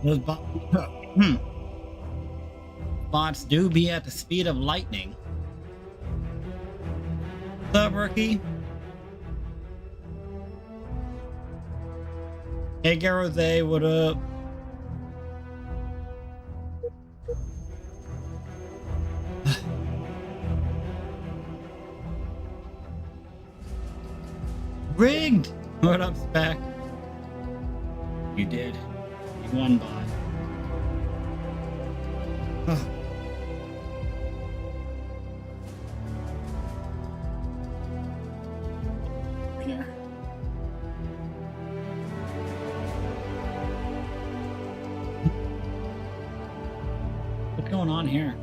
Those bots do be at the speed of lightning. What's up, rookie? Hey, Garrothe, what up? Rigged! What up, Spec? You did. You won, bot. Here. What's going on here?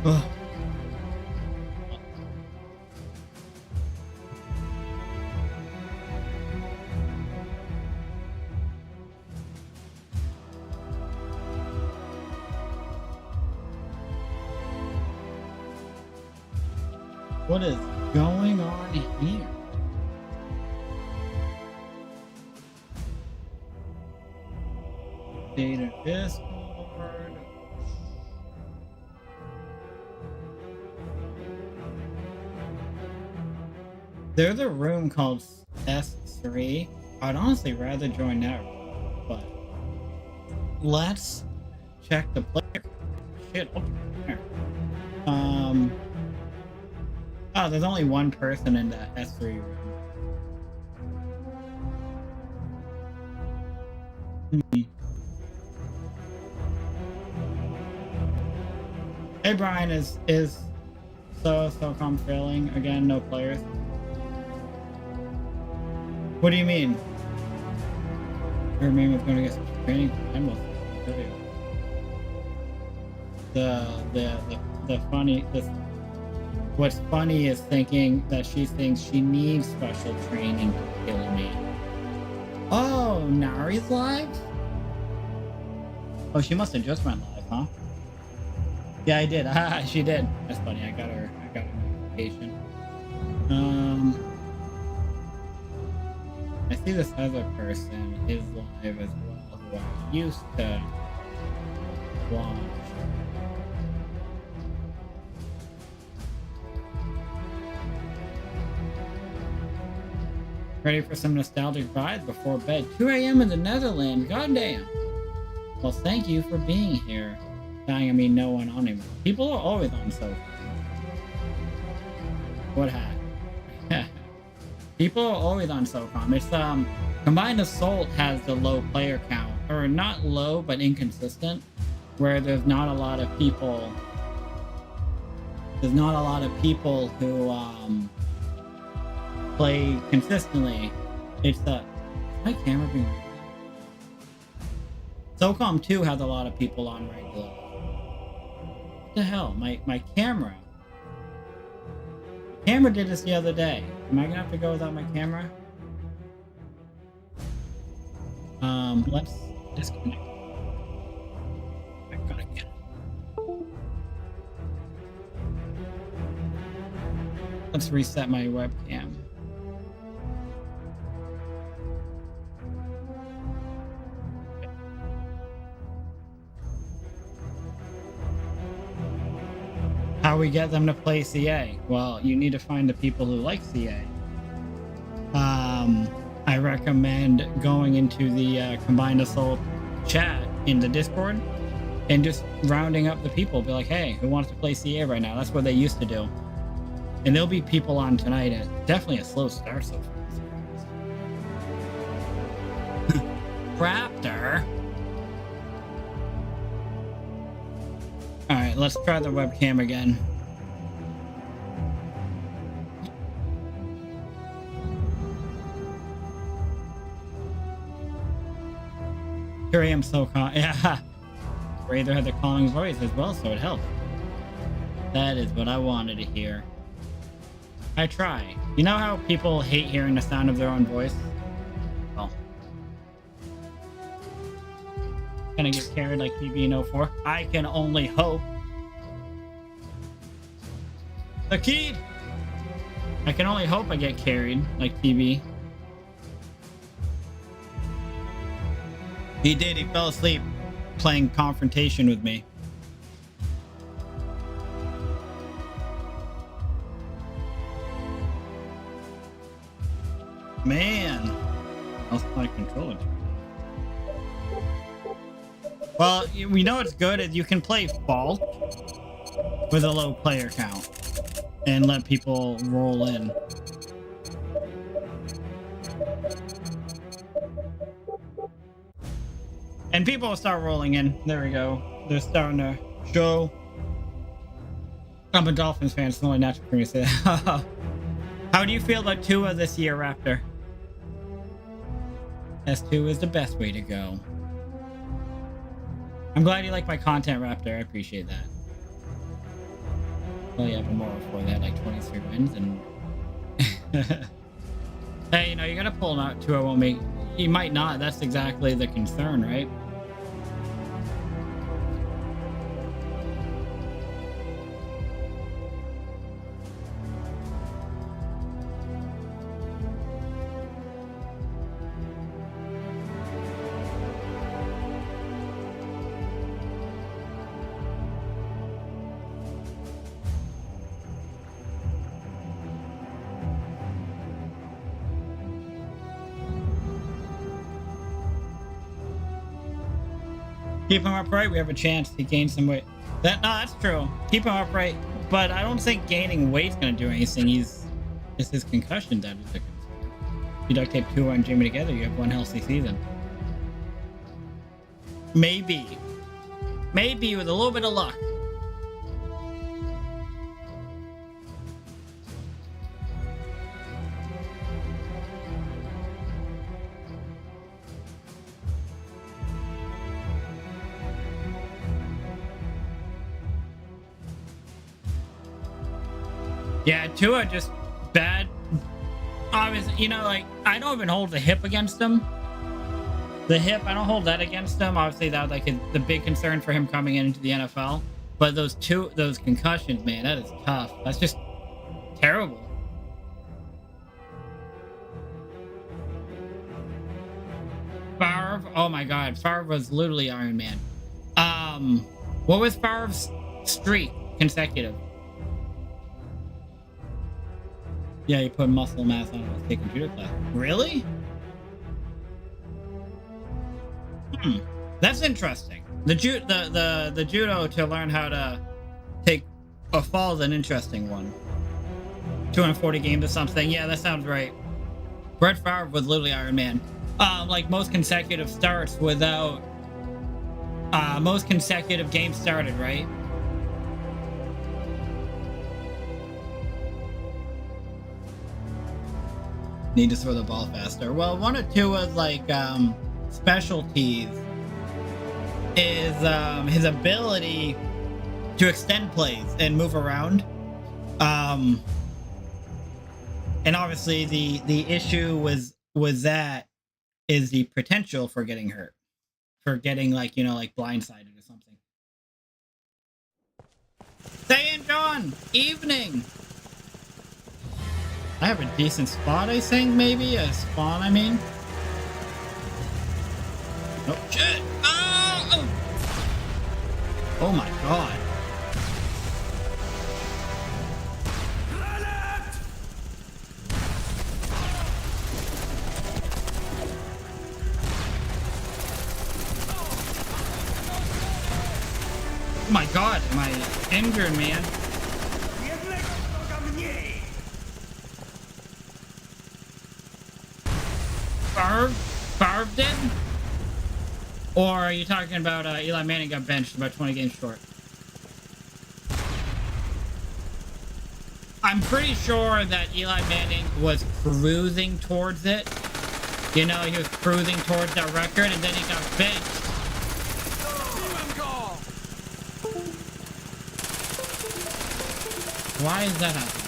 Ugh. What is going on here? Data Discord. There's a room called S3. I'd honestly rather join that room, but let's check the player. Shit, I'll join there. Oh, there's only one person in that S3 room. Hey Brian, is Socom failing again? No players. What do you mean? I remember was going to get some training time with video. What's funny is thinking that she thinks she needs special training to kill me. Oh, Nari's live? Oh, she must have just went live, huh? Yeah, I did. Ah, she did. That's funny. I got her notification. I see this other person is live as well, who I used to watch. Ready for some nostalgic vibes before bed. 2 a.m. in the Netherlands. Goddamn. Well, thank you for being here. Dying, I mean, no one on him. People are always on Socom. What hat? People are always on Socom. It's Combined Assault has the low player count, or not low, but inconsistent, where there's not a lot of people. There's not a lot of people who play consistently. It's my camera being. Socom 2 has a lot of people on regularly. What the hell? My camera. Camera did this the other day. Am I gonna have to go without my camera? Let's disconnect. Back on again. Let's reset my webcam. How we get them to play CA? Well, you need to find the people who like CA. I recommend going into the Combined Assault chat in the Discord and just rounding up the people. Be like, hey, who wants to play CA right now? That's what they used to do. And there'll be people on tonight. It's definitely a slow start so far. Raptor. Alright, let's try the webcam again. Here I am, Socom. Yeah. Raider had the calming voice as well, so it helped. That is what I wanted to hear. I try. You know how people hate hearing the sound of their own voice? Well, gonna get carried like PB04. I can only hope. The key. I can only hope I get carried like TB. He did. He fell asleep playing Confrontation with me. Man, how's my controller? Well, we know it's good is you can play Fault with a low player count and let people roll in. And people will start rolling in. There we go. They're starting to show. I'm a Dolphins fan. It's the only natural for me to say that. How do you feel about Tua this year, Raptor? S2 is the best way to go. I'm glad you like my content, Raptor. I appreciate that. Well, yeah, but more before that, like 23 wins and... Hey, you know, you gotta pull him out. Tua won't make... He might not. That's exactly the concern, right? Keep him upright, we have a chance to gain some weight. That's true. Keep him upright, but I don't think gaining weight's gonna do anything. It's his concussion that is the concern. If you duct tape Tua and Jimmy together, you have one healthy season. Maybe with a little bit of luck. Yeah, Tua just bad. Obviously, you know, like, I don't even hold the hip against him. The hip, I don't hold that against him. Obviously, that was like the big concern for him coming into the NFL. But those concussions, man, that is tough. That's just terrible. Favre, oh my God, Favre was literally Iron Man. What was Favre's streak consecutive? Yeah, you put muscle mass on it. I was taking judo class. Really? That's interesting. The judo to learn how to take a fall is an interesting one. 240 games or something. Yeah, that sounds right. Brett Favre was literally Iron Man. Like most consecutive starts without most consecutive games started, right? Need to throw the ball faster. Well, one or two was like specialties is his ability to extend plays and move around. And obviously the issue was that is the potential for getting hurt, for getting like, you know, like blindsided or something. Stay in, John. Evening. I have a decent spot, I think, maybe? A spawn, I mean. Oh, shit! Oh! Oh my God. Oh my God, am I injured, man? Favre did? Or are you talking about Eli Manning got benched about 20 games short? I'm pretty sure that Eli Manning was cruising towards it. You know, he was cruising towards that record, and then he got benched. Why is that happening?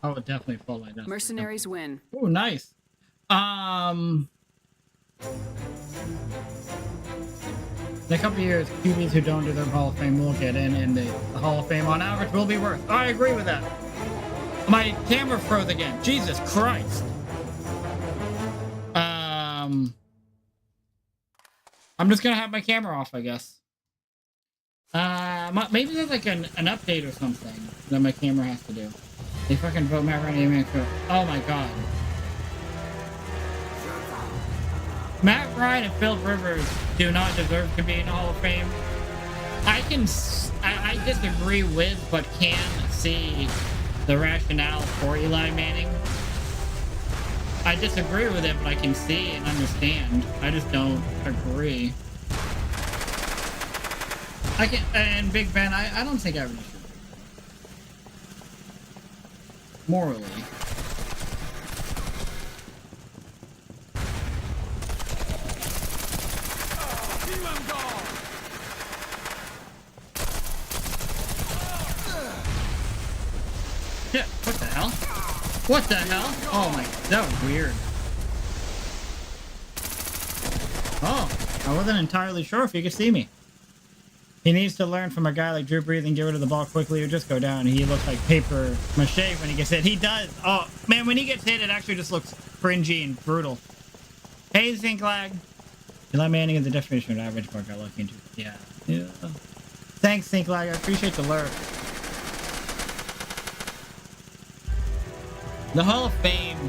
I would definitely fall like that. Mercenaries win. Oh, nice. In a couple years, QBs who don't deserve Hall of Fame will get in, and the Hall of Fame on average will be worth. I agree with that. My camera froze again. Jesus Christ. I'm just gonna have my camera off, I guess. Maybe there's like an update or something that my camera has to do. They fucking vote Matt Ryan. Oh my god. Matt Ryan and Phil Rivers do not deserve to be in the Hall of Fame. I disagree with, but can see the rationale for Eli Manning. I disagree with it, but I can see and understand. I just don't agree. And Big Ben, I don't think I really should. Morally. Shit, what the hell? What the hell? Oh my, that was weird. Oh, I wasn't entirely sure if you could see me. He needs to learn from a guy like Drew Brees and get rid of the ball quickly or just go down. He looks like paper mache when he gets hit. He does. Oh, man, when he gets hit, it actually just looks cringy and brutal. Hey, Zinklag. Eli Manning is the definition of average mark. I look into it. Yeah. Thanks, Zinklag. I appreciate the lurk. The Hall of Fame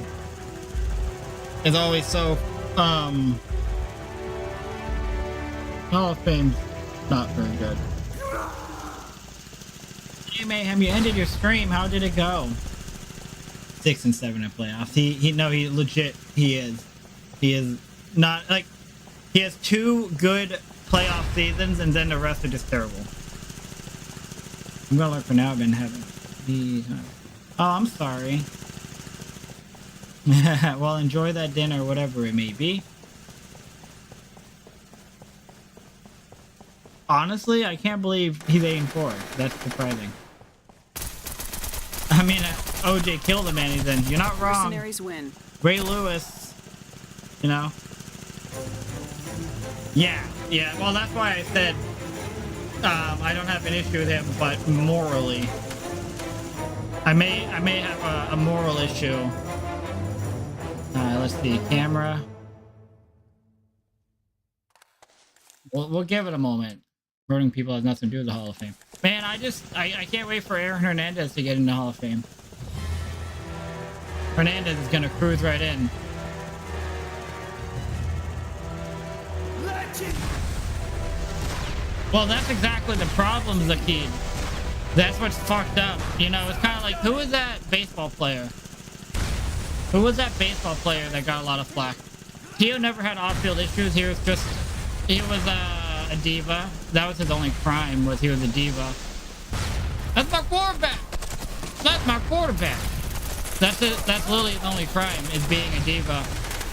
is always so, Hall of Fame's not very good. Hey Mayhem, you ended your stream. How did it go? 6 and 7 in playoffs. He legit, he is not, like, he has 2 good playoff seasons and then the rest are just terrible. I'm gonna look for now. I've been having oh, I'm sorry. Well, enjoy that dinner, whatever it may be. Honestly, I can't believe he's 8-4. That's surprising. I mean, OJ killed him, and he's in. You're not wrong. Mercenaries win. Ray Lewis, you know. Yeah. Well, that's why I said I don't have an issue with him, but morally, I may have a moral issue. Let's see, camera. We'll give it a moment. Voting people has nothing to do with the Hall of Fame. Man, I can't wait for Aaron Hernandez to get in the Hall of Fame. Hernandez is gonna cruise right in. Legend. Well, that's exactly the problem, Zakid. That's what's fucked up. You know, it's kind of like, who is that baseball player? Who was that baseball player that got a lot of flack? Tio never had off-field issues. He was a diva. That was his only crime, was he was a diva. That's my quarterback. That's my quarterback. That's it. That's literally his only crime, is being a diva.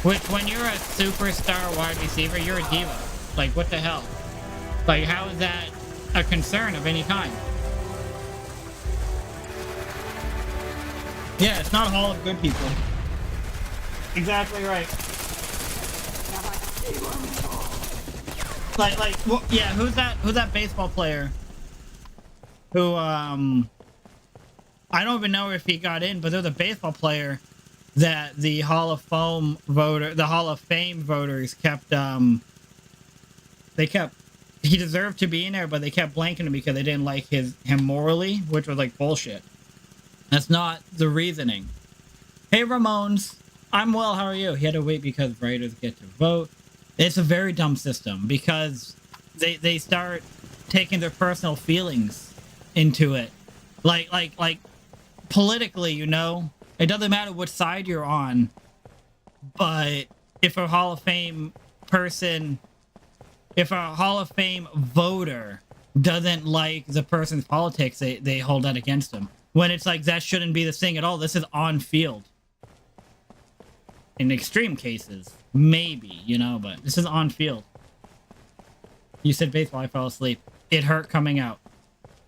Which, when you're a superstar wide receiver, you're a diva. Like, what the hell? Like, how is that a concern of any kind? Yeah, it's not a hall of good people. Exactly right. Like, well, yeah, who's that baseball player who, I don't even know if he got in, but there's a baseball player that the Hall of Fame voters kept, he deserved to be in there, but they kept blanking him because they didn't like him morally, which was like bullshit. That's not the reasoning. Hey, Ramones. I'm well. How are you? He had to wait because writers get to vote. It's a very dumb system because they start taking their personal feelings into it. Like politically, you know, it doesn't matter which side you're on. But if a Hall of Fame person, if a Hall of Fame voter doesn't like the person's politics, they hold that against them. When it's like, that shouldn't be the thing at all. This is on field. In extreme cases, maybe, you know, but this is on field. You said baseball, I fell asleep. It hurt coming out.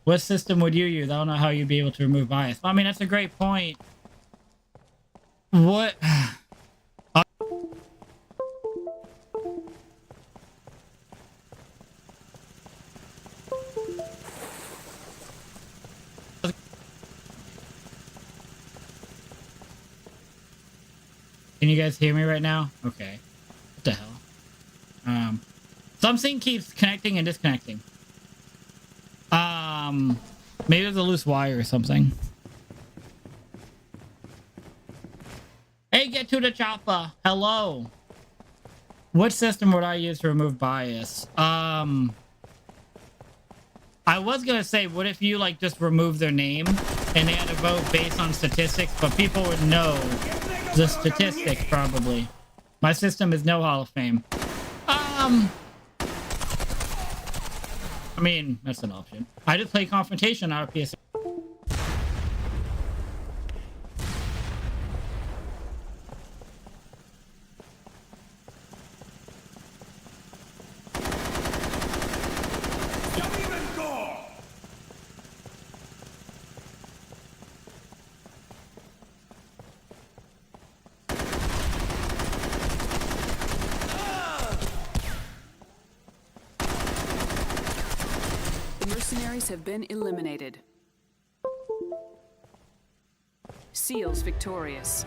What system would you use? I don't know how you'd be able to remove bias. I mean, that's a great point. What? Can you guys hear me right now? Okay. What the hell? Something keeps connecting and disconnecting. Maybe there's a loose wire or something. Hey, get to the chopper. Hello. What system would I use to remove bias? I was gonna say, what if you like just remove their name and they had to vote based on statistics, but people would know the statistics probably. My system is no Hall of Fame. I mean, that's an option. I just play Confrontation out of PS. Mercenaries have been eliminated. SEALs victorious.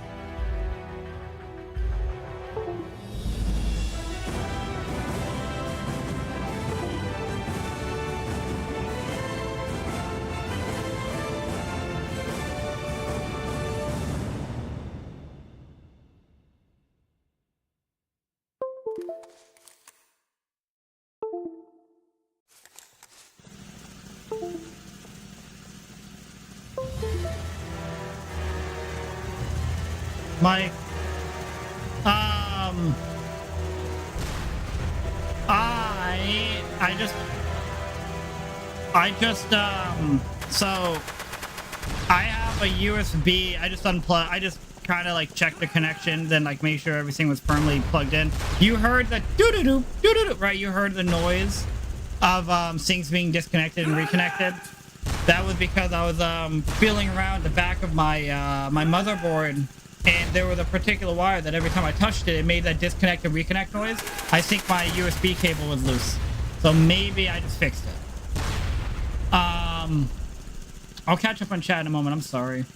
Mike, so I have a USB. I just unplugged. I just kind of like checked the connections and like make sure everything was firmly plugged in. You heard the doo-doo-doo, doo-doo-doo, right? You heard the noise of things being disconnected and reconnected. That was because I was feeling around the back of my my motherboard, and there was a particular wire that every time I touched it, it made that disconnect and reconnect noise. I think my USB cable was loose, so maybe I just fixed it. I'll catch up on chat in a moment. I'm sorry,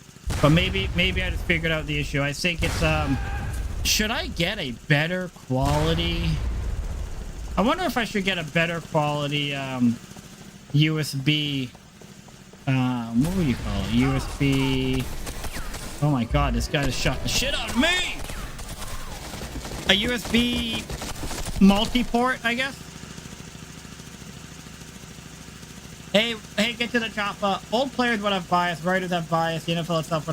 but maybe I just figured out the issue. I think it's should I get a better quality? I wonder if I should get a better quality USB. What would you call it? USB. Oh my god, this guy just shot the shit out of me! A USB multi-port, I guess? Hey, get to the chopper. Old players would have bias, writers have bias, the NFL itself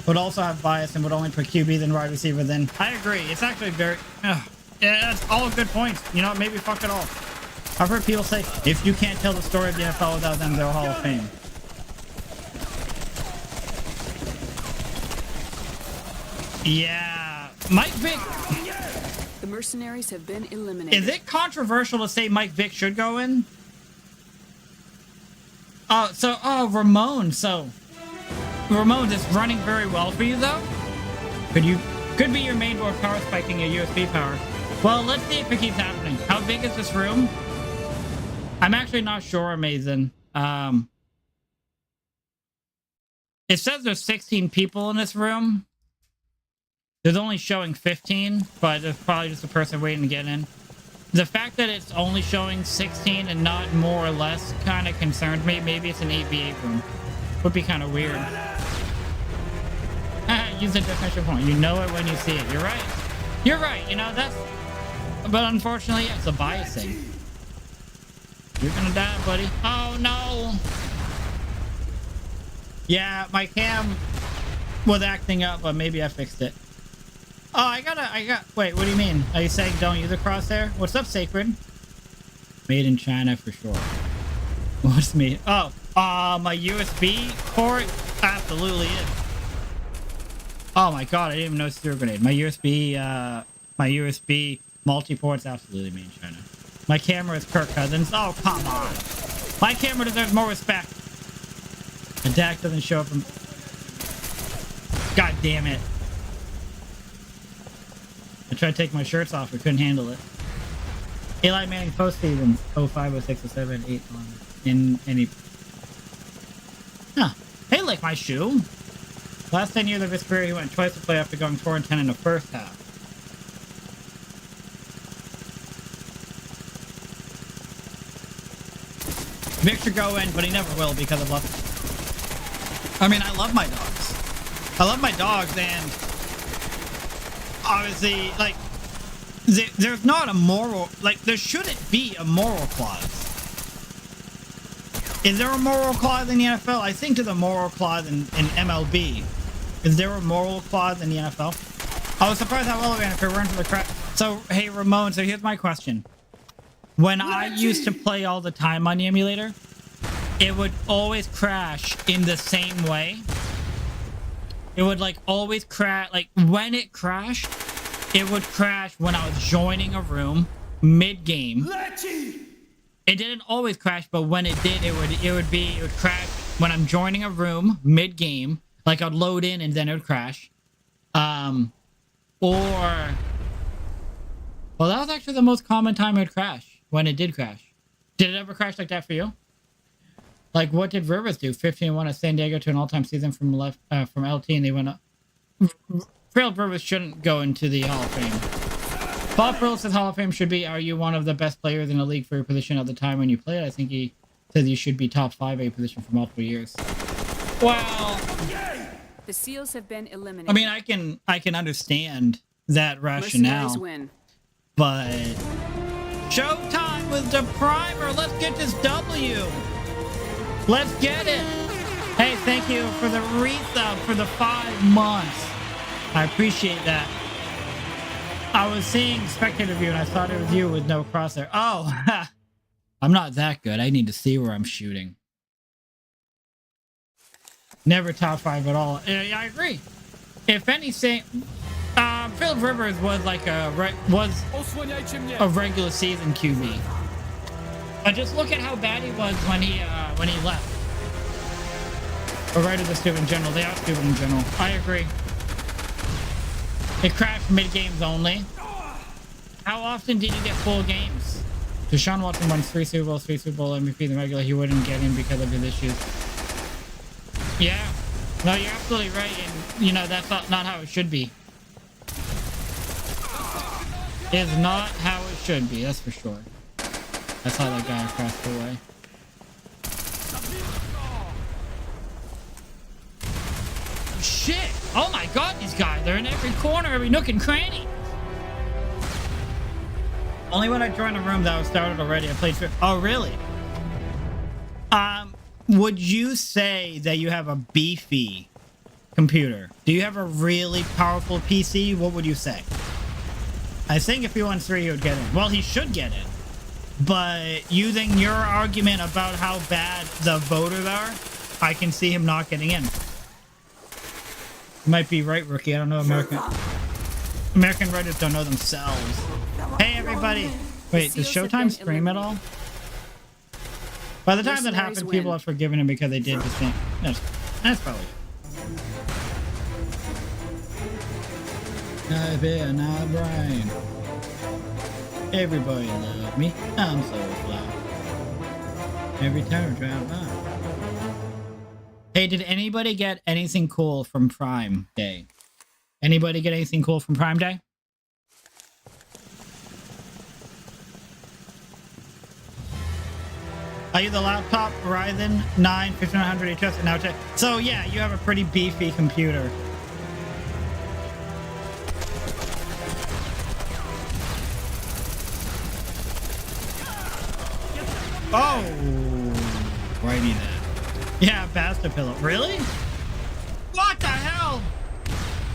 would also have bias and would only put QBs and wide receivers in. I agree. It's actually very... yeah, that's all good points. You know, maybe fuck it all. I've heard people say, if you can't tell the story of the NFL without them, they're a Hall of Fame. Yeah, Mike Vick. The mercenaries have been eliminated. Is it controversial to say Mike Vick should go in? Ramon. So, Ramon is running very well for you, though. Could be your main board power spiking your USB power. Well, let's see if it keeps happening. How big is this room? I'm actually not sure, Amazing. It says there's 16 people in this room. There's only showing 15, but there's probably just a person waiting to get in. The fact that it's only showing 16 and not more or less kind of concerns me. Maybe it's an 8v8 room. Would be kind of weird. use the definition point. You know it when you see it. You're right. You're right. You know, that's... But unfortunately, yeah, it's a bias thing. You're gonna die, buddy. Oh, no. Yeah, my cam was acting up, but maybe I fixed it. Oh, wait, what do you mean? Are you saying don't use a crosshair? What's up, Sacred? Made in China for sure. What's me? Oh, my USB port absolutely is. Oh my god, I didn't even notice the grenade. My USB multi-port's absolutely made in China. My camera is Kirk Cousins. Oh, come on. My camera deserves more respect. The DAC doesn't show up from... God damn it. I tried to take my shirts off. I couldn't handle it. Eli Manning postseasons 05, 06, 07, 8 on in any... Huh. Hey, like my shoe. Last 10 years of his career, he went twice to play after going 4-10 in the first half. Vic should go in, but he never will because of luck. I mean, I love my dogs. I love my dogs, and obviously, like, there's not a moral, like, there shouldn't be a moral clause. Is there a moral clause in the NFL? I think there's a moral clause in MLB. Is there a moral clause in the NFL? I was surprised how well it ran if it ran for the crap. So, hey, Ramon, so here's my question. When I used to play all the time on the emulator, it would always crash in the same way. It would, like, always crash. Like, when it crashed, it would crash when I was joining a room mid-game. It didn't always crash, but when it did, it would crash when I'm joining a room mid-game. Like, I'd load in and then it would crash. Well, that was actually the most common time it would crash, when it did crash. Did it ever crash like that for you? Like, what did Rivers do? 15-1 at San Diego to an all-time season from LT, and they went up. Philip Rivers shouldn't go into the Hall of Fame. Bob Pearl says Hall of Fame should be, are you one of the best players in the league for your position at the time when you played? I think he says you should be top 5 position for multiple years. Well, the Seals have been eliminated. I mean, I can understand that rationale. Win. But showtime with the primer. Let's get this W. Let's get it. Hey, thank you for the resub for the 5 months. I appreciate that. I was seeing spectator view and I thought it was you with no crosshair. Oh, I'm not that good. I need to see where I'm shooting. Never top 5 at all. Yeah, I agree. If anything, Philip Rivers was like a regular season QB. But just look at how bad he was when he left. Or right at the stupid in general. They are stupid in general. I agree. It crashed mid-games only. How often did you get full games? Deshaun Watson won 3 Super Bowls, 3 Super Bowl MVP in the regular. He wouldn't get in because of his issues. Yeah. No, you're absolutely right. And, you know, that's not how it should be. It's not how it should be, that's for sure. That's how that guy crossed away. Shit! Oh my god, these guys! They're in every corner, every nook and cranny! Only when I joined a room that was started already, I played... Oh, really? Would you say that you have a beefy computer? Do you have a really powerful PC? What would you say? I think if he won 3, he would get in. Well, he should get in. But using your argument about how bad the voters are, I can see him not getting in. You might be right, Rookie. I don't know. American writers don't know themselves. Hey, everybody. Wait, does Showtime stream at all? By the time that happened, people have forgiven him because they did the thing. That's probably. I've been not Brian. Everybody love me. I'm so fly. Every time I drive by. Hey, did anybody get anything cool from Prime Day? Anybody get anything cool from Prime Day? Are you the laptop Ryzen 9 5900 HS and now check? So yeah, you have a pretty beefy computer. Oh, righty that. Yeah, Basta pillow. Really? What the hell?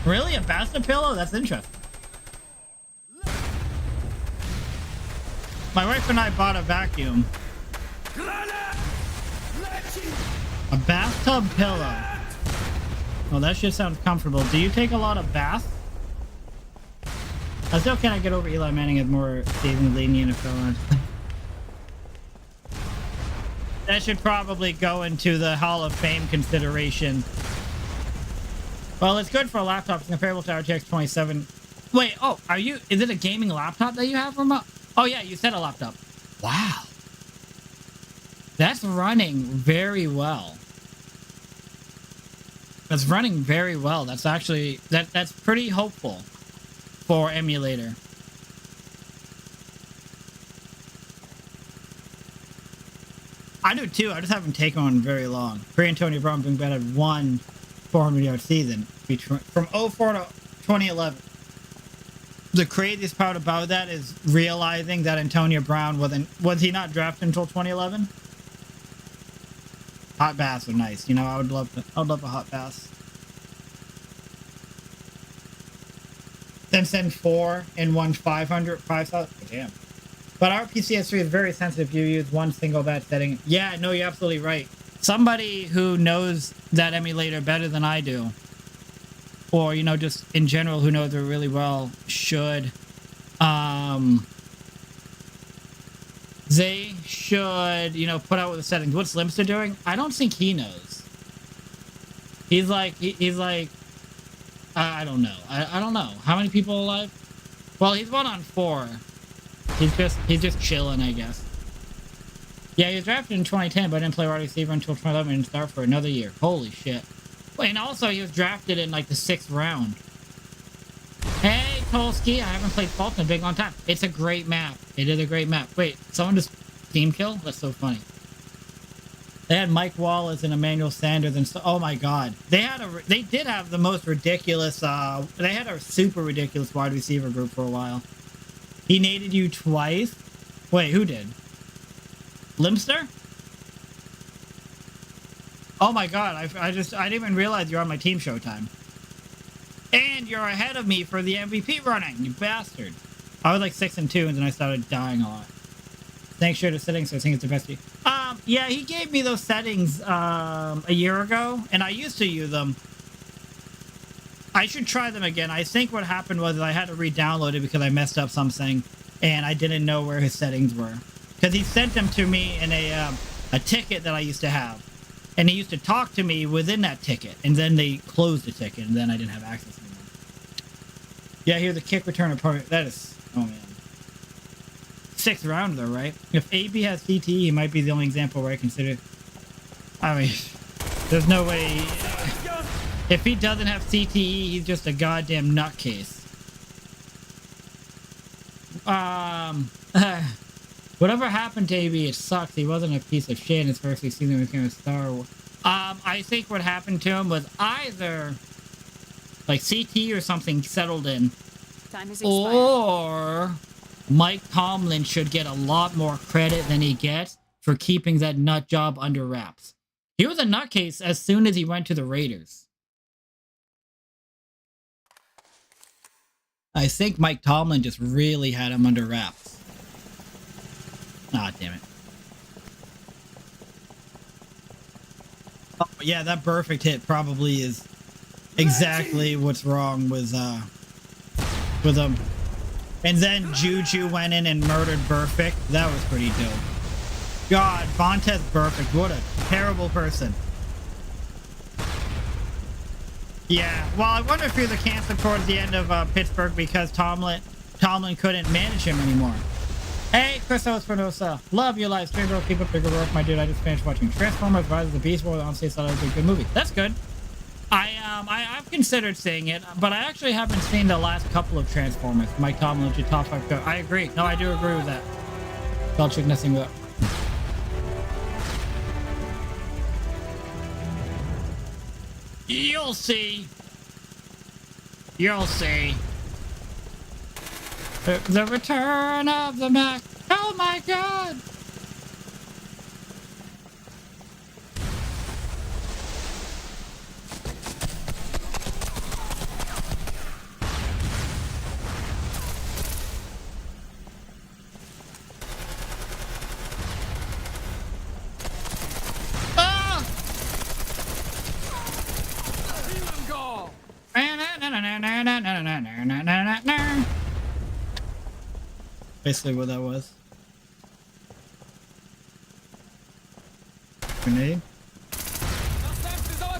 Really, a Basta pillow? That's interesting. My wife and I bought a vacuum. A bathtub pillow. Oh, that shit sounds comfortable. Do you take a lot of baths? I still cannot get over Eli Manning as more seasoned leading NFL. That should probably go into the Hall of Fame consideration. Well, it's good for a laptop. It's comparable to RTX 27. Wait, oh, is it a gaming laptop that you have, remote? Oh yeah, you said a laptop. Wow. That's running very well. That's running very well. That's actually, that's pretty hopeful for emulator. I do too. I just haven't taken one very long. Pre-Antonio Brown being bad at one 400-yard season from 04 to 2011. The craziest part about that is realizing that Antonio Brown was he not drafted until 2011? Hot baths are nice. You know, I would love a hot bath. Then send 4 and one 500, 5,000. Oh, damn. But our PCS3 is very sensitive if you use one single batch setting. Yeah, no, you're absolutely right. Somebody who knows that emulator better than I do, or, you know, just in general who knows it really well, should, they should, you know, put out what the settings. What's Limster doing? I don't think he knows. He's like, I don't know. I don't know. How many people alive? Well, he's 1 on 4. He's just chilling, I guess. Yeah, he was drafted in 2010, but didn't play wide receiver until 2011 and start for another year. Holy shit. Wait, and also he was drafted in like the 6th round. Hey, Tolsky, I haven't played Fault in a big long time. It's a great map. It is a great map. Wait, someone just team kill? That's so funny. They had Mike Wallace and Emmanuel Sanders and so, oh my god. They did have the most ridiculous they had a super ridiculous wide receiver group for a while. He naded you twice? Wait, who did? Limster? Oh my god, I didn't even realize you're on my team showtime. And you're ahead of me for the MVP running, you bastard. I was like 6 and 2 and then I started dying a lot. Thanks for the settings, so I think it's the best. Yeah, he gave me those settings a year ago, and I used to use them. I should try them again. I think what happened was I had to re-download it because I messed up something, and I didn't know where his settings were. Because he sent them to me in a ticket that I used to have. And he used to talk to me within that ticket, and then they closed the ticket, and then I didn't have access anymore. Yeah, here's a kick return opponent. That is... oh, man. 6th round, though, right? If AB has CTE, he might be the only example where I consider... I mean, there's no way... If he doesn't have CTE, he's just a goddamn nutcase. Whatever happened to AB, it sucks. He wasn't a piece of shit in his first season when he became a star. I think what happened to him was either like CT or something settled in, Time has expired. or Mike Tomlin should get a lot more credit than he gets for keeping that nut job under wraps. He was a nutcase as soon as he went to the Raiders. I think Mike Tomlin just really had him under wraps. Ah, damn it. Oh, yeah, that perfect hit probably is exactly what's wrong with him. And then Juju went in and murdered Perfect. That was pretty dope. God, Vontez Perfect. What a terrible person. Yeah, well, I wonder if he was a cancer towards the end of Pittsburgh because Tomlin couldn't manage him anymore. Hey, Chris Espinosa. Love your live stream, bro. Keep up the good work, my dude. I just finished watching Transformers Rise of the Beast Wars. Honestly, thought it was a good movie. That's good. I've considered seeing it, but I actually haven't seen the last couple of Transformers. Mike Tomlin's your top 5 go. I agree. No, I do agree with that. Belichick nothing but. You'll see. You'll see. The return of the Mac. Oh my god. Basically what that was. Grenade.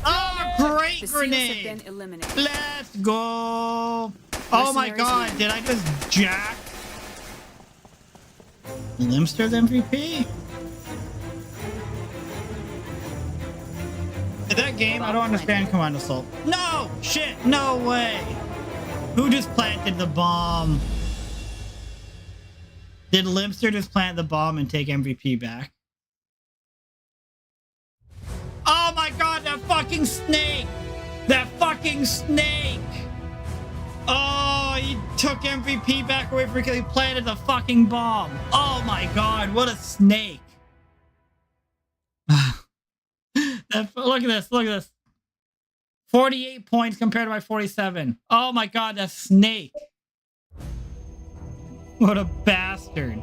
Oh, great The seals have grenade! been eliminated. Let's go! Oh my god, win. did I just jack Limster's MVP? Is that game? I don't understand Command Assault. No! Shit! No way! Who just planted the bomb? Did Limster just plant the bomb and take MVP back? Oh my god, that fucking snake! That fucking snake! Oh, he took MVP back away from me because he planted the fucking bomb. Oh my god, what a snake. Look at this, look at this. 48 points compared to my 47. Oh my god, that snake. What a bastard.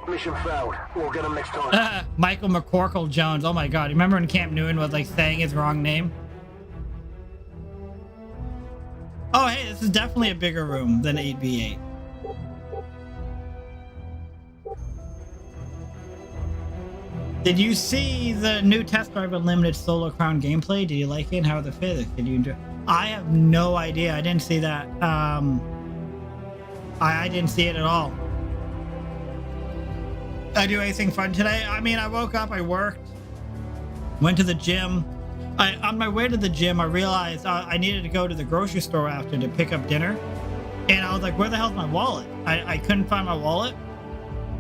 Mission failed. We'll get him next time. Michael McCorkle Jones. Oh my god. You remember when Camp Newton was like saying his wrong name? Oh, hey, this is definitely a bigger room than 8v8. Did you see the new test drive Unlimited Solo Crown gameplay? Did you like it? How are the physics? Did you enjoy? I have no idea. I didn't see that. I didn't see it at all. I do anything fun today? I mean, I woke up, I worked, went to the gym. On my way to the gym, I realized I needed to go to the grocery store after to pick up dinner. And I was like, where the hell's my wallet? I couldn't find my wallet.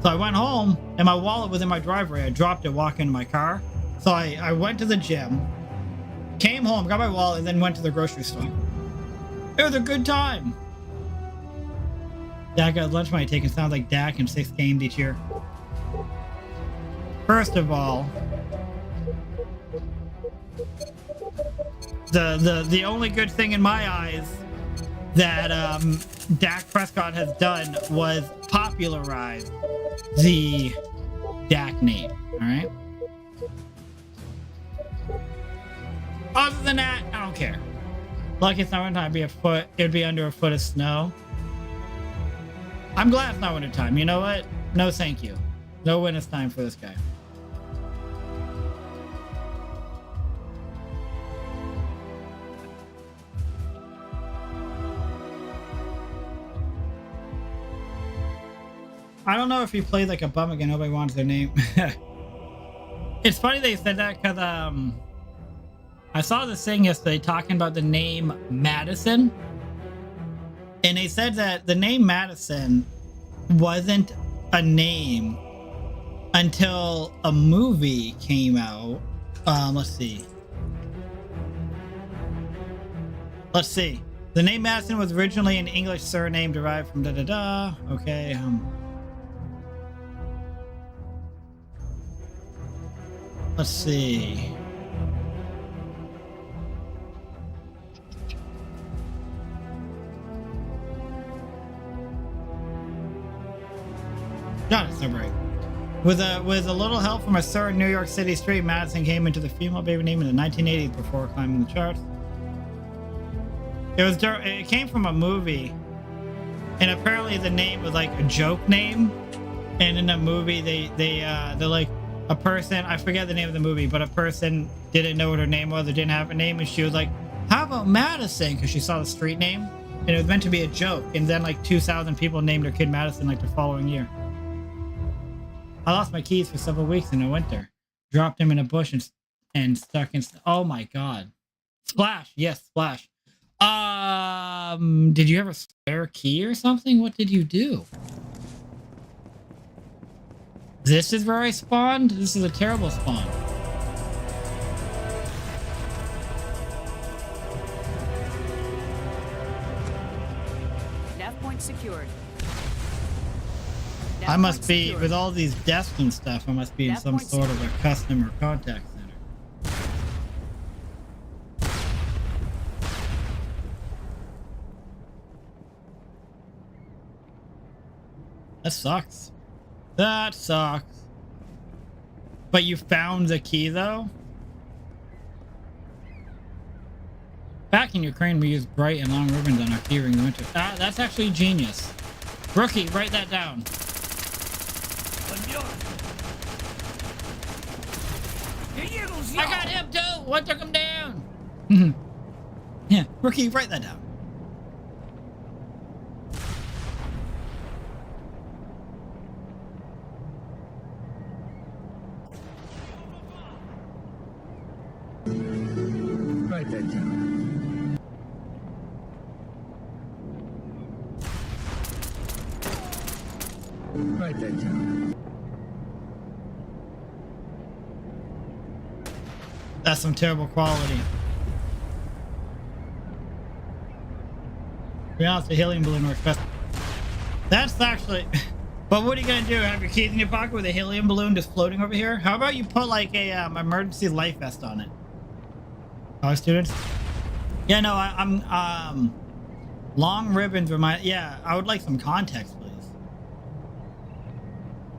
So I went home and my wallet was in my driveway. I dropped it walking into my car. So I went to the gym, came home, got my wallet, and then went to the grocery store. It was a good time. Dak got lunch money taken. Sounds like Dak in 6 games each year. First of all, the only good thing in my eyes that Dak Prescott has done was popularize the Dak name. All right. Other than that, I don't care. Lucky it's not winter time. It'd be under a foot of snow. I'm glad it's not winter time. You know what? No, thank you. No winter time for this guy. I don't know if he played like a bum again. Nobody wants their name. It's funny they said that because I saw this thing yesterday talking about the name Madison. And they said that the name Madison wasn't a name until a movie came out. Let's see. The name Madison was originally an English surname derived from da-da-da. Okay. Let's see. Got it, so right. With a little help from a certain New York City street, Madison came into the female baby name in the 1980s before climbing the charts. It came from a movie, and apparently the name was like a joke name. And in the movie, they're like a person. I forget the name of the movie, but a person didn't know what her name was or didn't have a name, and she was like, "How about Madison?" Because she saw the street name, and it was meant to be a joke. And then like 2,000 people named their kid Madison like the following year. I lost my keys for several weeks in the winter. Dropped them in a bush and stuck in. Oh my god! Splash, yes, splash. Did you have a spare key or something? What did you do? This is where I spawned? This is a terrible spawn. Nav point secured. I must be, with all these desks and stuff, I must be in some sort of a customer contact center. That sucks. That sucks. But you found the key, though? Back in Ukraine, we use bright and long ribbons on our keyring in the winter. Ah, that's actually genius. Rookie, write that down. I got him too! What took him down? Yeah, Rookie, write that down. Write that down. Write that down. That's some terrible quality. To be honest, the helium balloon works best. That's actually... But what are you gonna do? Have your keys in your pocket with a helium balloon just floating over here? How about you put like a emergency life vest on it? College students? Yeah, no, I'm long ribbons remind... Yeah, I would like some context, please.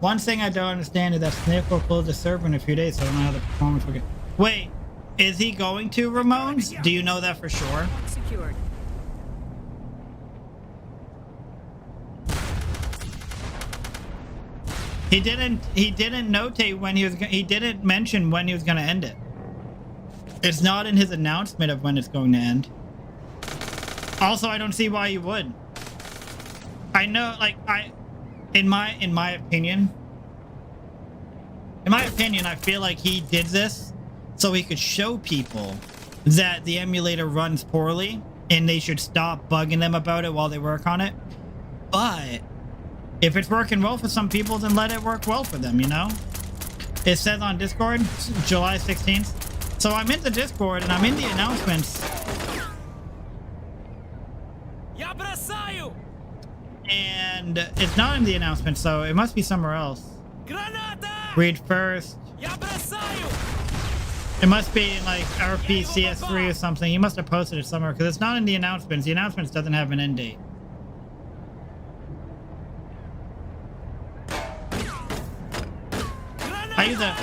One thing I don't understand is that Sniff will close the server in a few days, so I don't know how the performance will get... Wait, is he going to, Ramones? Do you know that for sure? Secured. He didn't notate when he didn't mention when he was going to end it. It's not in his announcement of when it's going to end. Also, I don't see why you would. I know, like, in my opinion, I feel like he did this so he could show people that the emulator runs poorly and they should stop bugging them about it while they work on it. But if it's working well for some people, then let it work well for them, you know? It says on Discord, July 16th. So I'm in the Discord and I'm in the announcements. And it's not in the announcement, so it must be somewhere else. Read first. It must be in like RPCS3 or something. He must have posted it somewhere because it's not in the announcements. The announcements doesn't have an end date. I use a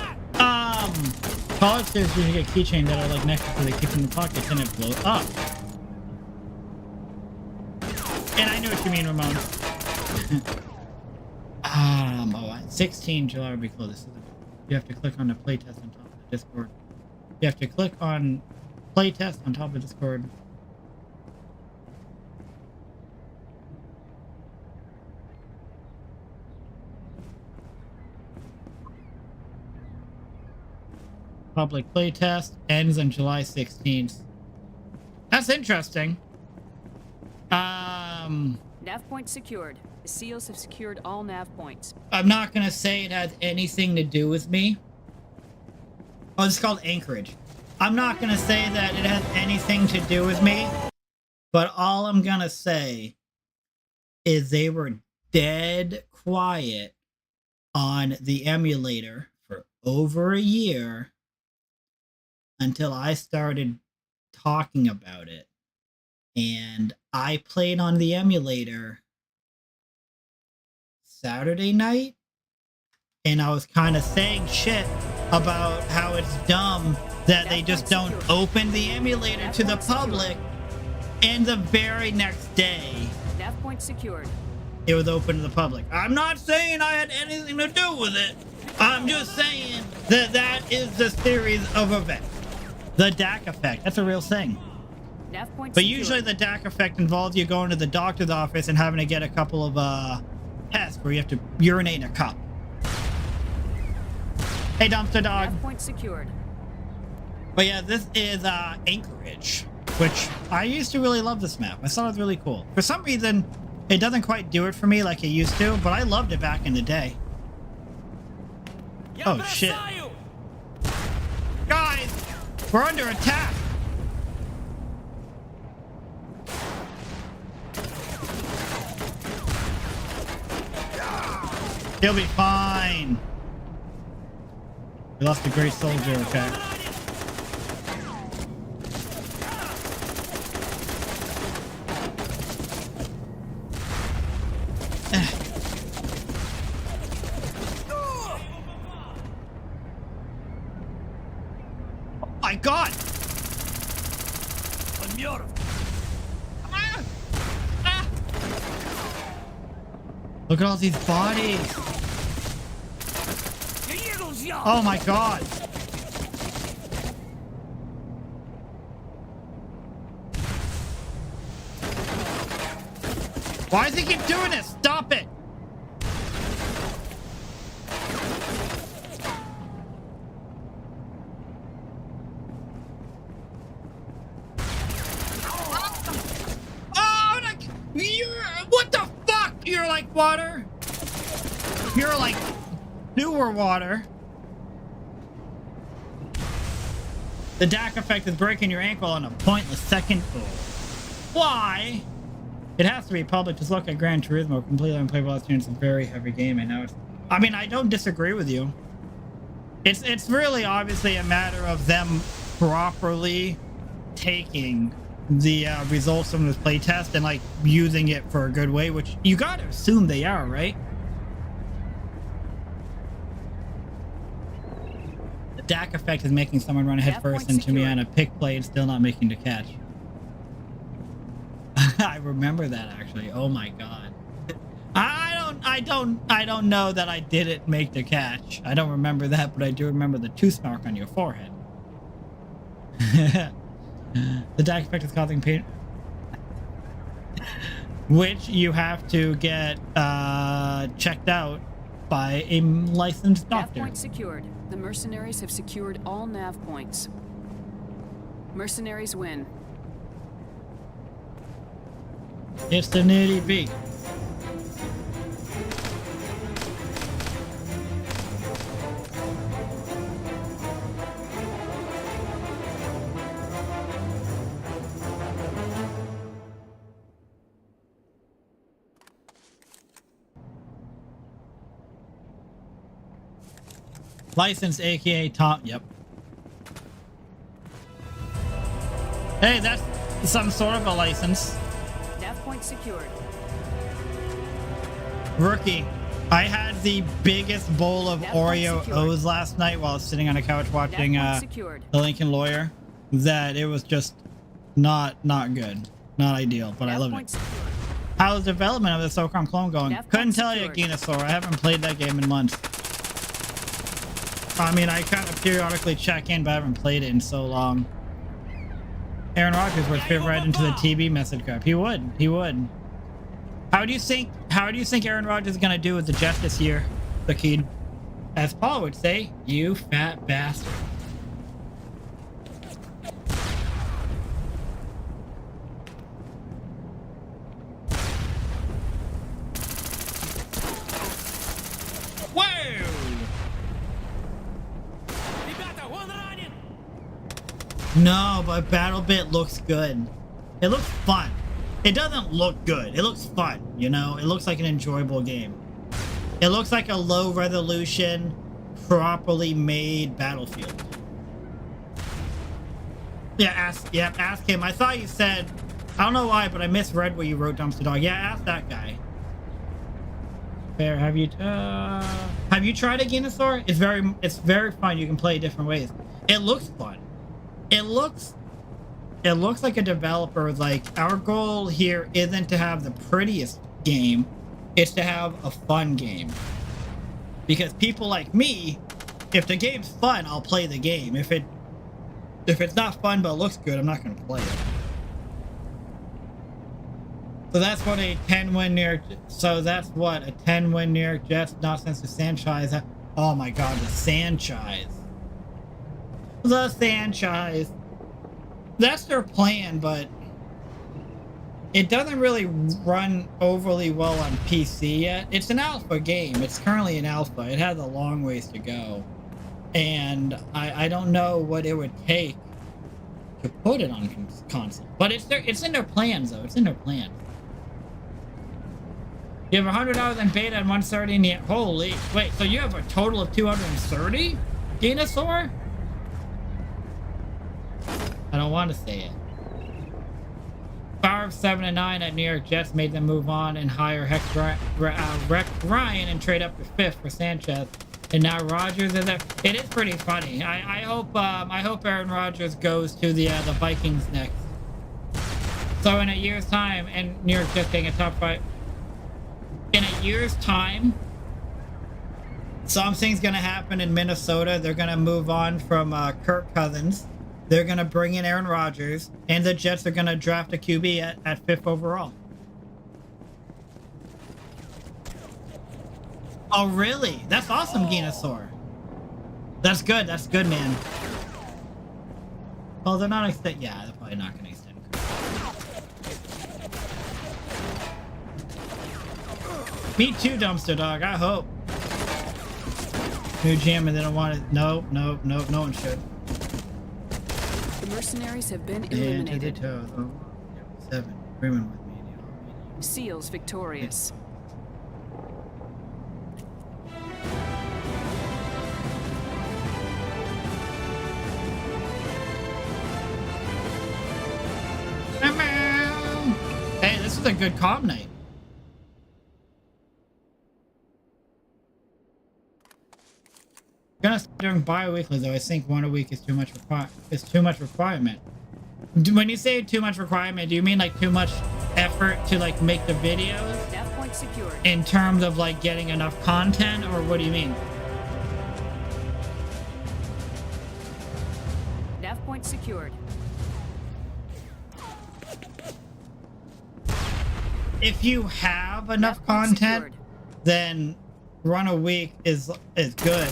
college students usually get keychains that are like necklaces so they keep in the pockets and it blows up. And I knew what you mean, Ramon. 16 July will be closed. You have to click on the playtest on top of the Discord. You have to click on playtest on top of Discord. Public playtest ends on July 16th. That's interesting. Nav point secured. The SEALs have secured all nav points. I'm not gonna say it has anything to do with me. Oh, it's called Anchorage. I'm not gonna say that it has anything to do with me, but all I'm gonna say is they were dead quiet on the emulator for over a year until I started talking about it. And I played on the emulator Saturday night, and I was kind of saying shit about how it's dumb that they just don't open the emulator to the public, and the very next day Nav point secured. it was open to the public. I'm not saying I had anything to do with it. I'm just saying that that is the series of events. The DAC effect, that's a real thing. Nav point But secured. usually the DAC effect involves you going to the doctor's office and having to get a couple of tests where you have to urinate in a cup. Hey, dumpster dog. Nav point secured. But yeah, this is Anchorage, which I used to really love this map. I thought it was really cool. For some reason, it doesn't quite do it for me like it used to, but I loved it back in the day. Oh shit. Guys, we're under attack. He'll be fine. We lost a great soldier, okay. Oh my god! Ah! Ah! Look at all these bodies. Oh my god. Why does he keep doing this? Stop it. Oh, what the fuck? You're like water. You're like newer water. The DAC effect is breaking your ankle on a pointless second. Why? It has to be public. Just look at Gran Turismo. Completely unplayable last year. It's a very heavy game, and now it's... I mean, I don't disagree with you. It's really obviously a matter of them properly taking the results from this playtest and like using it for a good way, which you gotta assume they are, right? The DAC effect is making someone run head first into me on a pick play and still not making the catch. I remember that actually. Oh my god. I don't know that I didn't make the catch. I don't remember that, but I do remember the tooth mark on your forehead. The DAC effect is causing pain, which you have to get checked out by a licensed doctor. Nav point secured. The mercenaries have secured all nav points. Mercenaries win. It's the nitty beat. License, aka Tom. Yep. Hey, that's some sort of a license. Nav point secured. Rookie, I had the biggest bowl of Nav point Oreo secured. O's last night while I was sitting on a couch watching Nav point secured. The Lincoln Lawyer. That it was just not good, not ideal, but I Nav loved point it. secured. How's the development of the Socom clone going? Nav Couldn't point tell you, secured. Ginosaur. I haven't played that game in months. I mean, I kind of periodically check in, but I haven't played it in so long. Aaron Rodgers would fit right into the TB message crap. He would. He would. How do you think Aaron Rodgers is gonna do with the Jets this year, Akid? As Paul would say, you fat bastard. Whoa! No, but BattleBit looks good. It looks fun. It doesn't look good. It looks fun, you know? It looks like an enjoyable game. It looks like a low resolution, properly made Battlefield. Yeah, ask him. I thought you said, I don't know why, but I misread what you wrote, Dumpster Dog. Yeah, ask that guy. Fair, have you tried a Ginosaur? It's very fun. You can play it different ways. It looks fun. It looks like a developer was like, our goal here isn't to have the prettiest game, it's to have a fun game. Because people like me, if the game's fun, I'll play the game. If it's not fun but it looks good, I'm not gonna play it. So that's what a 10-win New York. So that's what a 10-win New York Jets. Not since the Sanchez. Oh my God, the Sanchez. The Sanchez. That's their plan, but it doesn't really run overly well on PC yet. It's an alpha game. It's currently an alpha. It has a long ways to go, and I don't know what it would take to put it on console. But it's in their plans though. It's in their plans. You have $100 in beta and 130 in the... Holy... Wait, so you have a total of 230? Dinosaur? I don't want to say it. Power of 7 and 9 at New York Jets made them move on and hire Rex Ryan and trade up to 5th for Sanchez. And now Rodgers is there. It is pretty funny. I hope Aaron Rodgers goes to the Vikings next. So in a year's time, and New York just getting a top 5. In a year's time, something's gonna happen in Minnesota. They're gonna move on from Kirk Cousins. They're gonna bring in Aaron Rodgers, and the Jets are gonna draft a QB at 5th overall. Oh, really? That's awesome, Venusaur. That's good. That's good, man. Oh, they're not extend. Yeah, they're probably not gonna extend. Me too, dumpster dog. I hope. New GM and they don't want it. No, no, no, no one should. The mercenaries have been Into the eliminated. toes. Oh, 7. Agreement with me. Seals victorious. Hey, this is a good calm night. Gonna start doing bi-weekly though. I think one a week is too much requirement. When you say too much requirement, do you mean like too much effort to like make the videos? Nav point secured. In terms of like getting enough content, or what do you mean? Nav point secured. If you have enough Nav point content, secured. then run a week is good.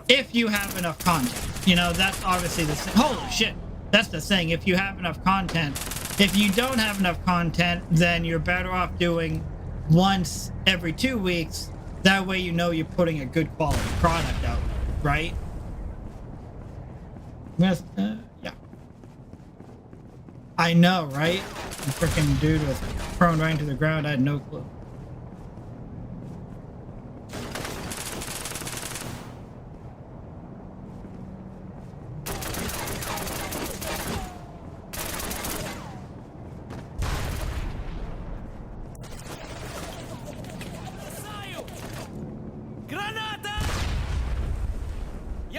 If you have enough content, you know, that's obviously the thing. Holy shit, that's the thing. If you have enough content, if you don't have enough content, then you're better off doing once every 2 weeks. That way you know you're putting a good quality product out, right? Yeah, I know, right? The freaking dude was thrown right into the ground. I had no clue.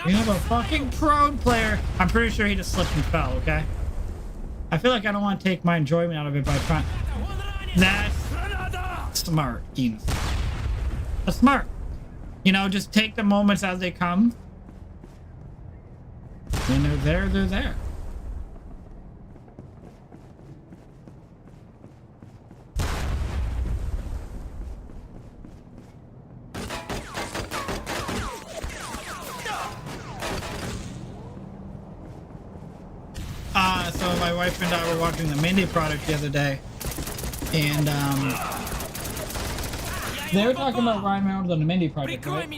We have a fucking prone player. I'm pretty sure he just slipped and fell, okay? I feel like I don't want to take my enjoyment out of it by trying. That's smart, Enos. That's smart. You know, just take the moments as they come. When they're there, they're there. So my wife and I were watching the Mindy product the other day, and they were talking about Ryan Reynolds on the Mindy project, right?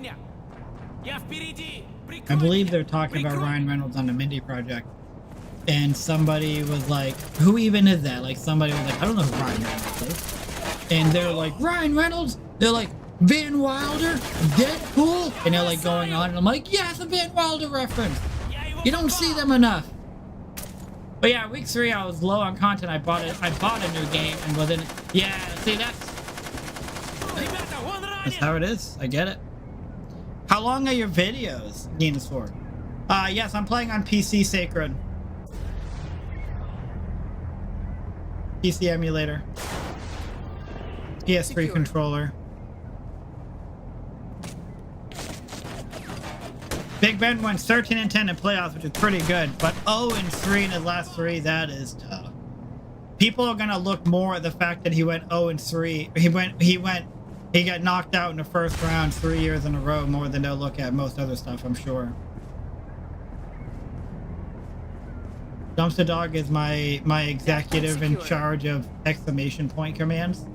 I believe they're talking about Ryan Reynolds on the Mindy project, and somebody was like, "Who even is that?" Like somebody was like, "I don't know who Ryan Reynolds is," and they're like, "Ryan Reynolds?" They're like, "Van Wilder, Deadpool," and they're like going on, and I'm like, "Yeah, it's a Van Wilder reference. You don't see them enough." But yeah, week 3 I was low on content. I bought a new game and wasn't. Yeah, see that's how it is. I get it. How long are your videos, Nina's for? Yes, I'm playing on PC Sacred. PC emulator. PS3 Secure. controller. Big Ben went 13-10 in playoffs, which is pretty good, but 0-3 in his last 3, that is tough. People are gonna look more at the fact that he went 0-3. He got knocked out in the first round 3 years in a row more than they'll look at most other stuff, I'm sure. Dumpster Dog is my executive in charge of exclamation point commands.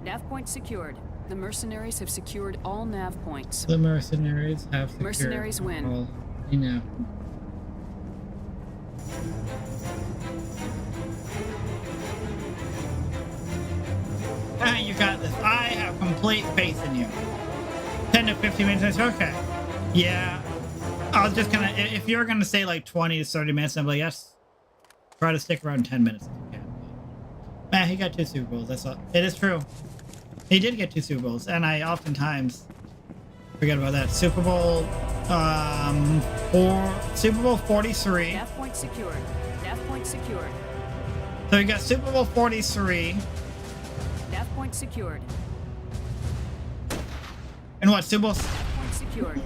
Nav point secured. The mercenaries have secured all nav points. The mercenaries have secured Mercenaries win. all the nav. Ah, you got this. I have complete faith in you. 10 to 15 minutes. Okay. Yeah. I was just gonna, if you're gonna say like 20 to 30 minutes, I'm like, yes, try to stick around 10 minutes if you can. Man, he got 2 Super Bowls. That's all. It is true. He did get 2 Super Bowls, and I oftentimes forget about that. Super Bowl, Super Bowl 43. Nav point secured. Nav point secured. So we got Super Bowl 43. Nav point secured. And what, Super Bowl? Nav point secured.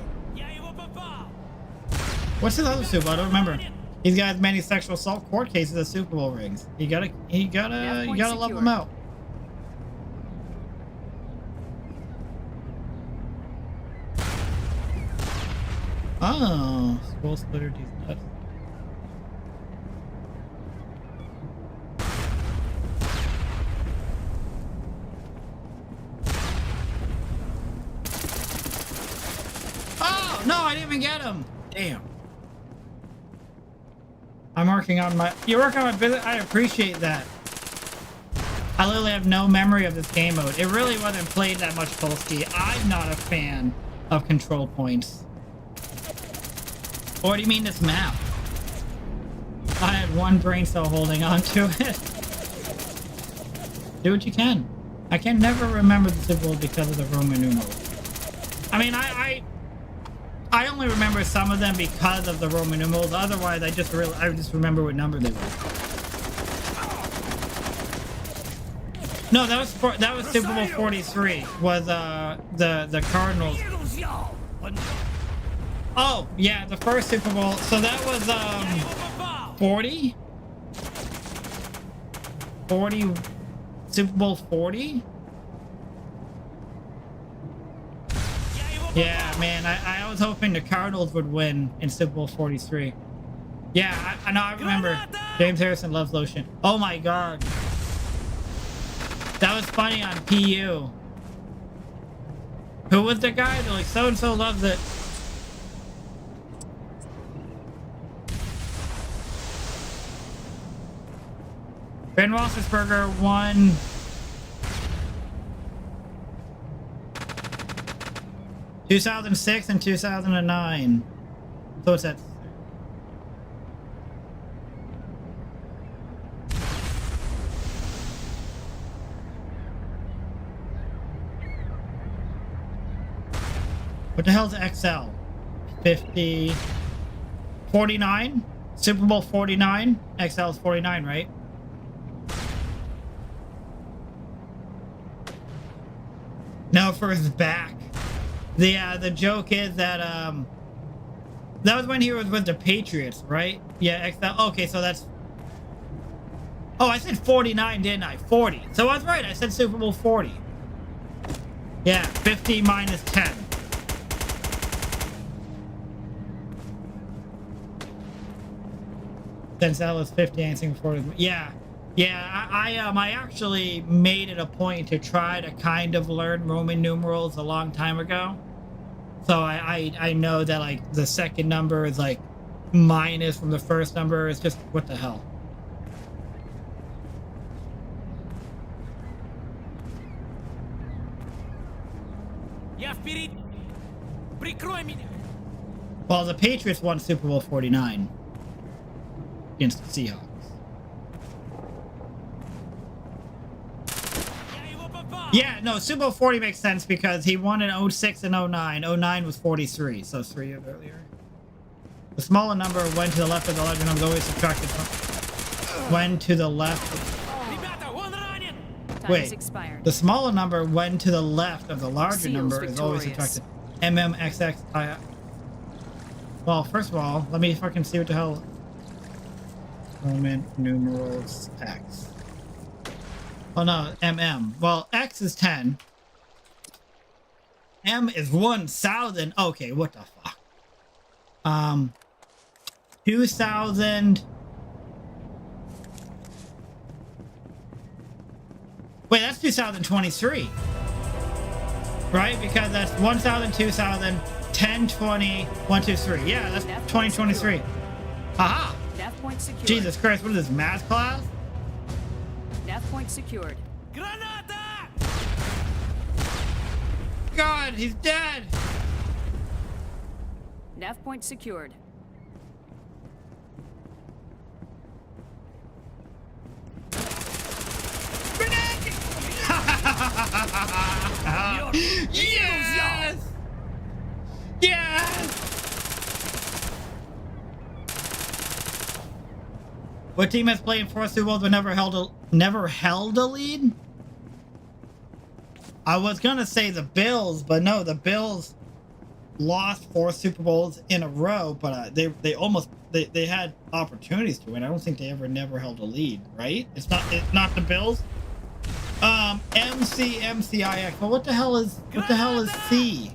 What's his other Super Bowl? I don't remember. He's got as many sexual assault court cases as Super Bowl rings. You gotta love him out. Oh, school splitter nuts. Oh no, I didn't even get him. Damn. I'm working on my. You're working on my business. I appreciate that. I literally have no memory of this game mode. It really wasn't played that much, Polsky. I'm not a fan of control points. Or do you mean this map? I had one brain cell holding on to it. Do what you can. I can never remember the Super Bowl because of the Roman numerals. I mean, I only remember some of them because of the Roman numerals. Otherwise, I just remember what number they were. No, that was Super Bowl 43. Was the Cardinals. Oh yeah, the first Super Bowl. So that was 40. Super Bowl 40. Yeah, man, I was hoping the Cardinals would win in Super Bowl 43. Yeah, I know, I remember. James Harrison loves lotion. Oh my god. That was funny on PU. Who was the guy? They're like, so-and-so loves it. Ben Roethlisberger won... ...2006 and 2009. So it's at... What the hell's XL? 50... 49? Super Bowl 49? XL is 49, right? No, for his back. The joke is that that was when he was with the Patriots, right? Yeah, XL. Okay, so that's... Oh, I said 49, didn't I? 40. So I was right. I said Super Bowl 40. Yeah, 50 minus 10. Since that was 50, anything 40. Yeah. Yeah, I actually made it a point to try to kind of learn Roman numerals a long time ago. So I know that like the second number is like minus from the first number. It's just what the hell. Well, the Patriots won Super Bowl 49 against the Seahawks. Yeah, no, Super Bowl 40 makes sense because he won in 06 and 09. 09 was 43, so 3 years earlier. The smaller number went to the left of the larger number, always subtracted from... Went to the left... Wait, the smaller number went to the left of the larger number is always subtracted. MMXX... Well, first of all, let me fucking see what the hell... Roman numerals X. Oh no, MM. Well, X is 10. M is 1,000. Okay, what the fuck? 2,000. Wait, that's 2023. Right? Because that's 1,000, 2,000, 10, 20, 1, 2, 3. Yeah, that's 2023. Haha! Jesus Christ, what is this, math class? Nav point secured. Granata! God, he's dead! Nav point secured. Yes! Yes! What team has played in 4 Super Bowls but never held a lead? I was gonna say the Bills, but no, the Bills lost 4 Super Bowls in a row, but they almost had opportunities to win. I don't think they never held a lead, right? It's not the Bills. MCIX. But what the hell is C?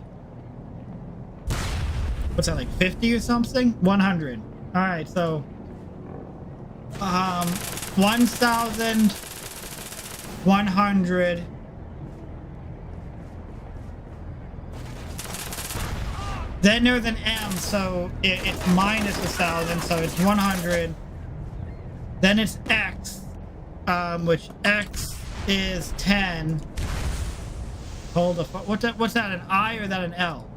What's that, like 50 or something? 100. All right, so 1,100. Then there's an M, so it's minus 1,000, so it's 100. Then it's X, which X is 10. Hold the fuck. What's that? An I or is that an L?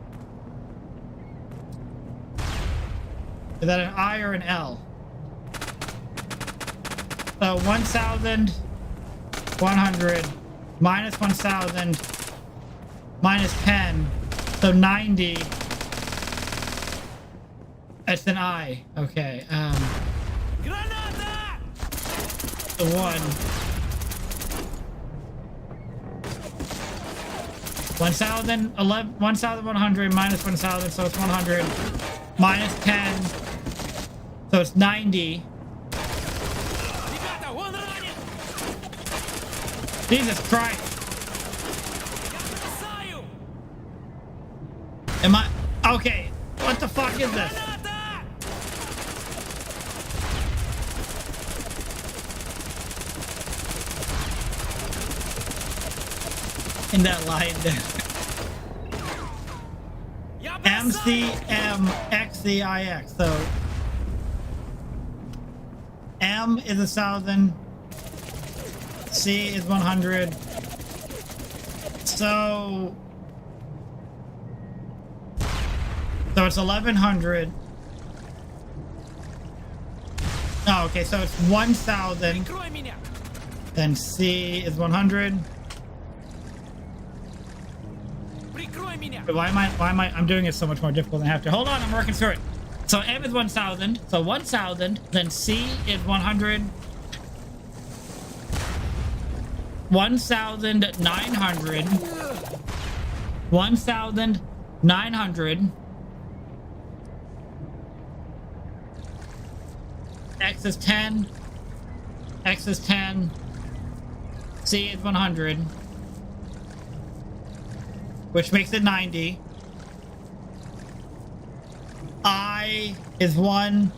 Is that an I or an L? So 1,100 minus 1,000 minus 10, so 90. It's an I. Okay. The 1,100 minus 1,000, so it's 100 minus 10, so it's 90. Jesus Christ. Am I okay? What the fuck is this? In that line there. MCMXCIX. So M is 1,000. C is 100. So it's 1,100. Oh, okay, so it's 1,000. Then C is 100. Why am I? I'm doing it so much more difficult than I have to. Hold on, I'm working through it. So M is 1,000. So 1,000. Then C is 100. 1,900. 1,900. X is 10. X is 10. C is 100. Which makes it 90. I is 1.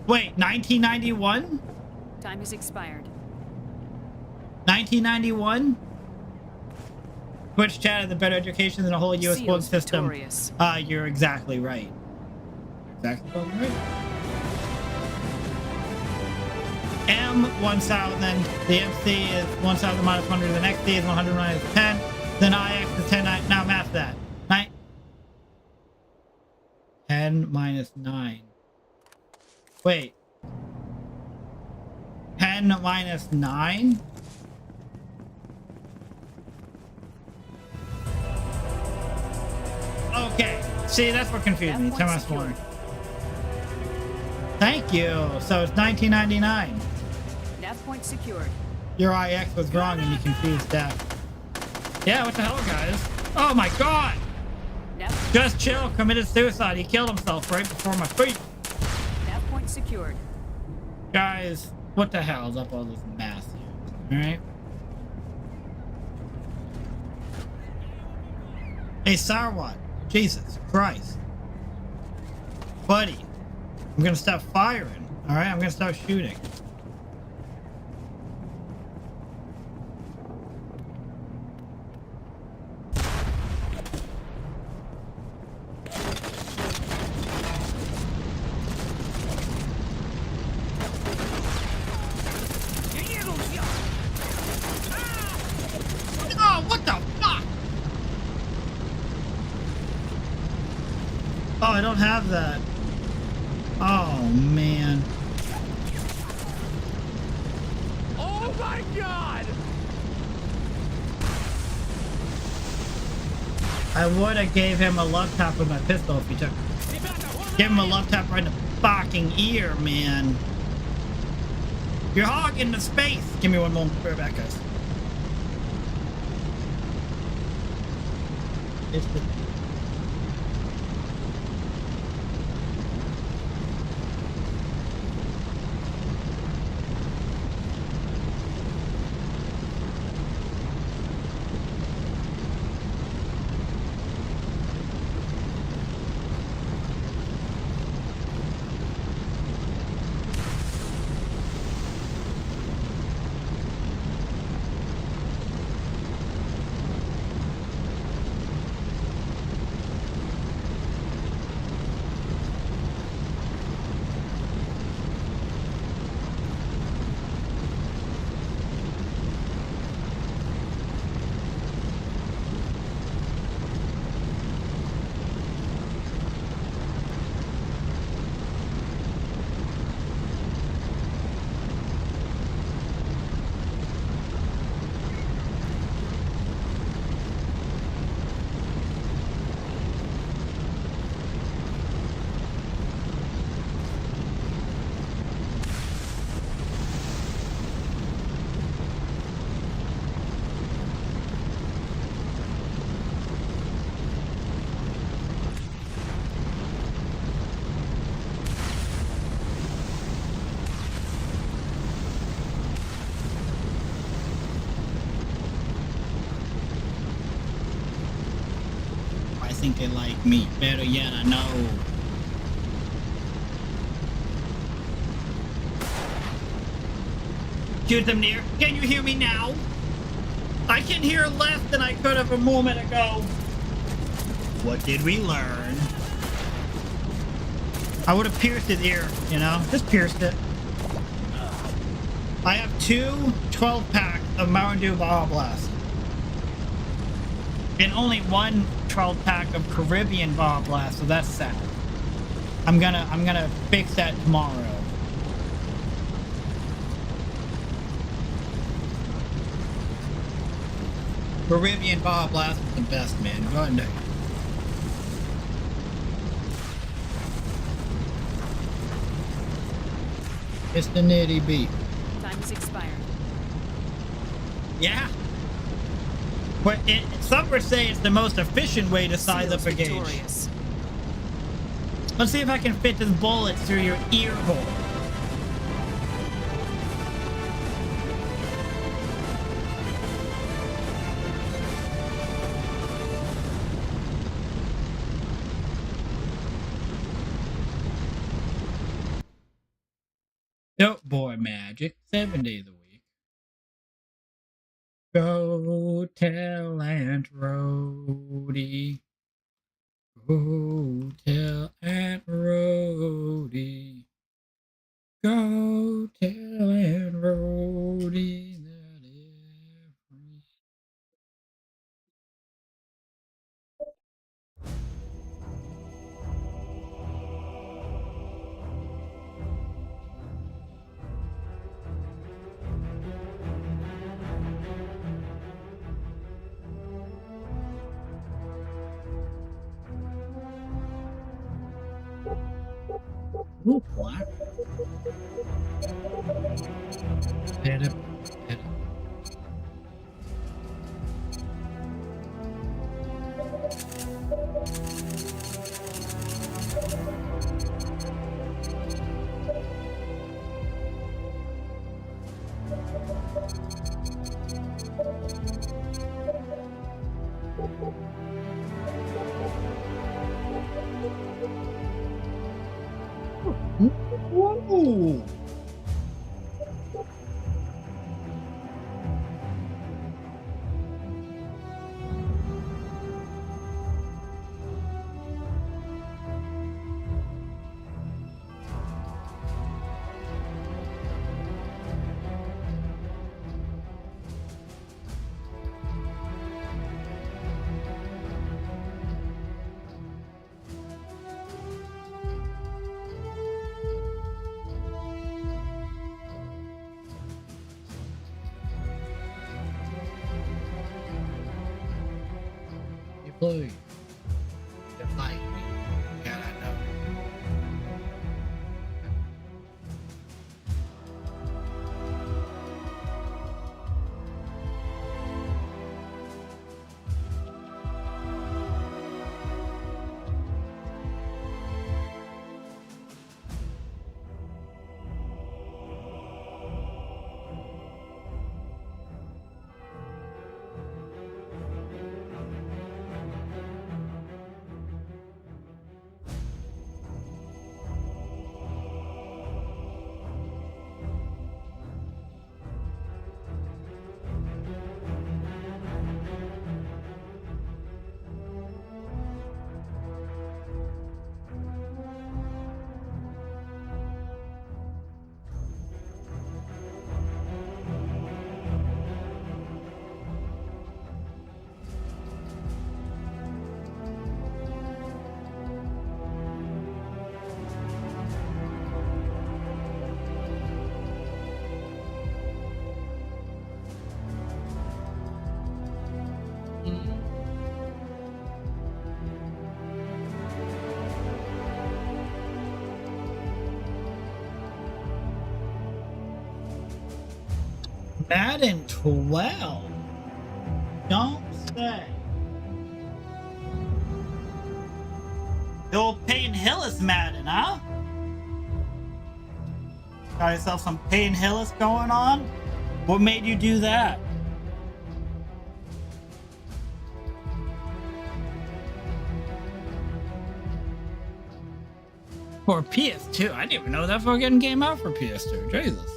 Wait, 1991? Time has expired. 1991? Twitch chat has a better education than the whole U.S. school system. Victorious. You're exactly right. Exactly right. M 1,000. The MC is 1,000 minus 100. The next D is 100 minus 10. Then IX is 10. Now math that. 10 minus 9. Wait. 10 minus 9? Okay. See, that's what confused me. 10 minus 1. Thank you. So it's 1999. Nav point secured. Your IX was wrong and you confused that. Yeah, what the hell, guys? Oh my god! Just chill, committed suicide. He killed himself right before my feet. Nav point secured. Guys, what the hell is up all this math here? Alright? Hey, Sarwat. Jesus Christ. Buddy. I'm gonna stop firing. Alright? I'm gonna stop shooting. Oh, I don't have that. Oh, man. Oh my god! I would have gave him a love tap with my pistol if he took. Give him a love tap right in the fucking ear, man. You're hogging the space. Give me one more. Bear back, guys. It's the... I think they like me. Better yet, I know. Shoot them near. Can you hear me now? I can hear less than I could have a moment ago. What did we learn? I would have pierced his ear, you know? Just pierced it. I have two 12-pack of Mountain Dew Baja Blast. And only one 12-pack of Caribbean Baja Blast, so that's sad. I'm gonna fix that tomorrow. Caribbean Baja Blast is the best, man. Go ahead and it's the nitty beat. Time is expired. Yeah. But some would say it's the most efficient way to size up a gauge. Victorious. Let's see if I can fit this bullet through your ear hole. Dope boy magic, 7 days a week. Go tell Aunt Rhody. Go tell Aunt Rhody. Go tell Aunt Rhody that every... Ooh, black. Hit it. Hit it. Whoa. Please. You like me. Yeah, I know. Madden 12. Don't say. The old Payne Hillis Madden, huh? Got yourself some Payne Hillis going on? What made you do that? For PS2? I didn't even know that fucking came out for PS2. Jesus.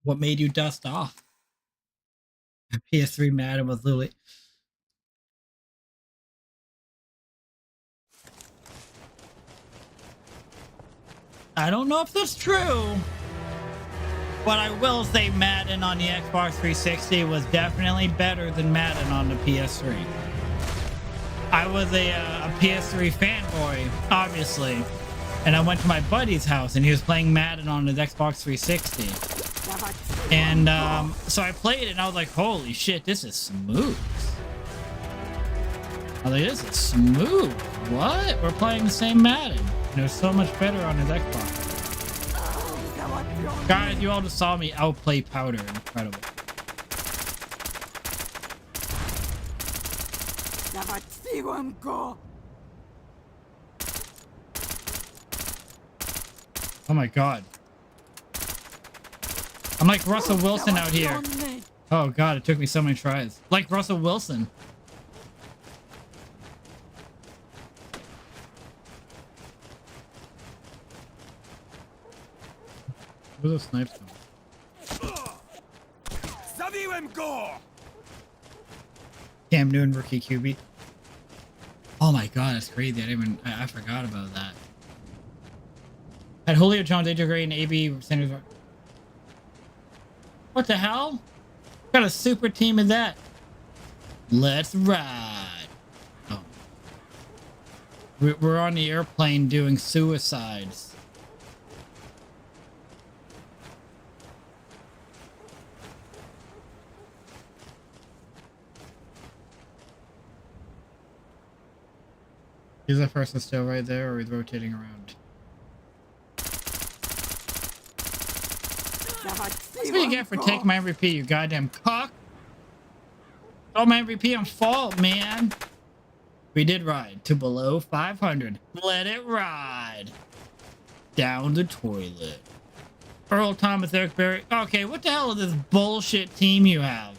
What made you dust off? PS3 Madden was literally... I don't know if that's true, but I will say Madden on the Xbox 360 was definitely better than Madden on the PS3. I was a PS3 fanboy, obviously, and I went to my buddy's house and he was playing Madden on his Xbox 360. And so I played it and I was like, holy shit, this is smooth. I was like, this is smooth. What? We're playing the same Madden. And it was so much better on his Xbox. Guys, you all just saw me outplay Powder. Incredible. Oh my god. I'm like Russell Wilson out here. Oh god, it took me so many tries. Like Russell Wilson. Where's those snipes going? Cam Newton rookie QB. Oh my god, that's crazy. I forgot about that. Had Julio Jones, AJ Gray, and AB Sanders. What the hell? What kind of super team is that? Let's ride. Oh. We're on the airplane doing suicides. Is that person still right there, or is he rotating around? That's what you get for taking my MVP, you goddamn cock. Oh, my MVP on fault, man. We did ride to below 500. Let it ride. Down the toilet. Earl Thomas, Eric Berry. Okay, what the hell is this bullshit team you have?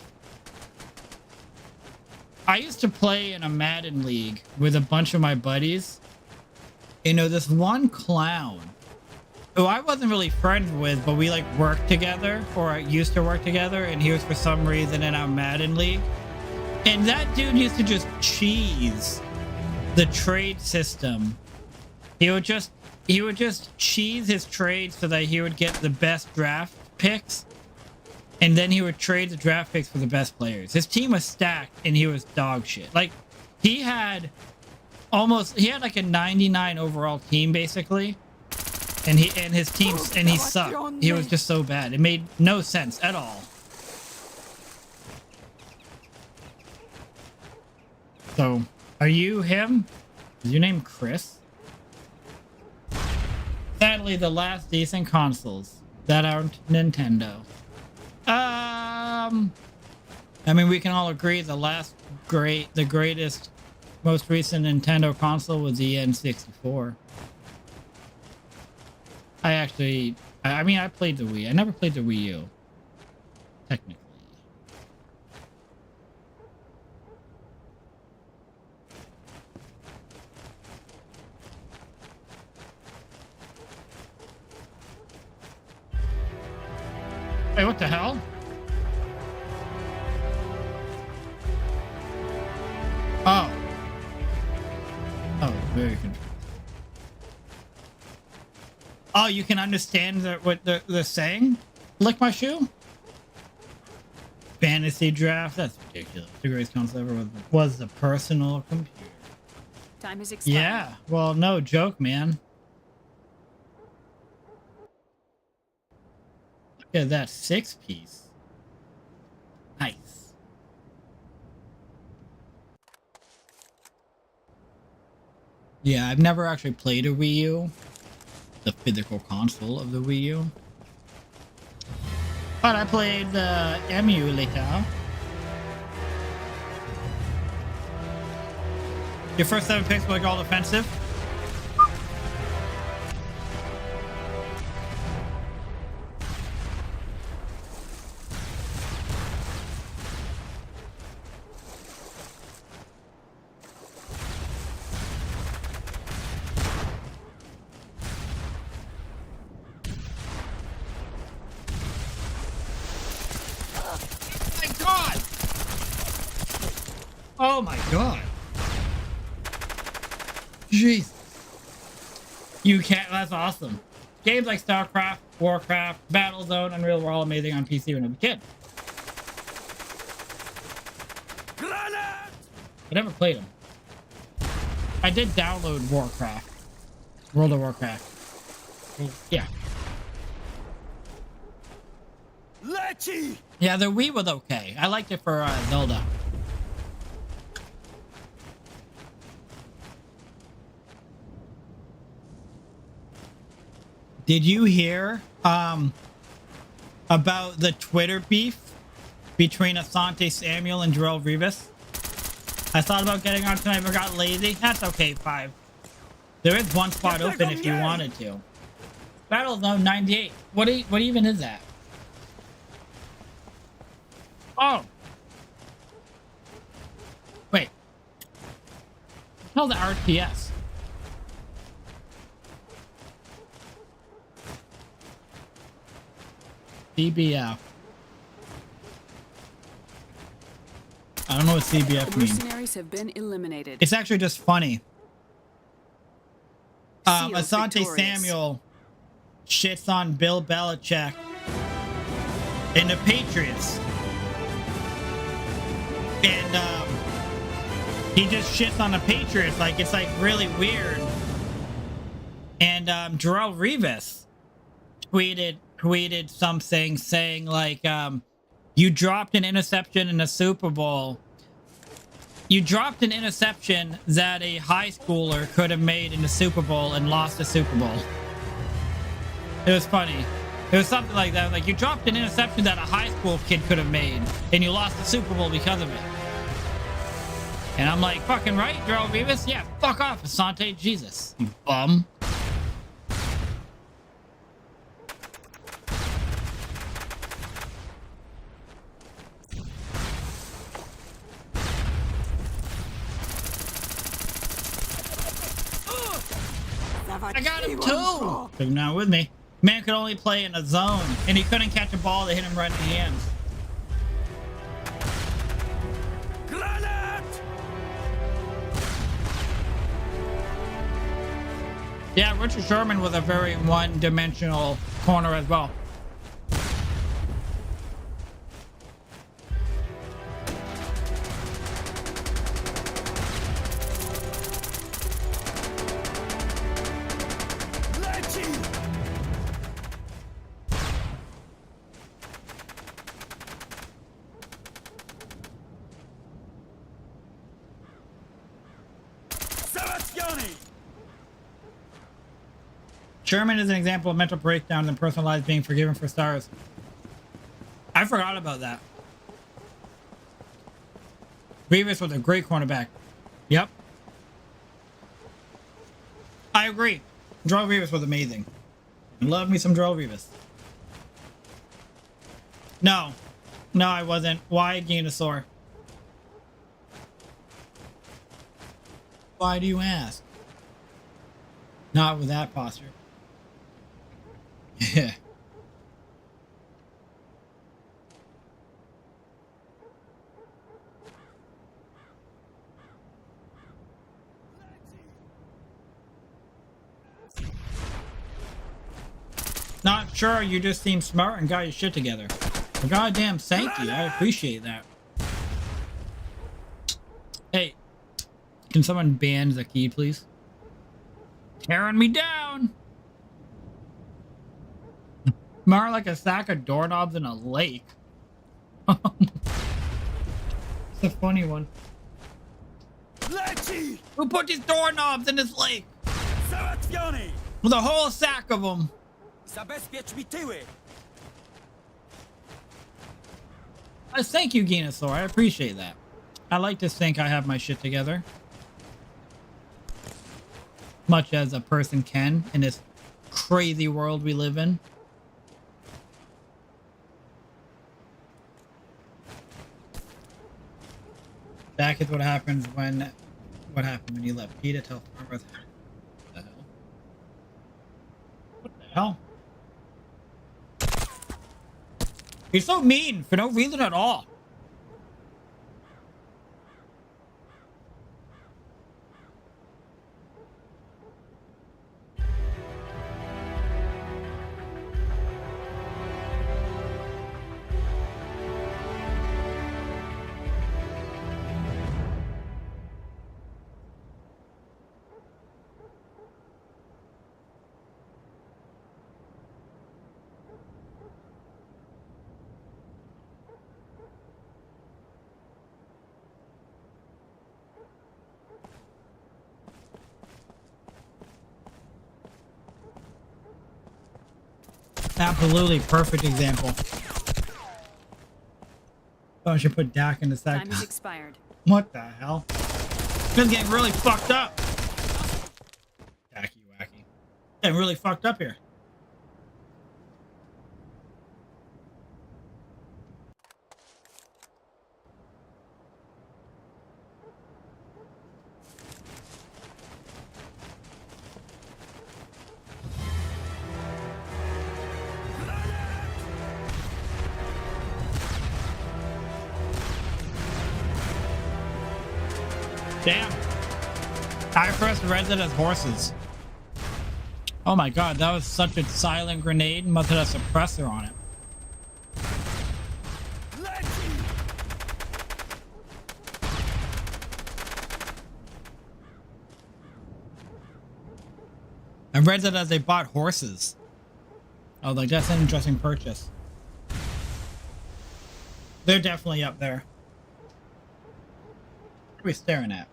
I used to play in a Madden league with a bunch of my buddies. You know, this one clown who I wasn't really friends with, but we like worked together, or used to work together, and he was for some reason in our Madden league. And that dude used to just cheese the trade system. He would just cheese his trades so that he would get the best draft picks. And then he would trade the draft picks for the best players. His team was stacked and he was dog shit. Like he had like a 99 overall team basically. And his team sucked. He was just so bad. It made no sense at all. So, are you him? Is your name Chris? Sadly, the last decent consoles that aren't Nintendo. I mean, we can all agree the greatest, most recent Nintendo console was the N64. I mean, I played the Wii. I never played the Wii U, technically. Hey, what the hell? Oh. Oh, very confused. Oh, you can understand what they're saying? Lick my shoe? Fantasy draft? That's ridiculous. The greatest console ever was the personal computer. Time has expired. Yeah, well, no joke, man. Look at that 6-piece. Nice. Yeah, I've never actually played a Wii U. The physical console of the Wii U. But I played the emulator. Your first 7 picks were like all defensive. Oh my god. Jeez. You can't, that's awesome. Games like StarCraft, Warcraft, Battlezone, Unreal were all amazing on PC when I was a kid. I never played them. I did download Warcraft. World of Warcraft. Yeah. Letty! Yeah, the Wii was okay. I liked it for Zelda. Did you hear about the Twitter beef between Asante Samuel and Joel Rivas? I thought about getting on tonight but got lazy. That's okay, 5. There is one spot open if you wanted to. Battlezone 98. What even is that? Oh. Wait. Hell, the RTS. CBF. I don't know what CBF The means. mercenaries have been eliminated. It's actually just funny. Sealed Asante victorious. Samuel shits on Bill Belichick and the Patriots. And he just shits on the Patriots like it's like really weird. And Joel Rivas tweeted something saying like you dropped an interception in the Super Bowl. You dropped an interception that a high schooler could have made in the Super Bowl and lost the Super Bowl. It was funny. It was something like that. Like, you dropped an interception that a high school kid could have made and you lost the Super Bowl because of it. And I'm like, fucking right, Joel Rivas? Yeah, fuck off, Asante. Jesus, you bum. I got him too. He's not with me. Man could only play in a zone, and he couldn't catch a ball that hit him right in the hands. Granite! Yeah, Richard Sherman was a very one-dimensional corner as well. Sherman is an example of mental breakdown and personal lives being forgiven for stars. I forgot about that. Revis was a great cornerback. Yep. I agree. Darrelle Revis was amazing. Love me some Darrelle Revis. No. No, I wasn't. Why Ganosaur? Why do you ask? Not with that posture. Yeah. Not sure, you just seem smart and got your shit together. Well, goddamn, thank you. I appreciate that. Hey, can someone ban the key, please? Tearing me down. More like a sack of doorknobs in a lake. It's a funny one. Leci! Who put these doorknobs in this lake? Załatwiony! With a whole sack of them. Zabezpiecz mi tyły! Thank you, Ginosaur. I appreciate that. I like to think I have my shit together. Much as a person can in this crazy world we live in. That is what happens when... What happened when you left Peter tell Farmer... What the hell? What the hell? He's so mean for no reason at all. Absolutely perfect example. Oh, I should put Dak in the sack. Time has expired. What the hell? This getting really fucked up. Tacky wacky. Getting really fucked up here. Damn. I first read that as horses. Oh my god, that was such a silent grenade. Must have had a suppressor on it. I read that as they bought horses. I was like, that's an interesting purchase. They're definitely up there. What are we staring at?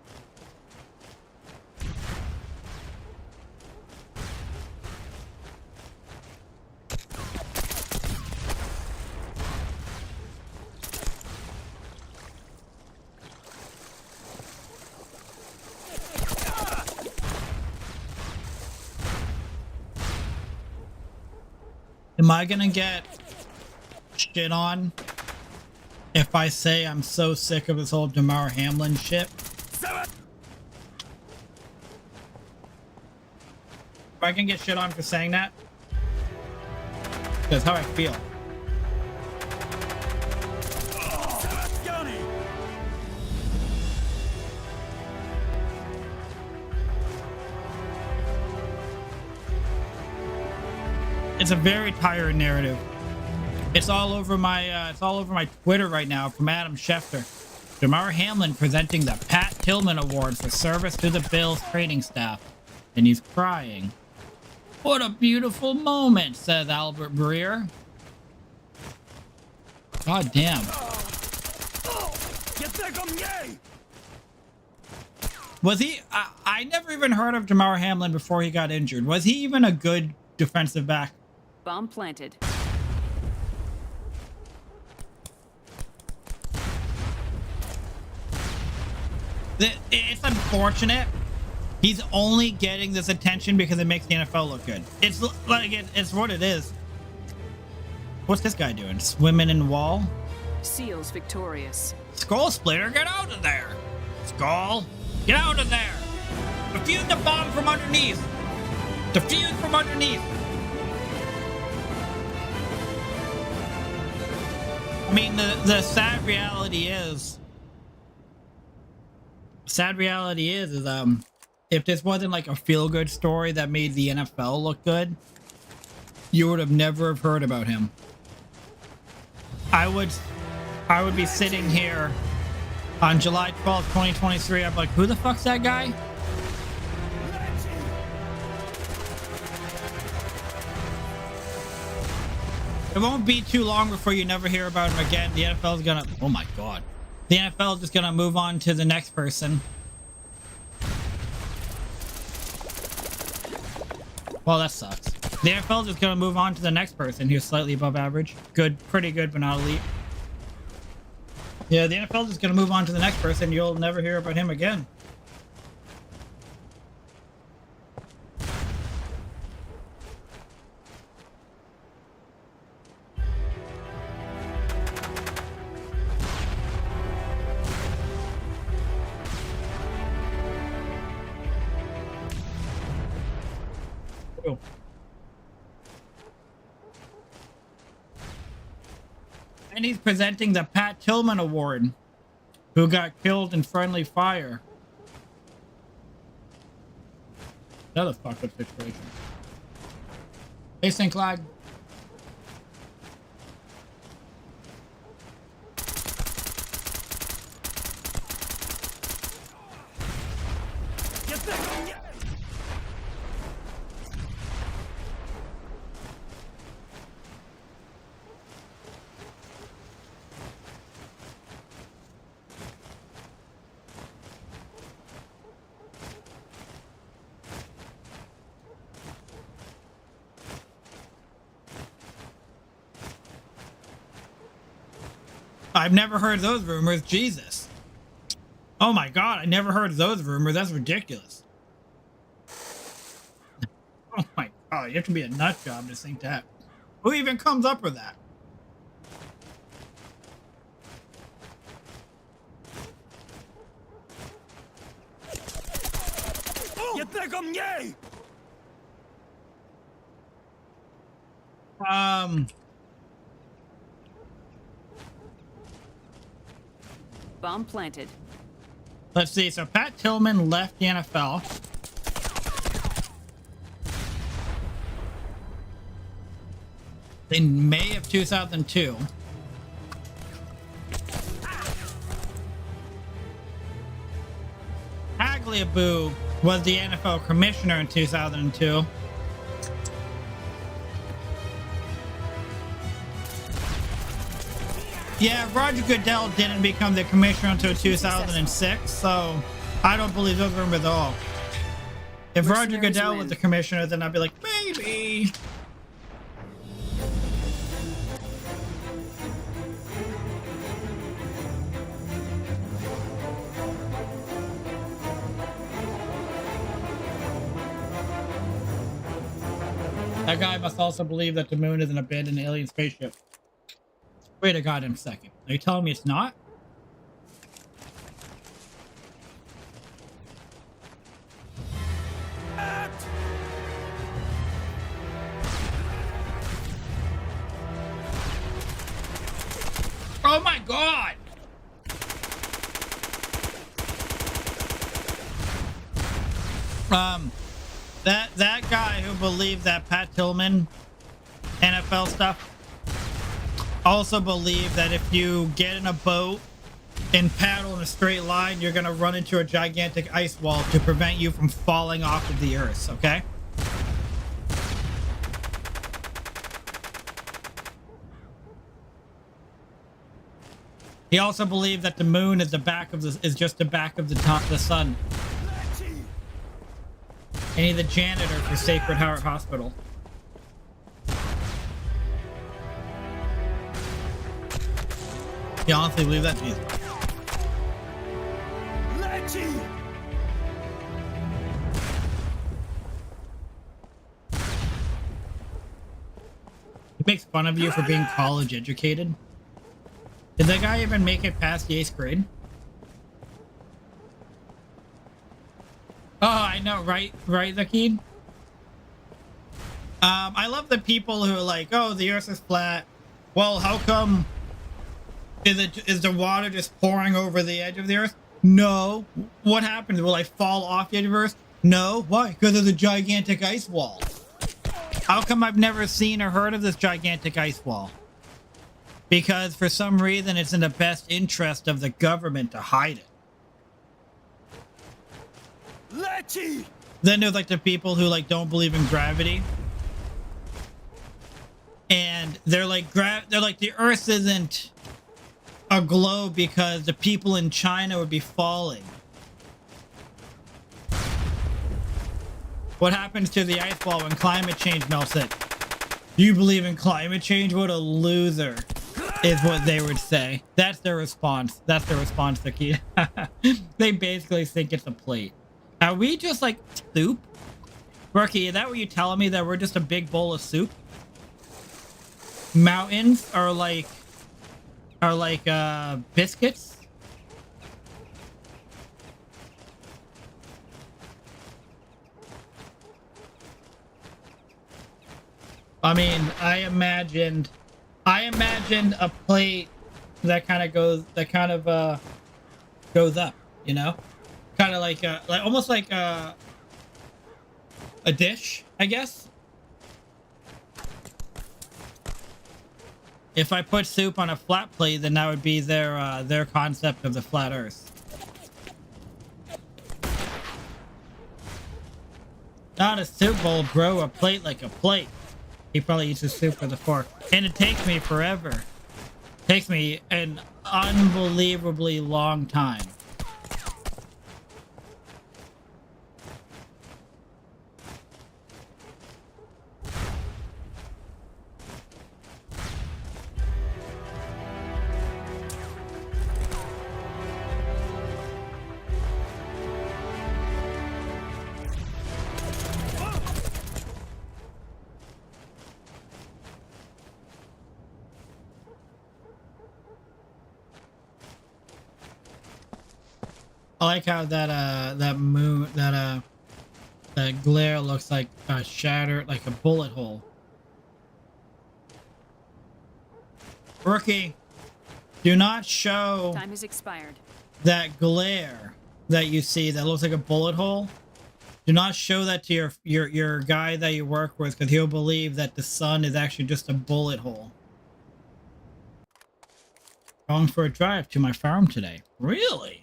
Am I gonna get shit on if I say I'm so sick of this whole Damar Hamlin shit? Am I gonna get shit on for saying that? That's how I feel. It's a very tired narrative. It's all over my Twitter right now from Adam Schefter. Damar Hamlin presenting the Pat Tillman Award for service to the Bills training staff, and he's crying. What a beautiful moment, says Albert Breer. God damn. Was he? I never even heard of Damar Hamlin before he got injured. Was he even a good defensive back. Bomb planted. It's unfortunate. He's only getting this attention because it makes the NFL look good. It's like it's what it is. What's this guy doing? Swimming in the wall? SEALs victorious. Skull Splitter, get out of there! Skull, get out of there! Defuse the bomb from underneath! Defuse from underneath! I mean, the sad reality is if this wasn't like a feel-good story that made the NFL look good, you would have never have heard about him. I would be sitting here on July 12th, 2023. I'm like, who the fuck's that guy? It won't be too long before you never hear about him again. The NFL is gonna, oh my God. The NFL is just gonna move on to the next person. Well, that sucks. The NFL is just gonna move on to the next person who's slightly above average. Good, pretty good, but not elite. Yeah, the NFL is just gonna move on to the next person. You'll never hear about him again. Cool. And he's presenting the Pat Tillman Award, who got killed in friendly fire. Another fucked up situation. Hey, Sinclair. Get back on! I've never heard those rumors. Jesus. Oh my God, I never heard those rumors. That's ridiculous. Oh my God, you have to be a nut job to think that. Who even comes up with that? Get back on me! Bomb planted. Let's see. So Pat Tillman left the NFL. In May of 2002. Tagliabue was the NFL commissioner in 2002. Yeah, Roger Goodell didn't become the commissioner until 2006, so I don't believe those rumors at all. If Roger Goodell was the commissioner, then I'd be like, maybe. That guy must also believe that the moon is an abandoned alien spaceship. Wait a goddamn second. Are you telling me it's not? Oh my God! That guy who believed that Pat Tillman NFL stuff also believed that if you get in a boat and paddle in a straight line, you're gonna run into a gigantic ice wall to prevent you from falling off of the earth, okay? He also believed that the moon is just the back of the sun. And he's the janitor for Sacred Heart Hospital. You honestly believe that? Jesus. Leci! He makes fun of you for being college educated. Did that guy even make it past the 8th grade? Oh, I know, right, Zakid? I love the people who are like, oh, the earth is flat. Well, how come is the water just pouring over the edge of the earth? No. What happens? Will I fall off the edge of the earth? No. Why? Because there's a gigantic ice wall. How come I've never seen or heard of this gigantic ice wall? Because for some reason it's in the best interest of the government to hide it. Leci! Then there's like the people who like don't believe in gravity. And they're like the earth isn't a globe because the people in China would be falling. What happens to the ice wall when climate change melts it? Do you believe in climate change? What a loser, is what they would say. That's their response. That's their response, Nikki. They basically think it's a plate. Are we just like soup? Rookie, is that what you're telling me, that we're just a big bowl of soup? Mountains are like biscuits? I mean, I imagined a plate that kind of goes up, you know, kind of like almost like a dish, I guess. If I put soup on a flat plate, then that would be their concept of the flat Earth. Not a soup bowl, bro. A plate like a plate. He probably eats his soup with a fork. And it takes me forever. It takes me an unbelievably long time. I like how that glare looks like a shattered, like a bullet hole. Rookie, do not show Time has expired. that glare that you see that looks like a bullet hole. Do not show that to your guy that you work with, because he'll believe that the sun is actually just a bullet hole. Going for a drive to my farm today. Really?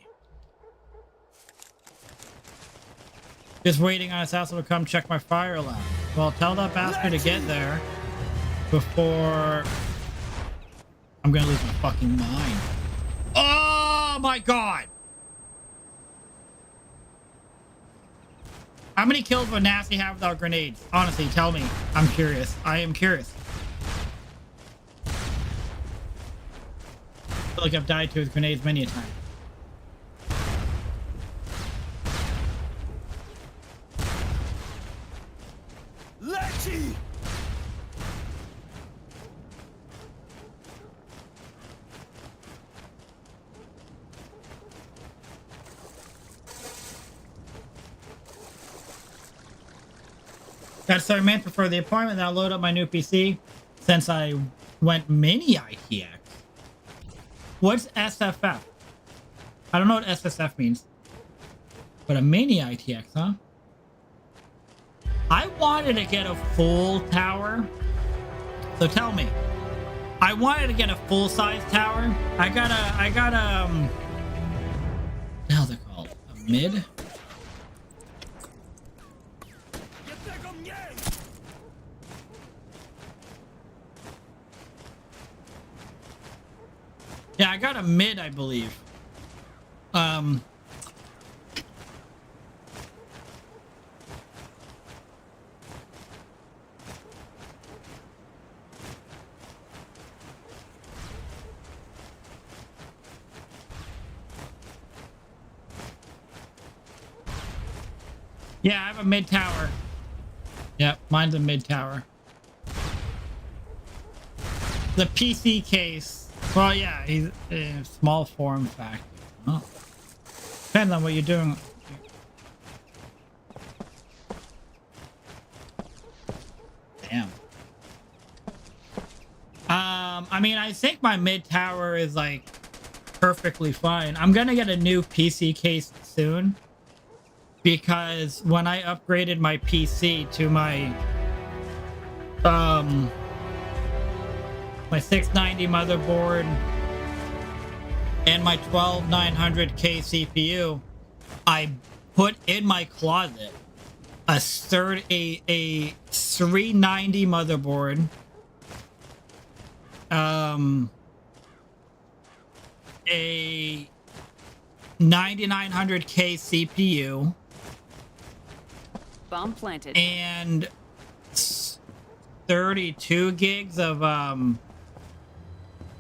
Just waiting on his house to come check my fire alarm. Well, tell that bastard to get there before I'm gonna lose my fucking mind. Oh my god! How many kills would Nasty have without grenades? Honestly, tell me. I'm curious. I am curious. I feel like I've died to his grenades many a time. Leci! That's what I meant before the appointment. I'll load up my new PC since I went mini ITX. What's SFF? I don't know what SSF means. But a mini ITX, huh? I wanted to get a full tower. So tell me. I wanted to get a full-size tower. I got a what the hell's it called? A mid? Yeah, I got a mid, I believe. Yeah, I have a mid tower. Yep, mine's a mid tower. The PC case. Well, yeah, he's a small form factor. Oh. Depends on what you're doing. Damn. I mean, I think my mid tower is like perfectly fine. I'm gonna get a new PC case soon because when I upgraded my PC to my my 690 motherboard and my 12900K CPU, I put in my closet a 390 motherboard, a 9900K CPU, Bomb planted. and 32 gigs of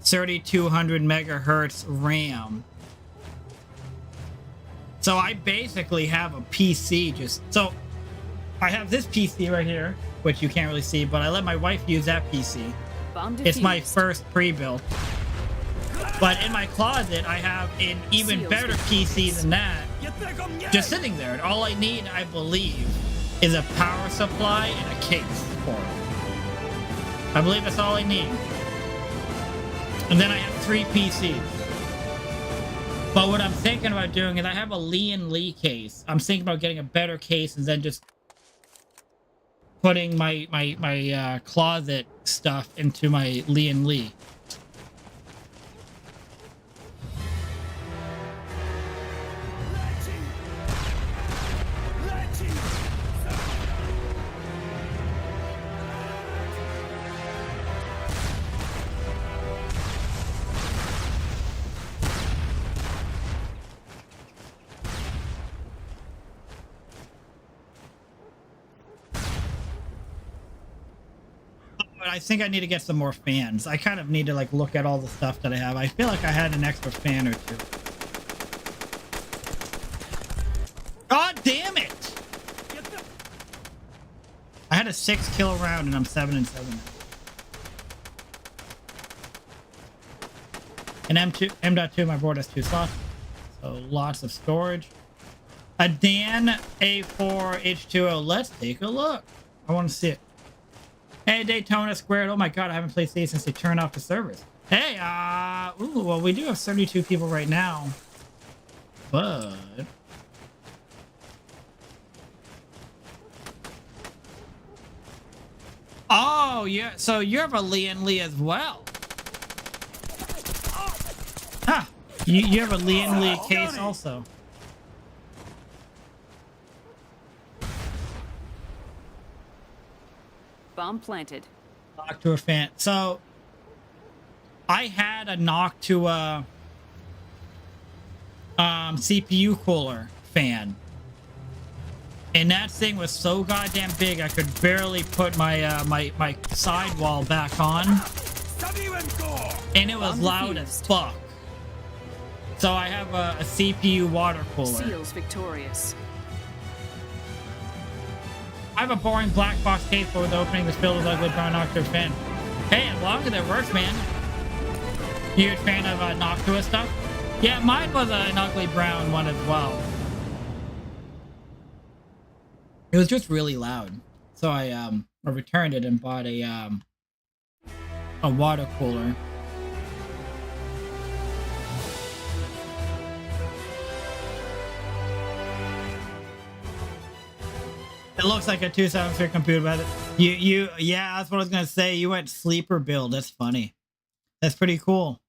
3200 megahertz RAM. So I basically have a PC so I have this PC right here, which you can't really see, but I let my wife use that PC. Bomb defused. It's my first pre-built. But in my closet, I have an even Seals better PC than that, just sitting there. And all I need, I believe, is a power supply and a case for it. I believe that's all I need. And then I have 3 PCs. But what I'm thinking about doing is I have a Lee case. I'm thinking about getting a better case and then just putting my closet stuff into my Lee. I think I need to get some more fans. I kind of need to like look at all the stuff that I have. I feel like I had an extra fan or 2. God damn it! I had a 6 kill round and I'm 7-7 now. And M.2, my board has 2 slots. So lots of storage. A Dan A4 H2O. Let's take a look. I want to see it. Hey, Daytona Squared. Oh my god, I haven't played Steve since they turned off the servers. Hey, ooh, well, we do have 32 people right now. But... oh, yeah, so you have a Lee as well. Huh. You have a Lee case also. Bomb planted. Knock to a fan. So I had a knock to a CPU cooler fan, and that thing was so goddamn big I could barely put my my sidewall back on, and it was loud as fuck. So I have a CPU water cooler. Seals victorious. I have a boring black box case for the opening that's filled with ugly brown Noctua fan. Hey, as long as it works, man. Huge fan of Noctua stuff. Yeah, mine was an ugly brown one as well. It was just really loud, so I returned it and bought a water cooler. It looks like a 273 computer, but yeah, that's what I was gonna say. You went sleeper build. That's funny. That's pretty cool.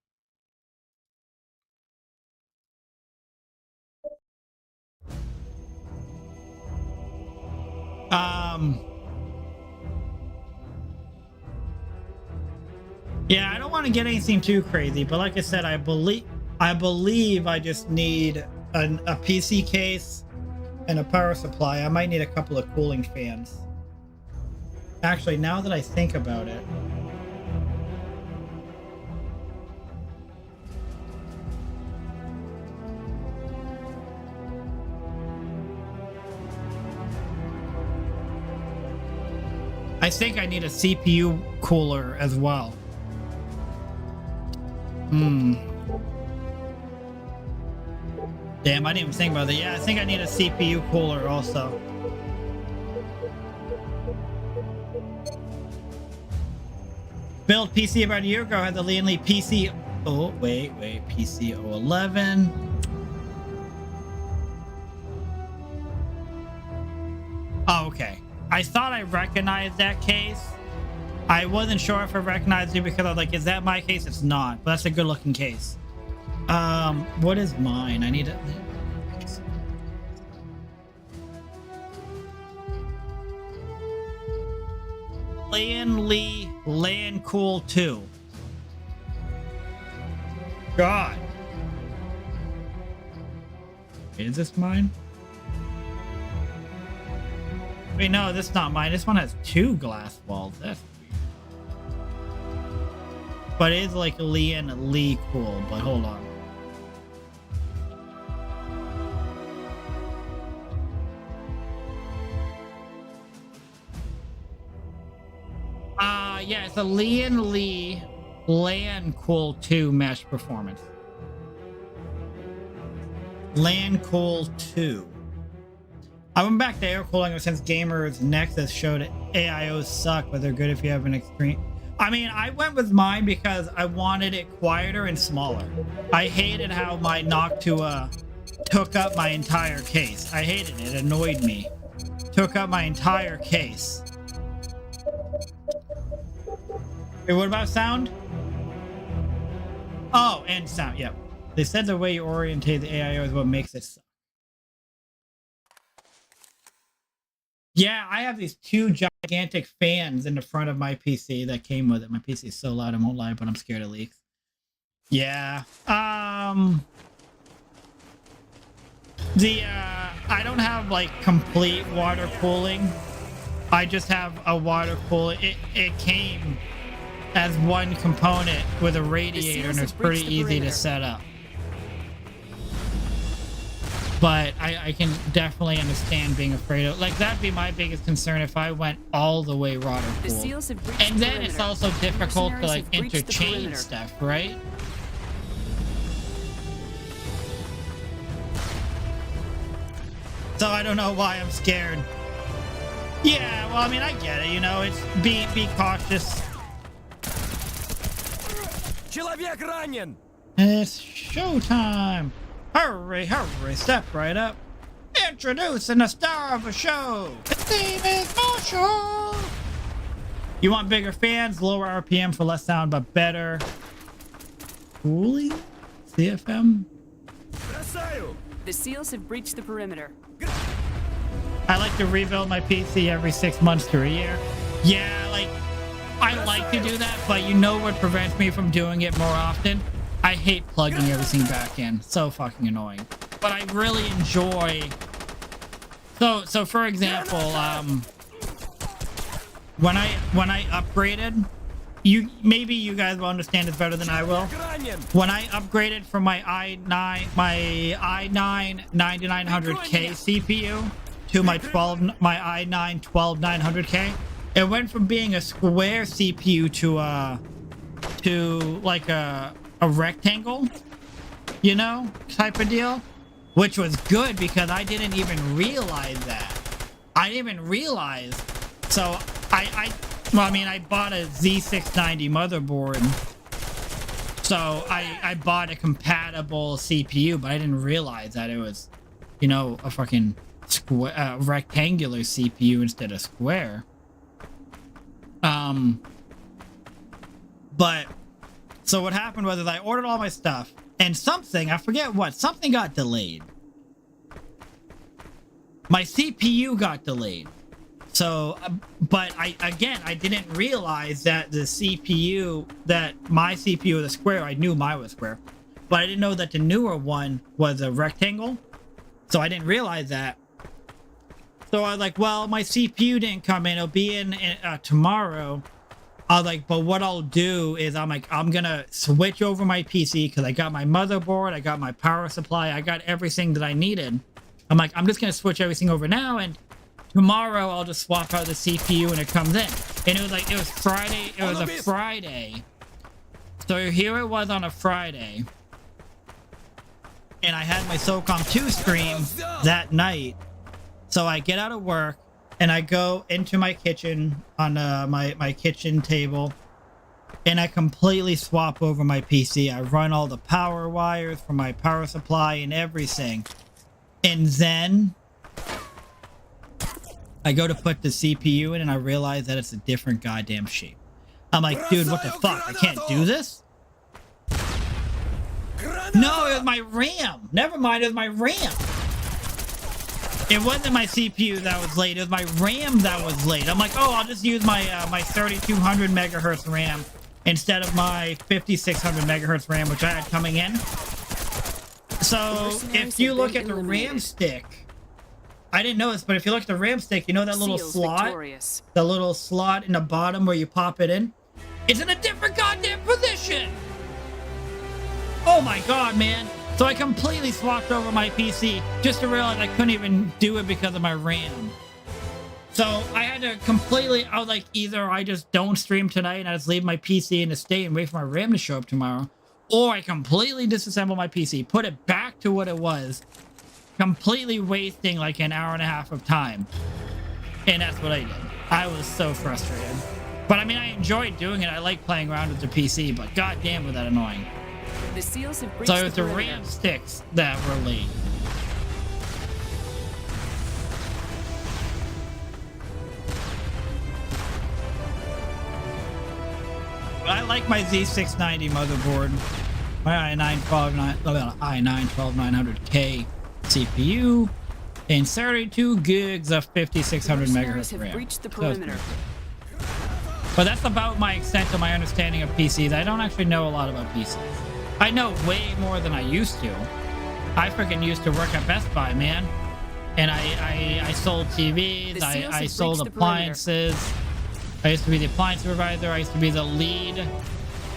Yeah, I don't want to get anything too crazy, but like I said, I believe I just need a PC case and a power supply. I might need a couple of cooling fans. Actually, now that I think about it, I think I need a CPU cooler as well. Damn, I didn't even think about that. Yeah, I think I need a CPU cooler also. Built PC about a year ago, had the Lian Li PC. Oh, wait, PC 011. Oh, okay. I thought I recognized that case. I wasn't sure if I recognized it because I was like, is that my case? It's not, but that's a good looking case. What is mine? I need it. Lian Li Land Cool 2. God. Is this mine? Wait, no, this is not mine. This one has 2 glass walls. That's weird. But it is like Lian Li Cool, but hold on. Yeah, it's a Lian Li Land Cool 2 mesh performance. Land Cool 2. I went back to air cooling since Gamers Nexus showed AIOs suck, but they're good if you have an extreme. I mean, I went with mine because I wanted it quieter and smaller. I hated how my Noctua took up my entire case. I hated it. It annoyed me. Took up my entire case. Wait, what about sound? Oh, and sound, yep. They said the way you orientate the AIO is what makes it suck. Yeah, I have these 2 gigantic fans in the front of my PC that came with it. My PC is so loud, I won't lie, but I'm scared of leaks. Yeah. I don't have like complete water cooling. I just have a water cooler. It came as one component with a radiator, and it's pretty easy to set up. But I can definitely understand being afraid of, like, that'd be my biggest concern if I went all the way water cooled. And then it's also difficult to like interchange stuff, right? So I don't know why I'm scared. Yeah, well, I mean, I get it, you know, it's be cautious. Человек ранен! It's showtime! Hurry, hurry, step right up. Introducing the star of the show. His name is Marshall. You want bigger fans, lower RPM for less sound, but better cooling? CFM? The SEALs have breached the perimeter. I like to rebuild my PC every 6 months to a year. Yeah, like, I like to do that, but you know what prevents me from doing it more often? I hate plugging everything back in. So fucking annoying. But I really enjoy... So for example, when I upgraded, maybe you guys will understand this better than I will. When I upgraded from my i9 9900K CPU to my i9 12900K, it went from being a square CPU to like a rectangle, you know, type of deal, which was good because I didn't even realize that. I didn't even realize. So I bought a Z690 motherboard, so I bought a compatible CPU, but I didn't realize that it was, you know, a fucking square, rectangular CPU instead of square. But so what happened was I ordered all my stuff, and something, I forget what, something got delayed. My CPU got delayed. So, but I didn't realize that the CPU, that my CPU was a square. I knew mine was square, but I didn't know that the newer one was a rectangle. So I didn't realize that. So I was like, well, my CPU didn't come in. It'll be in tomorrow. I was like, but what I'll do is I'm gonna switch over my PC because I got my motherboard, I got my power supply, I got everything that I needed. I'm like, I'm just gonna switch everything over now, and tomorrow I'll just swap out the CPU when it comes in. And it was like, it was Friday. It was a Friday. So here it was on a Friday. And I had my Socom 2 stream that night. So I get out of work and I go into my kitchen on my kitchen table. And I completely swap over my PC. I run all the power wires for my power supply and everything. And then I go to put the CPU in and I realize that it's a different goddamn shape. I'm like, dude, what the fuck? I can't do this? No, it was my RAM. Never mind, it was my RAM. It wasn't my CPU that was late. It was my RAM that was late. I'm like, oh, I'll just use my my 3200 megahertz RAM instead of my 5600 megahertz RAM, which I had coming in. So if you look at the RAM stick, I didn't know this, but if you look at the RAM stick, you know that little slot? The little slot in the bottom where you pop it in? It's in a different goddamn position! Oh my god, man. So I completely swapped over my PC just to realize I couldn't even do it because of my RAM. So I had to completely, I was like, either I just don't stream tonight and I just leave my PC in the state and wait for my RAM to show up tomorrow, or I completely disassemble my PC, put it back to what it was, completely wasting like an hour and a half of time. And that's what I did. I was so frustrated. But I mean, I enjoyed doing it. I like playing around with the PC, but goddamn was that annoying. The seals have breached So it was the RAM sticks that were late. But I like my Z690 motherboard. My i9-12900K CPU and 32 gigs of 5600 megahertz RAM. Breached the perimeter. But that's about my extent of my understanding of PCs. I don't actually know a lot about PCs. I know way more than I used to. I freaking used to work at Best Buy, man. And I sold TVs, I sold appliances. I used to be the appliance supervisor. I used to be the lead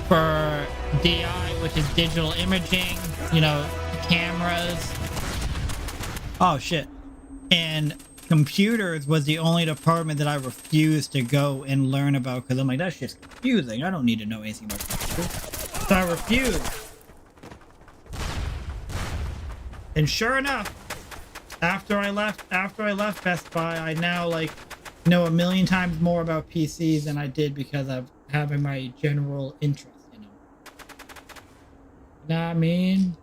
for DI, which is digital imaging, you know, cameras. Oh, shit. And computers was the only department that I refused to go and learn about because I'm like, that's just confusing. I don't need to know anything about computers. So I refused. And sure enough, after I left Best Buy, I now like know a million times more about PCs than I did because of having my general interest, you know. Know what I mean?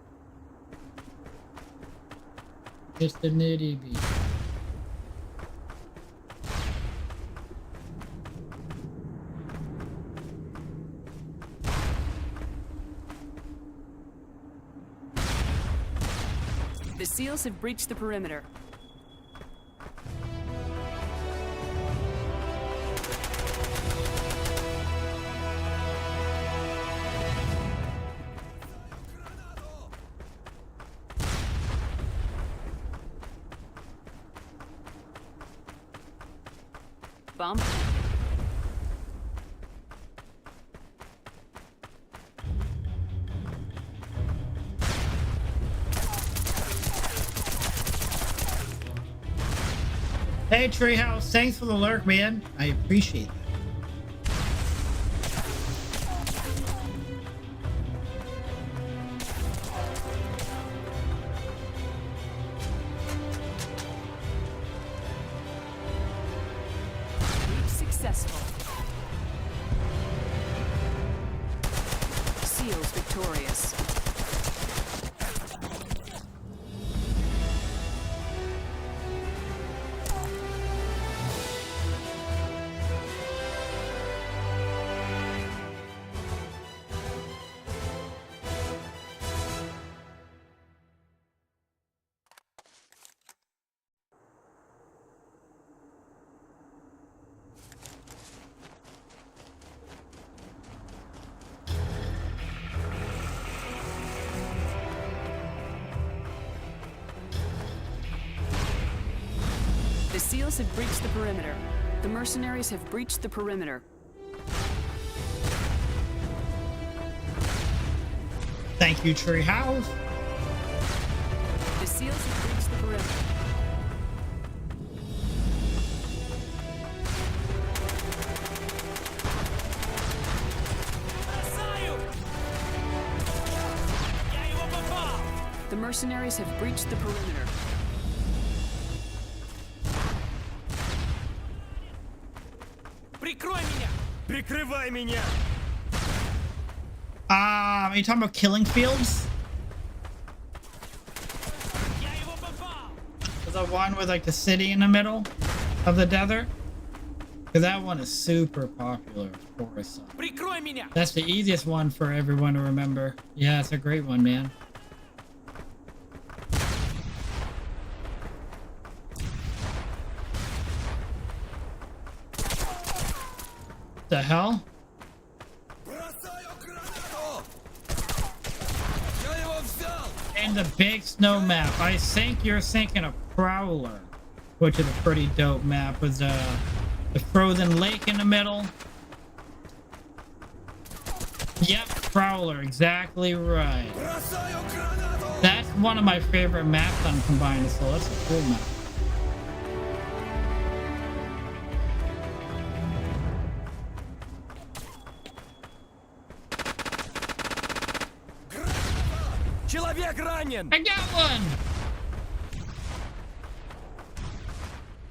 It's the nitty bitty. The seals have breached the perimeter. Bump. Hey Treehouse, thanks for the lurk, man. I appreciate that. Successful. Seals victorious. The seals have breached the perimeter. The mercenaries have breached the perimeter. Thank you, Treehouse. The seals have breached the perimeter. mercenaries have breached the perimeter. Прикрой меня! Прикрывай меня! Are you talking about killing fields? Я его попал! The one with like the city in the middle of the desert? Because that one is super popular, of course. Прикрой меня! That's the easiest one for everyone to remember. Yeah, it's a great one, man. The hell? Бросаю гранату! Я его взял! And the big snow map. I think you're thinking of Prowler, which is a pretty dope map with the frozen lake in the middle. Yep, Prowler, exactly right. Бросаю гранату! That's one of my favorite maps on Combined Assault. That's a cool map. Человек ранен! I got one!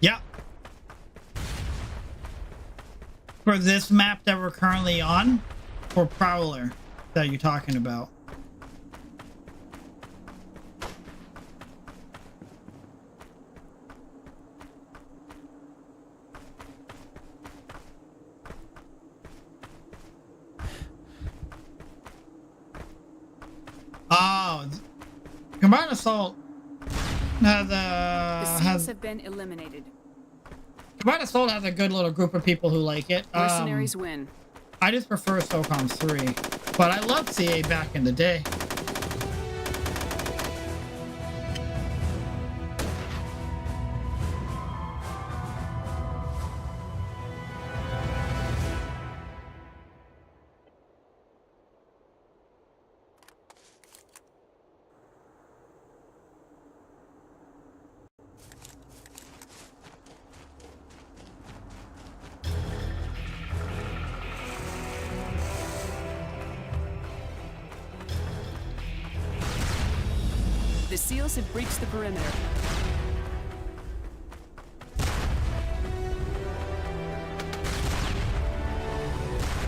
Yep. For this map that we're currently on, or Prowler that you're talking about. Oh, Combined Assault has The seals have been eliminated. Combined Assault has a good little group of people who like it. Mercenaries win. I just prefer Socom 3, but I loved CA back in the day. The seals have breached the perimeter.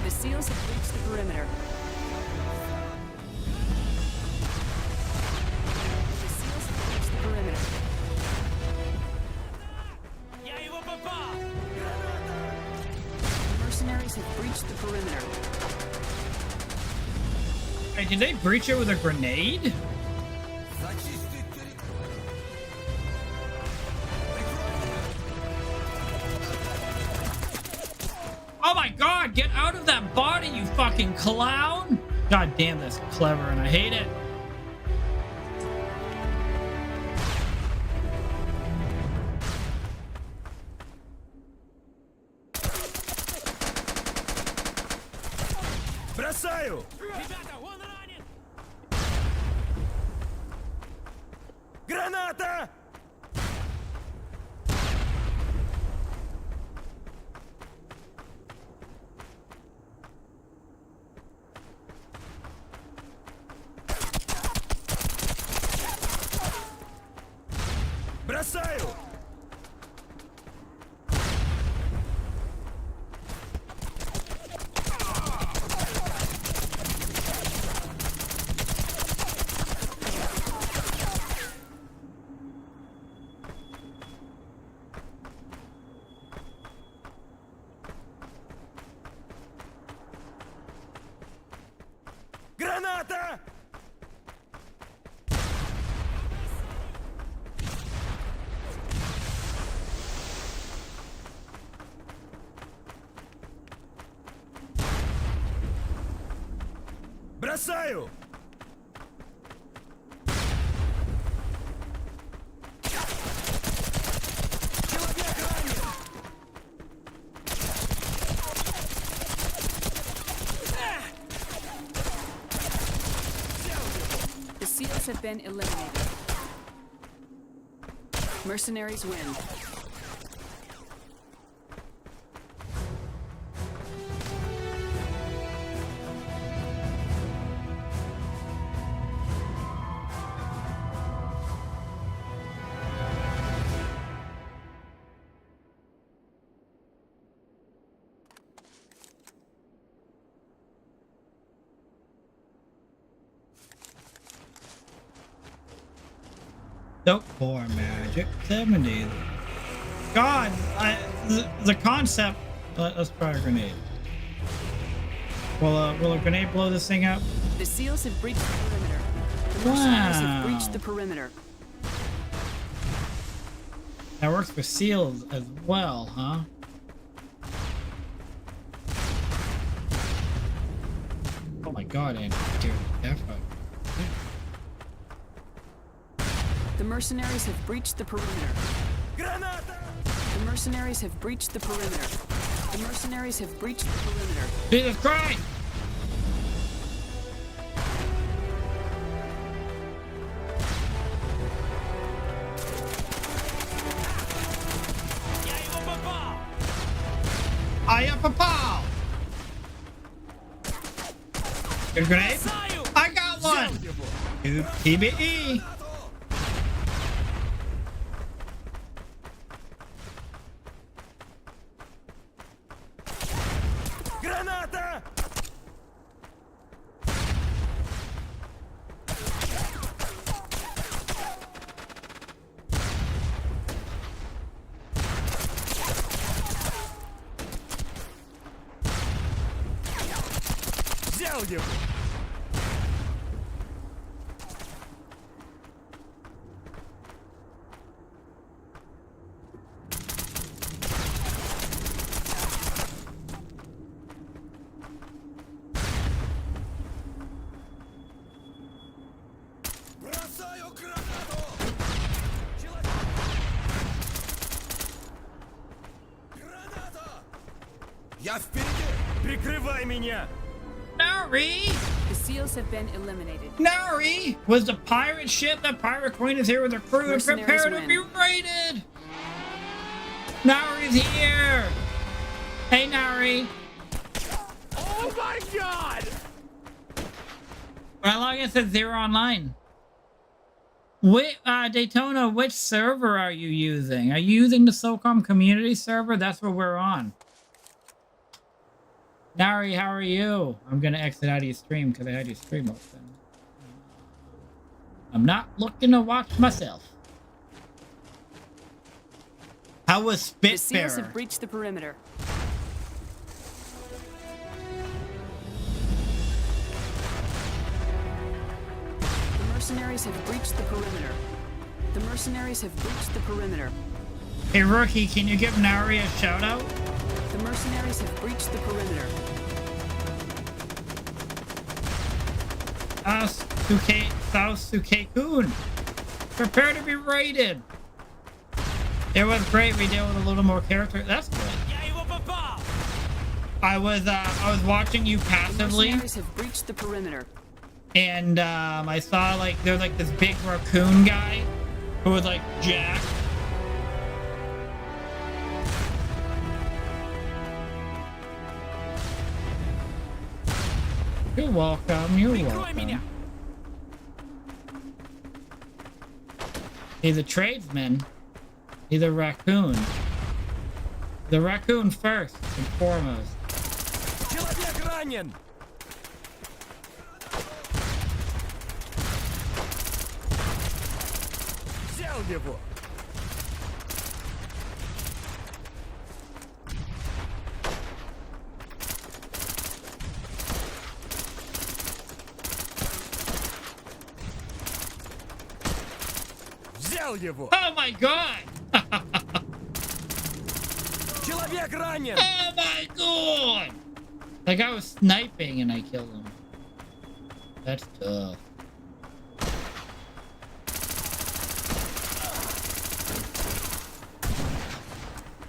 The seals have breached the perimeter. The seals have breached the perimeter. Я его попал! The mercenaries have breached the perimeter. Hey, did they breach it with a grenade? Зачистить территорию! Oh my god, get out of that body, you fucking clown! God damn, that's clever and I hate it. Бросаю! Ребята, он ранен! Граната! Бросаю! Граната! Бросаю! Человек ранен! The seals have been eliminated. Mercenaries win. Nope. For Magic 70. God, the concept. Let's try a grenade. Will a grenade blow this thing up? The SEALs have breached the perimeter. The mercenaries have breached the perimeter. That works for SEALs as well, huh? Oh my god, Andy. Dude, The mercenaries have breached the perimeter. Граната! The mercenaries have breached the perimeter. The mercenaries have breached the perimeter. Jesus Christ! Я его попал! I up a pow! Good grenade? Бросаю! I got one! Взял его! Two TBE! Граната! Взял его! Бросаю гранату! Человек! Граната! Я впереди! Прикрывай меня! Nari! The SEALs have been eliminated. Nari! Was the pirate ship that Pirate Queen is here with her crew and Mercenaries prepare to win. be raided! Nari's here! Hey, Nari! Oh my god! When I log in, it says 0 online. Daytona, which server are you using? Are you using the Socom community server? That's where we're on. Nari, how are you? I'm going to exit out of your stream because I had your stream open. I'm not looking to watch myself. How was The SEALs Spitfire? have breached the perimeter. The mercenaries have breached the perimeter. The mercenaries have breached the perimeter. Hey, Rookie, can you give Nari a shout out? The mercenaries have breached the perimeter. Sasuke-kun. Prepare to be raided. It was great. We did with a little more character. That's good. Я его попал! I was watching you The passively, mercenaries have breached the perimeter. and I saw like there's like this big raccoon guy who was like Jack. You're welcome. You're Прикрой меня! welcome. He's a tradesman. He's a raccoon. The raccoon first and foremost. Человек ранен! Взял его! Взял его! Oh my god! Человек ранен! Oh my god! Like I was sniping and I killed him. That's tough.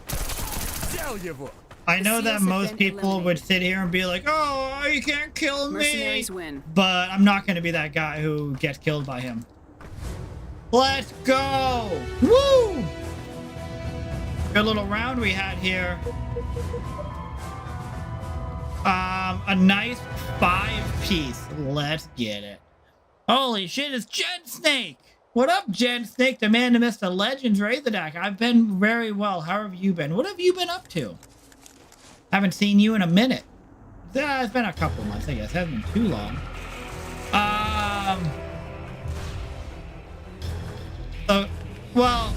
Взял его! I know SEALs that have most been people would eliminated. sit here and be like, "Oh, you can't kill me," Mercenaries win. but I'm not going to be that guy who gets killed by him. Let's go! Woo! Good little round we had here. A nice 5-piece. Let's get it. Holy shit, it's Gen Snake! What up, Gen Snake, the man who missed the Legends Razor Deck? I've been very well. How have you been? What have you been up to? Haven't seen you in a minute. Yeah, it's been a couple months, I guess. It hasn't been too long. So, well,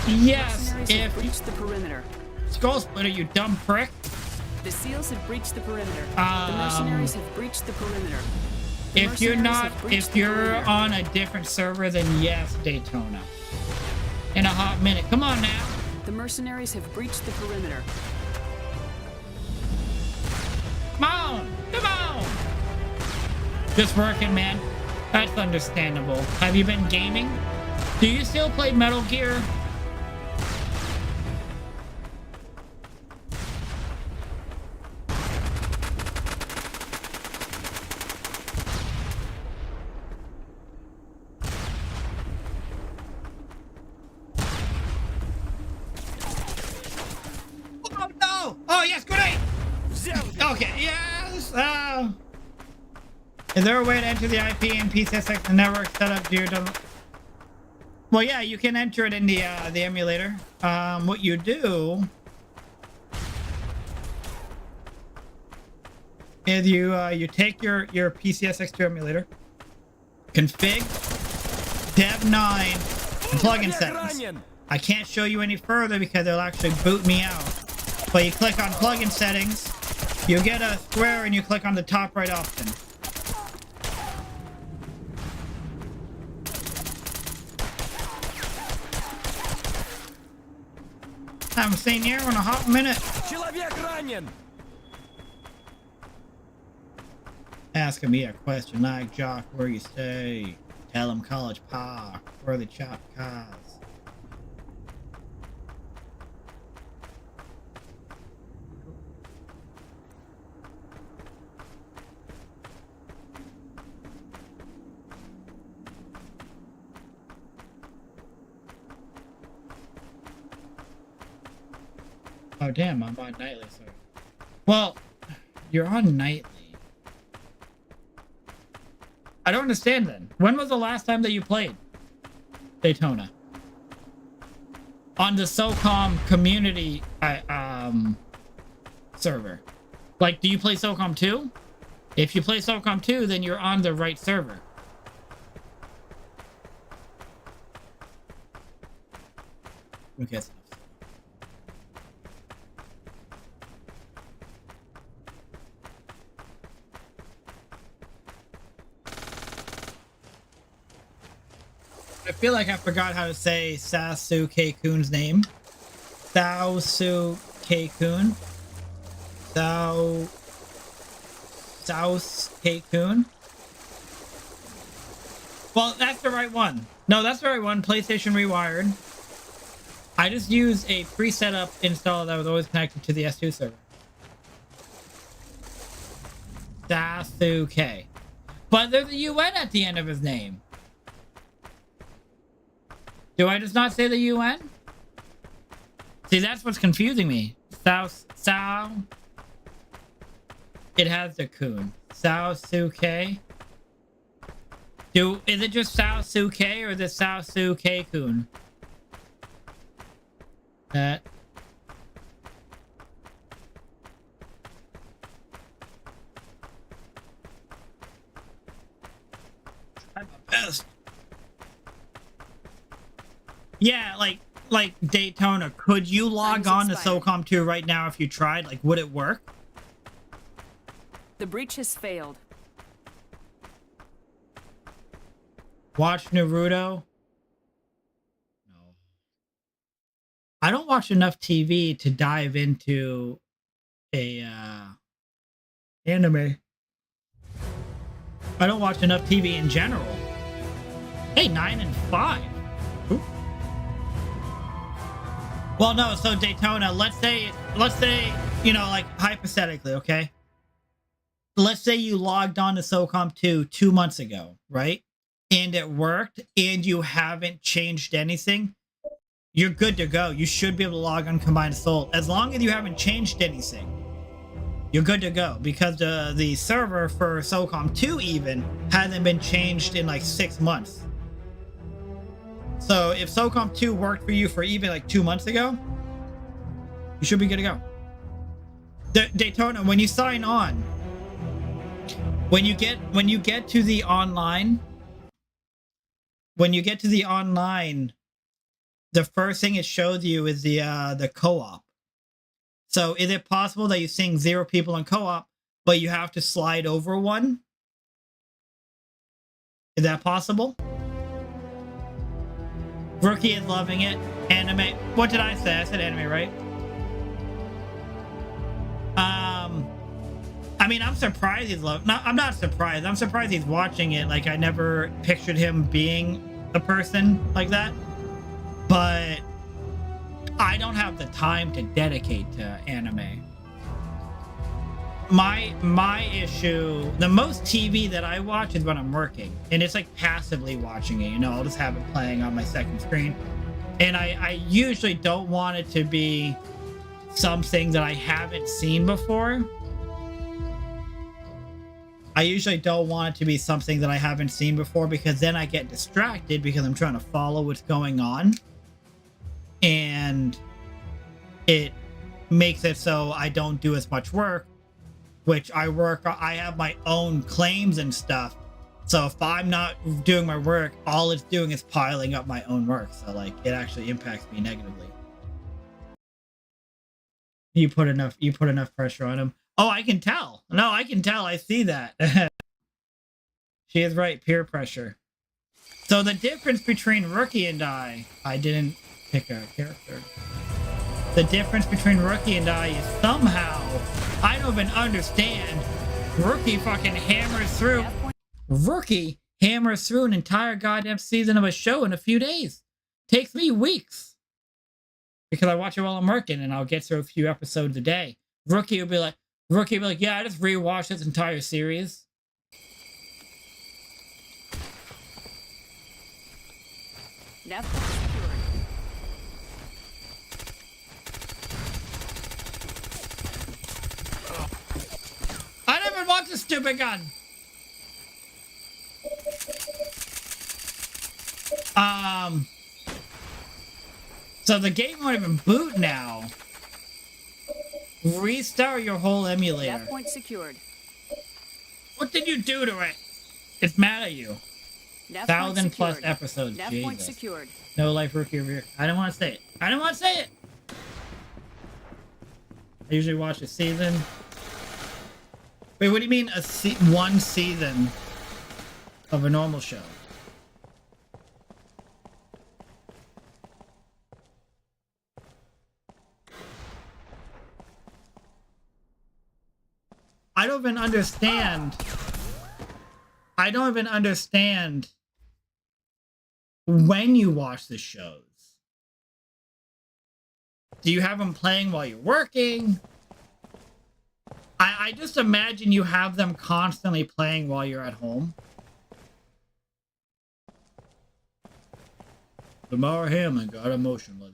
yes, Mercenaries have if breached the perimeter. Skull Splitter, you dumb prick. The SEALs have breached the perimeter. The mercenaries have breached the perimeter. The If you're mercenaries not, have breached if the you're perimeter. on a different server, then yes, Daytona. In a hot minute. Come on now. The mercenaries have breached the perimeter. Come on. Come on. Just working, man. That's understandable. Have you been gaming? Do you still play Metal Gear? Oh no! Oh yes, grenade! Взял его! Okay, yes. Is there a way to enter the IP and PCSX network setup? Well, yeah, you can enter it in the emulator. What you do is you take your PCSX2 emulator, config dev9 and plugin Человек settings. ранен! I can't show you any further because it'll actually boot me out. But you click on plugin settings, you get a square and you click on the top right option. I haven't seen you in a hot minute. Человек ранен! Asking me a question like, Jock, where you stay? Tell him College Park, where they chop cars. Oh damn, I'm on nightly, sorry. Well, you're on nightly. I don't understand then. When was the last time that you played Daytona? On the Socom community server. Like, do you play Socom 2? If you play Socom 2, then you're on the right server. Okay. I feel like I forgot how to say Sasuke-kun's name. Sasuke-kun. Sasuke-kun. Well, that's the right one. No, that's the right one. PlayStation Rewired. I just used a pre-setup install that was always connected to the S2 server. Sasuke. But there's a UN at the end of his name. Do I just not say the UN? See, that's what's confusing me. Sao. It has the kun. Sasuke. Is it just Sasuke or the Sasuke-kun? That. Try my best. Yeah, like Daytona. Could you log on to Socom 2 right now if you tried? Like, would it work? The breach has failed. Watch Naruto? No. I don't watch enough TV to dive into a anime. I don't watch enough TV in general. Hey, 9 and 5. Ooh. Well, no, so Daytona, let's say, you know, like hypothetically, okay? Let's say you logged on to Socom 2 months ago, right? And it worked and you haven't changed anything. You're good to go. You should be able to log on Combined Assault. As long as you haven't changed anything, you're good to go, because the server for Socom 2 even hasn't been changed in like 6 months. So if Socom 2 worked for you for even like 2 months ago, you should be good to go. Daytona, when you sign on, when you get to the online, when you get to the online, the first thing it shows you is the co-op. So is it possible that you're seeing 0 people in co-op, but you have to slide over one? Is that possible? Rookie is loving it. Anime. What did I say? I said anime, right? I mean, I'm surprised he's loving. No, I'm not surprised. I'm surprised he's watching it. Like, I never pictured him being a person like that. But I don't have the time to dedicate to anime. My issue, the most TV that I watch is when I'm working, and it's like passively watching it. You know, I'll just have it playing on my second screen, and I usually don't want it to be something that I haven't seen before. I usually don't want it to be something that I haven't seen before, because then I get distracted because I'm trying to follow what's going on, and it makes it so I don't do as much work. Which I have my own claims and stuff. So if I'm not doing my work, all it's doing is piling up my own work. So like, it actually impacts me negatively. You put enough pressure on him. Oh, I can tell. No, I can tell. I see that. She is right. Peer pressure. So the difference between Rookie and I didn't pick a character. The difference between Rookie and I is somehow, I don't even understand, Rookie fucking hammers through. Rookie hammers through an entire goddamn season of a show in a few days. Takes me weeks. Because I watch it while I'm working, and I'll get through a few episodes a day. Rookie will be like, yeah, I just rewatched this entire series. Nav point secured. I never want this stupid gun. So the game won't even boot now. Restart your whole emulator. Nav point secured. What did you do to it? It's mad at you. Nav 1,000 plus secured. episodes. Nav Jesus. point secured. No life Rookie over here. I don't want to say it. I don't want to say it. I usually watch a season. Wait, what do you mean one season of a normal show? I don't even understand. I don't even understand when you watch the shows. Do you have them playing while you're working? I just imagine you have them constantly playing while you're at home. Lamar Hamlin got emotional.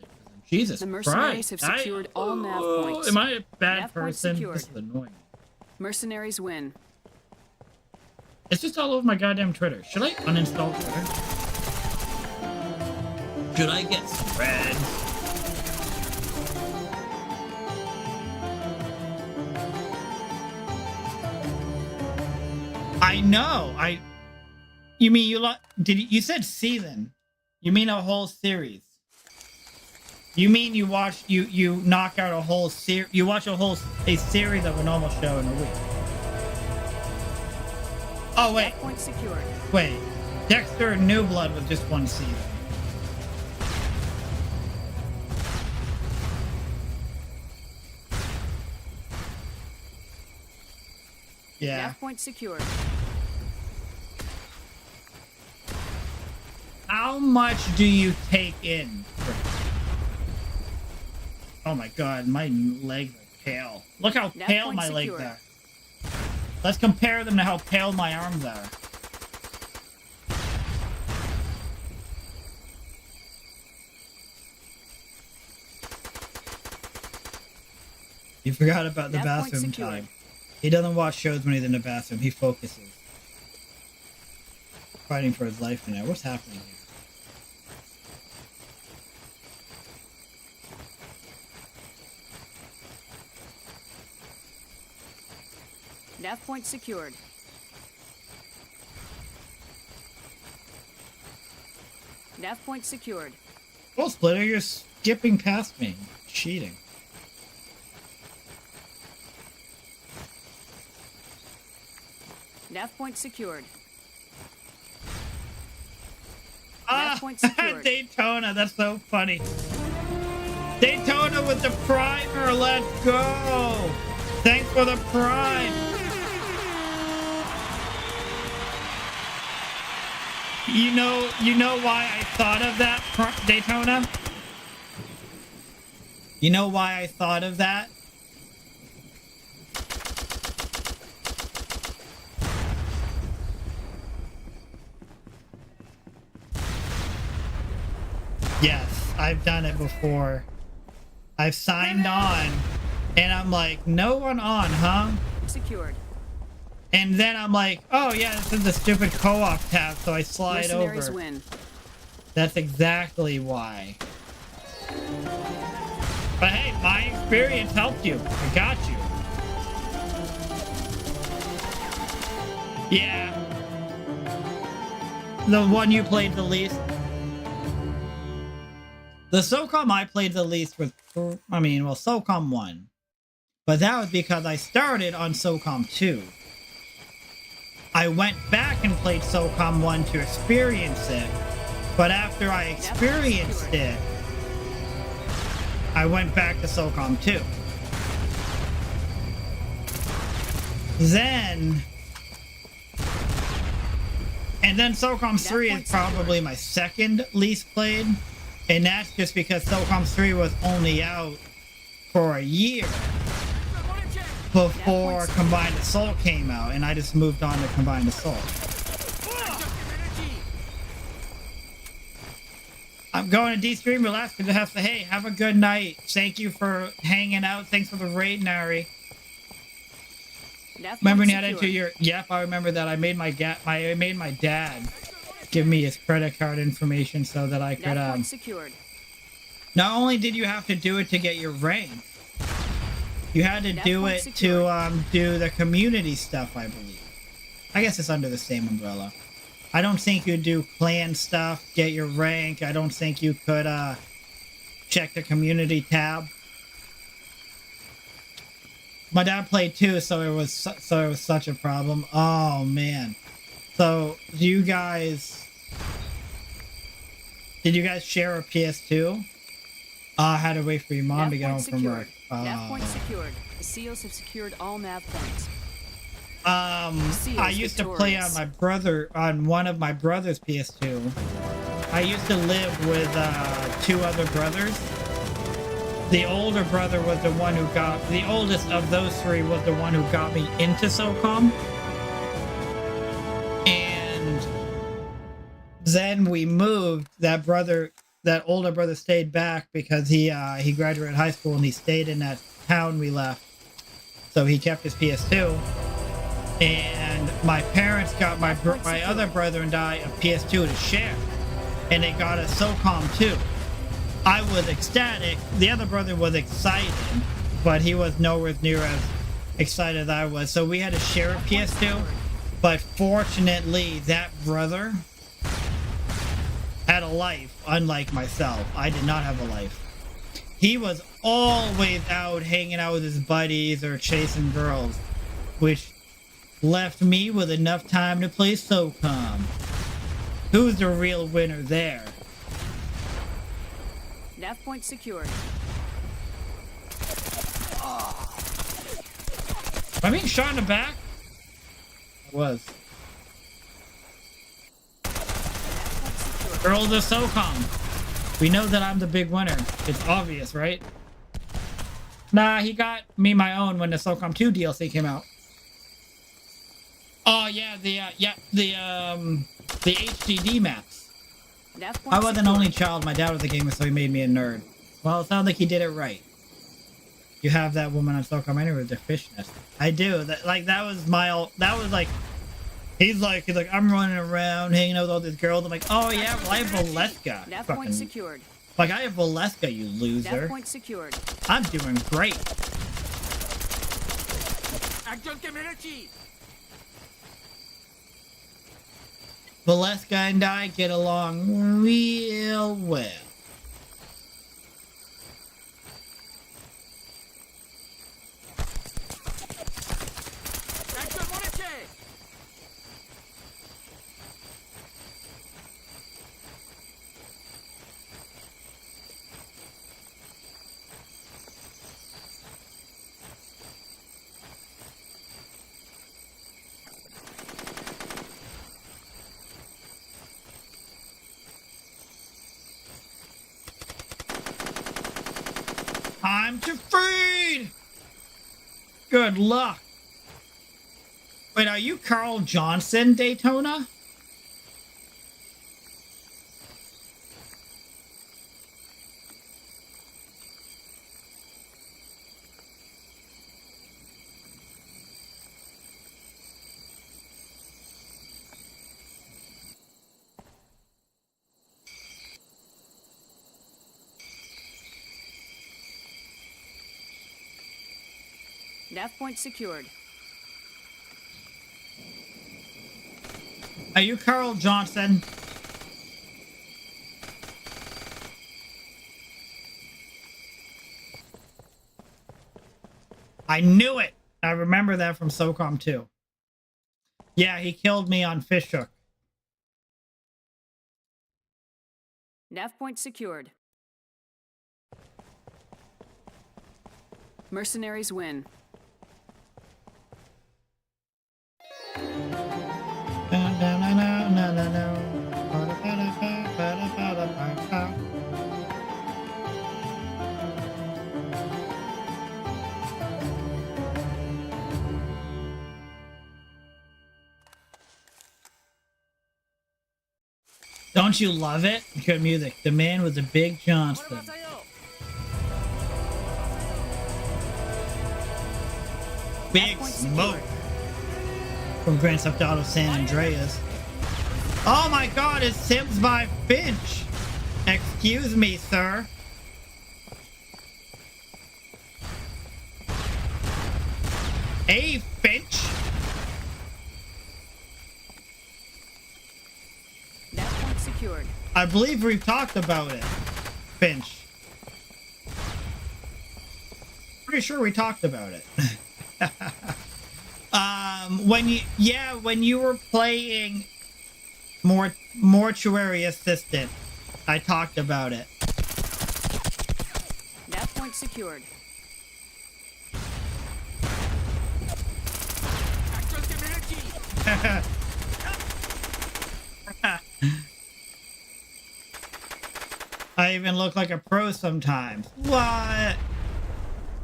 Jesus The mercenaries Christ. have secured all nav points. Am I a bad Nav point person? secured. This is annoying. Mercenaries win. It's just all over my goddamn Twitter. Should I uninstall Twitter? Should I get Threads? I know. You mean you said season? You mean a whole series? You mean you knock out a whole series? You watch a series of a normal show in a week? Oh wait. Nav point secured. Wait. Dexter New Blood was just one season. Yeah. Nav point secured. How much do you take in? Oh my god, my legs are pale. Look how Nav pale point my legs secured. are. Let's compare them to how pale my arms are. You forgot about the Nav point bathroom secured. time. He doesn't watch shows when he's in the bathroom. He focuses. Fighting for his life now. What's happening here? Nav point secured. Nav point secured. Oh, Splitter, you're skipping past me. Cheating. Nav point secured. Ah, Nav point secured. Daytona, that's so funny. Daytona with the primer, let's go! Thanks for the prime! You know why I thought of that, Daytona? You know why I thought of that? Yes, I've done it before. I've signed on, and I'm like, no one on, huh? Secured. And then I'm like, oh yeah, this is the stupid co-op tab, so I slide Mercenaries over. win. That's exactly why. But hey, my experience helped you. I got you. Yeah. The one you played the least. The Socom I played the least was, Socom 1. But that was because I started on Socom 2. I went back and played Socom 1 to experience it. But after I experienced it, I went back to Socom 2. And then Socom 3 is probably my second least played. And that's just because Socom 3 was only out for a year before Combined Assault came out, and I just moved on to Combined Assault. I'm going to D-Stream, relax, and have to, hey, have a good night. Thank you for hanging out. Thanks for the raid, Nari. Remember when you had into your... Yep, I remember that. I made my dad give me his credit card information so that I could... Not only did you have to do it to get your rank, you had to do it to do the community stuff, I believe. I guess it's under the same umbrella. I don't think you'd do clan stuff, get your rank. I don't think you could check the community tab. My dad played too, so it was such a problem. Oh man. So did you guys share a PS2? I had to wait for your mom to get home from work. Nav point secured. The SEALs have secured all nav points. I used to play on one of my brother's PS2. I used to live with two other brothers. The older brother was the one who the oldest of those three was the one who got me into Socom. And then we moved. That older brother stayed back because he graduated high school and he stayed in that town we left. So he kept his PS2. And my parents got my other brother and I a PS2 to share. And they got a Socom 2. I was ecstatic. The other brother was excited, but he was nowhere near as excited as I was. So we had to share a PS2. But fortunately, that brother had a life, unlike myself. I did not have a life. He was always out hanging out with his buddies or chasing girls, which left me with enough time to play Socom. Who's the real winner there? Nav point secured. Am I being shot in the back? I was. Girls of Socom. We know that I'm the big winner. It's obvious, right? Nah, he got me my own when the Socom 2 DLC came out. Oh yeah, the HDD maps. I was an only child. My dad was a gamer, so he made me a nerd. Well, it sounds like he did it right. You have that woman on Socom anyway with their fishness. I do. That was like, he's like, I'm running around hanging out with all these girls. I'm like, oh yeah, well I have Valeska. Nav point secured. Like I have Valeska, you loser. Nav point secured. I'm doing great. Valeska and I get along real well. Time to feed! Good luck. Wait, are you Carl Johnson, Daytona? Nav point secured. Are you Carl Johnson? I knew it! I remember that from Socom too. Yeah, he killed me on Fishhook. Nav point secured. Mercenaries win. Don't you love it? Good music. The man with the big Johnston. Big smoke from Grand Theft Auto San Andreas. Oh my god, it's Sims by Finch. Excuse me, sir. Hey, Finch. That point secured. I believe we've talked about it, Finch. Pretty sure we talked about it. when you were playing Mortuary Assistant, I talked about it. That point secured. I even look like a pro sometimes. What? I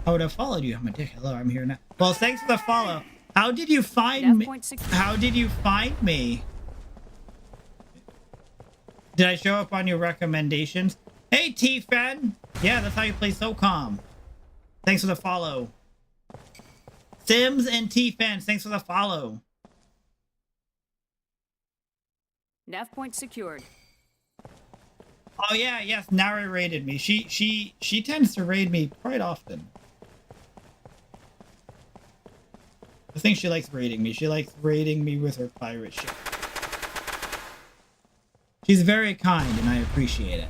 would have followed you. I'm a dick. Hello, I'm here now. Well, thanks for the follow. How did you find me? How did you find me? Did I show up on your recommendations? Hey, T-Fen. Yeah, that's how you play Socom. Thanks for the follow. Sims and T-Fen, thanks for the follow. Nav point secured. Oh yeah, yes, Nari raided me. She tends to raid me quite often. I think she likes raiding me. She likes raiding me with her pirate ship. She's very kind and I appreciate it.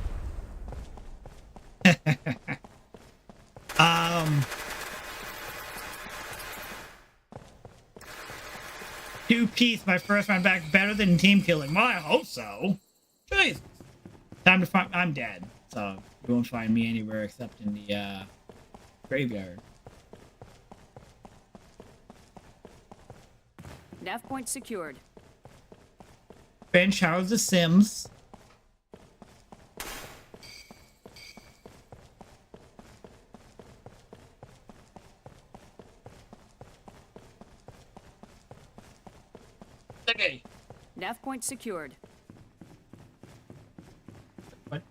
Two-piece, my first round back, better than team killing. Well, I hope so. Jeez. Time to find. I'm dead, so you won't find me anywhere except in the graveyard. Nav point secured. Bench, how's the Sims? Okay. Nav point secured. What?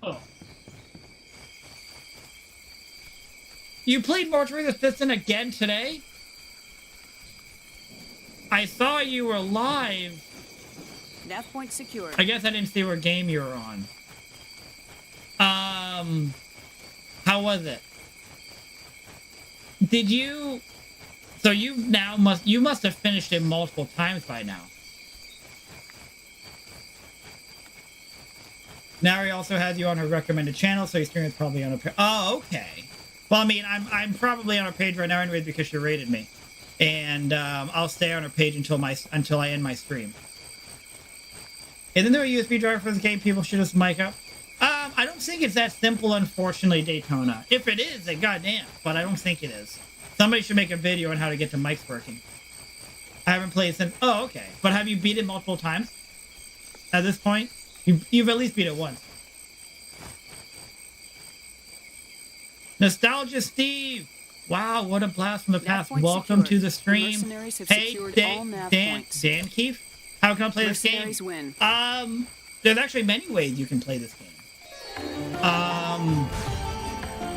Oh. You played Mortuary Assistant again today? I saw you were live. Nav point secured. I guess I didn't see what game you were on. How was it? Did you... So you must have finished it multiple times by now. Nari also has you on her recommended channel, so your stream is probably on a. Oh, okay. Well, I mean, I'm probably on her page right now anyways because she rated me, and I'll stay on her page until I end my stream. Isn't there a USB driver for this game? People should just mic up. I don't think it's that simple, unfortunately, Daytona. If it is, then goddamn, but I don't think it is. Somebody should make a video on how to get the mics working. I haven't played since. Oh, okay. But have you beat it multiple times? At this point, you've at least beat it once. Nostalgia Steve. Wow, what a blast from the past. Welcome to the stream. Hey, Dan Keefe. How can I play this game? Win. There's actually many ways you can play this game.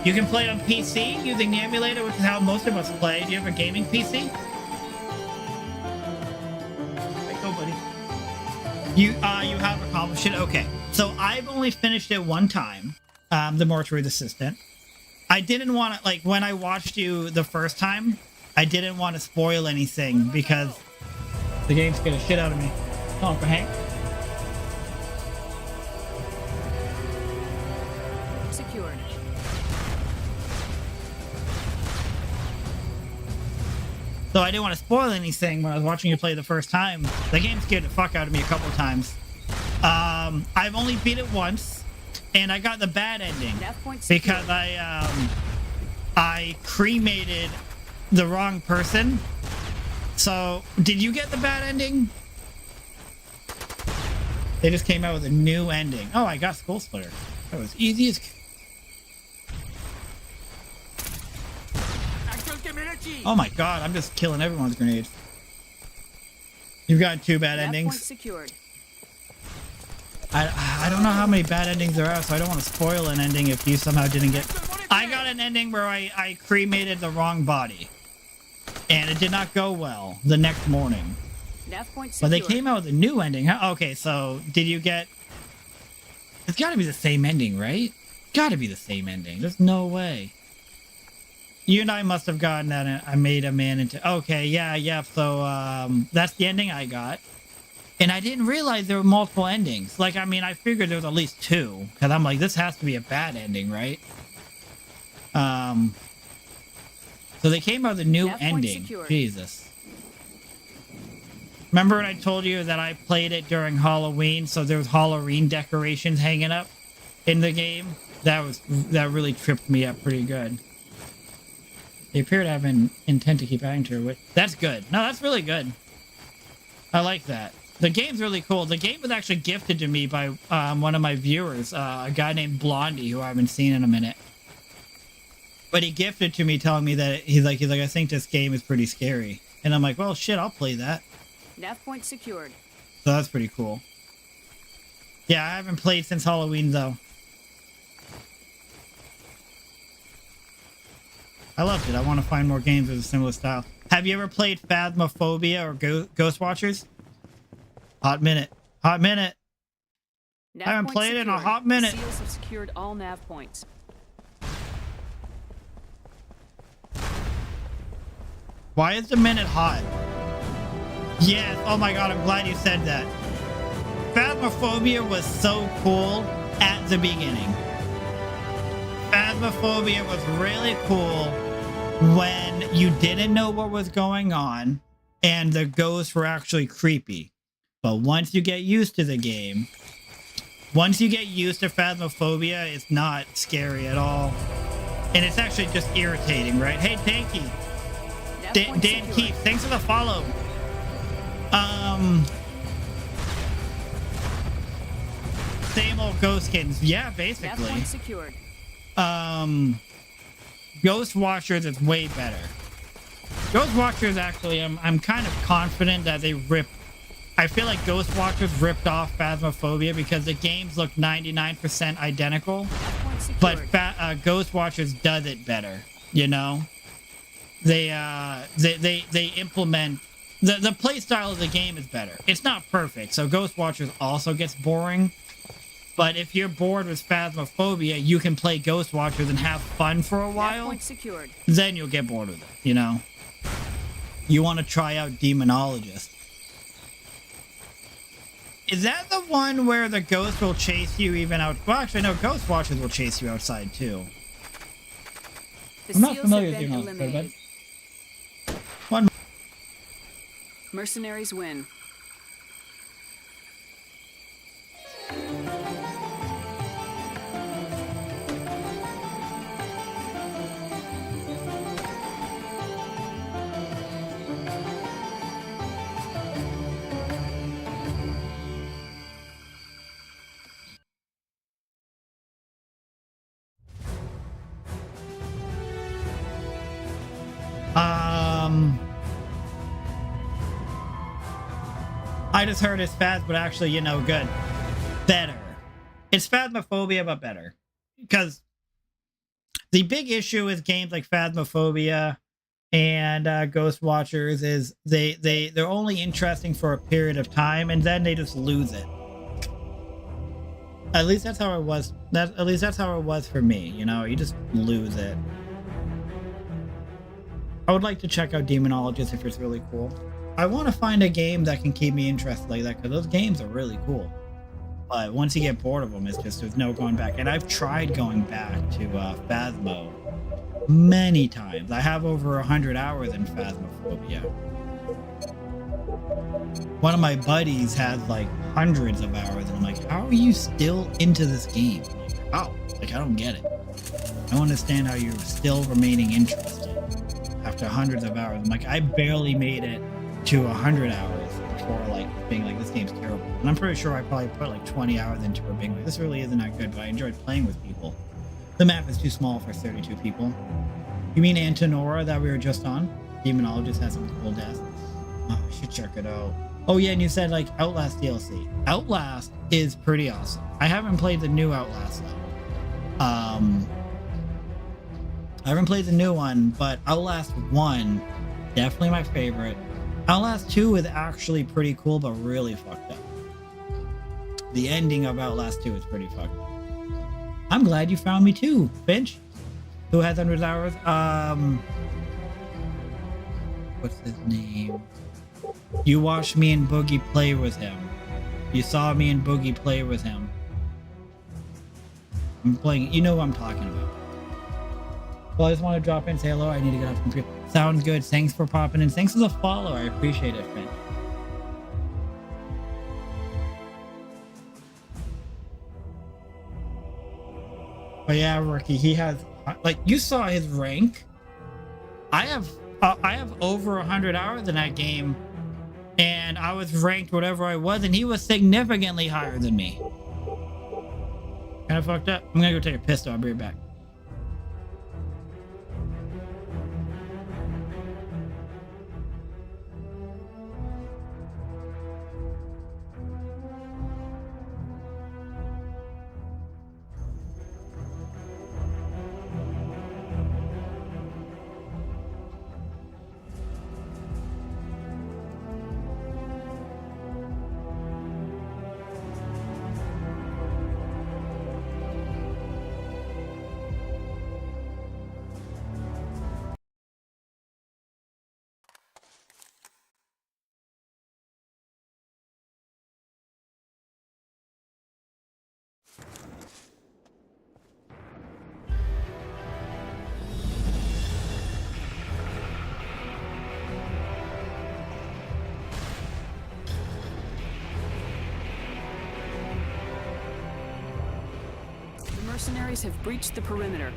You can play on PC using the emulator, which is how most of us play. Do you have a gaming PC? Right, go, buddy. You have accomplished it. Okay, so I've only finished it one time. The Mortuary Assistant. I didn't want to, like, when I watched you the first time, I didn't want to spoil anything because the game scared the shit out of me. Come on, Hank. Secured. So I didn't want to spoil anything when I was watching you play the first time. The game scared the fuck out of me a couple of times. I've only beat it once, and I got the bad ending because I cremated the wrong person. So, did you get the bad ending? They just came out with a new ending. Oh, I got Skull Splitter. That was easy as... Oh my god, I'm just killing everyone's grenades. You've got 2 bad endings. Secured. I don't know how many bad endings there are, so I don't want to spoil an ending if you somehow didn't get... I got an ending where I cremated the wrong body. And it did not go well the next morning. But they came out with a new ending. Huh? Okay, so did you get... It's got to be the same ending, right? Got to be the same ending. There's no way. You and I must have gotten that. I made a man into... Okay, yeah. So that's the ending I got. And I didn't realize there were multiple endings. Like, I mean, I figured there was at least 2. Because I'm like, this has to be a bad ending, right? So they came out with a new ending. Jesus. Remember when I told you that I played it during Halloween, so there was Halloween decorations hanging up in the game? That really tripped me up pretty good. They appear to have an intent to keep adding to it. That's good. No, that's really good. I like that. The game's really cool. The game was actually gifted to me by one of my viewers, a guy named Blondie, who I haven't seen in a minute. But he gifted to me, telling me that he's like, I think this game is pretty scary. And I'm like, well, shit, I'll play that. Nav point secured. So that's pretty cool. Yeah, I haven't played since Halloween, though. I loved it. I want to find more games with a similar style. Have you ever played Phasmophobia or Ghost Watchers? Hot minute. Hot minute. I haven't played it in a hot minute. Seals have secured all nav points. Why is the minute hot? Yes. Oh my god, I'm glad you said that. Phasmophobia was so cool at the beginning. Phasmophobia was really cool when you didn't know what was going on and the ghosts were actually creepy. But once you get used to the game, once you get used to Phasmophobia, it's not scary at all. And it's actually just irritating, right? Hey, thank you. Dan Keith, thanks for the follow. Same old ghost skins. Yeah, basically. Secured. Ghost Watchers is way better. Ghost Watchers, actually, I'm kind of confident that they ripped... I feel like Ghost Watchers ripped off Phasmophobia because the games look 99% identical. But Ghost Watchers does it better, you know? They implement... The play style of the game is better. It's not perfect, so Ghost Watchers also gets boring. But if you're bored with Phasmophobia, you can play Ghost Watchers and have fun for a while. Then you'll get bored with it, you know? You want to try out Demonologist. Is that the one where the ghost will chase you even out? Well, actually, no, ghost watchers will chase you outside too. The I'm not seals familiar have with been you, but eliminated. one. Mercenaries win. I just heard it's fast, but actually, you know, good. Better. It's Phasmophobia, but better. Because the big issue with games like Phasmophobia and Ghost Watchers is they're only interesting for a period of time, and then they just lose it. At least that's how it was. At least that's how it was for me. You know, you just lose it. I would like to check out Demonologist if it's really cool. I want to find a game that can keep me interested like that, because those games are really cool. But once you get bored of them, it's just there's no going back. And I've tried going back to Phasmo many times. I have over 100 hours in Phasmophobia. One of my buddies has like hundreds of hours, and I'm like, how are you still into this game? Like, how? Like, I don't get it. I don't understand how you're still remaining interested after hundreds of hours. I'm like, I barely made it to 100 hours before like being like, this game's terrible. And I'm pretty sure I probably put like 20 hours into it being like, this really isn't that good, but I enjoyed playing with people. The map is too small for 32 people. You mean Antonora that we were just on? Demonologist has some cool deaths. Oh, I should check it out. Oh yeah, and you said like Outlast DLC. Outlast is pretty awesome. I haven't played the new Outlast though. I haven't played the new one, but Outlast 1, definitely my favorite. Outlast 2 is actually pretty cool, but really fucked up. The ending of Outlast 2 is pretty fucked up. I'm glad you found me too, Finch, who has 100 hours. What's his name? You watched me and Boogie play with him. You saw me and Boogie play with him. I'm playing, you know what I'm talking about. Well, I just want to drop in and say hello. I need to get off the computer. Sounds good. Thanks for popping in. Thanks for the follow. I appreciate it, Finch. But yeah, Rookie, he has, like, you saw his rank. I have over 100 hours in that game, and I was ranked whatever I was, and he was significantly higher than me. Kind of fucked up. I'm gonna go take a piss, though. I'll be right back. Mercenaries have breached the perimeter.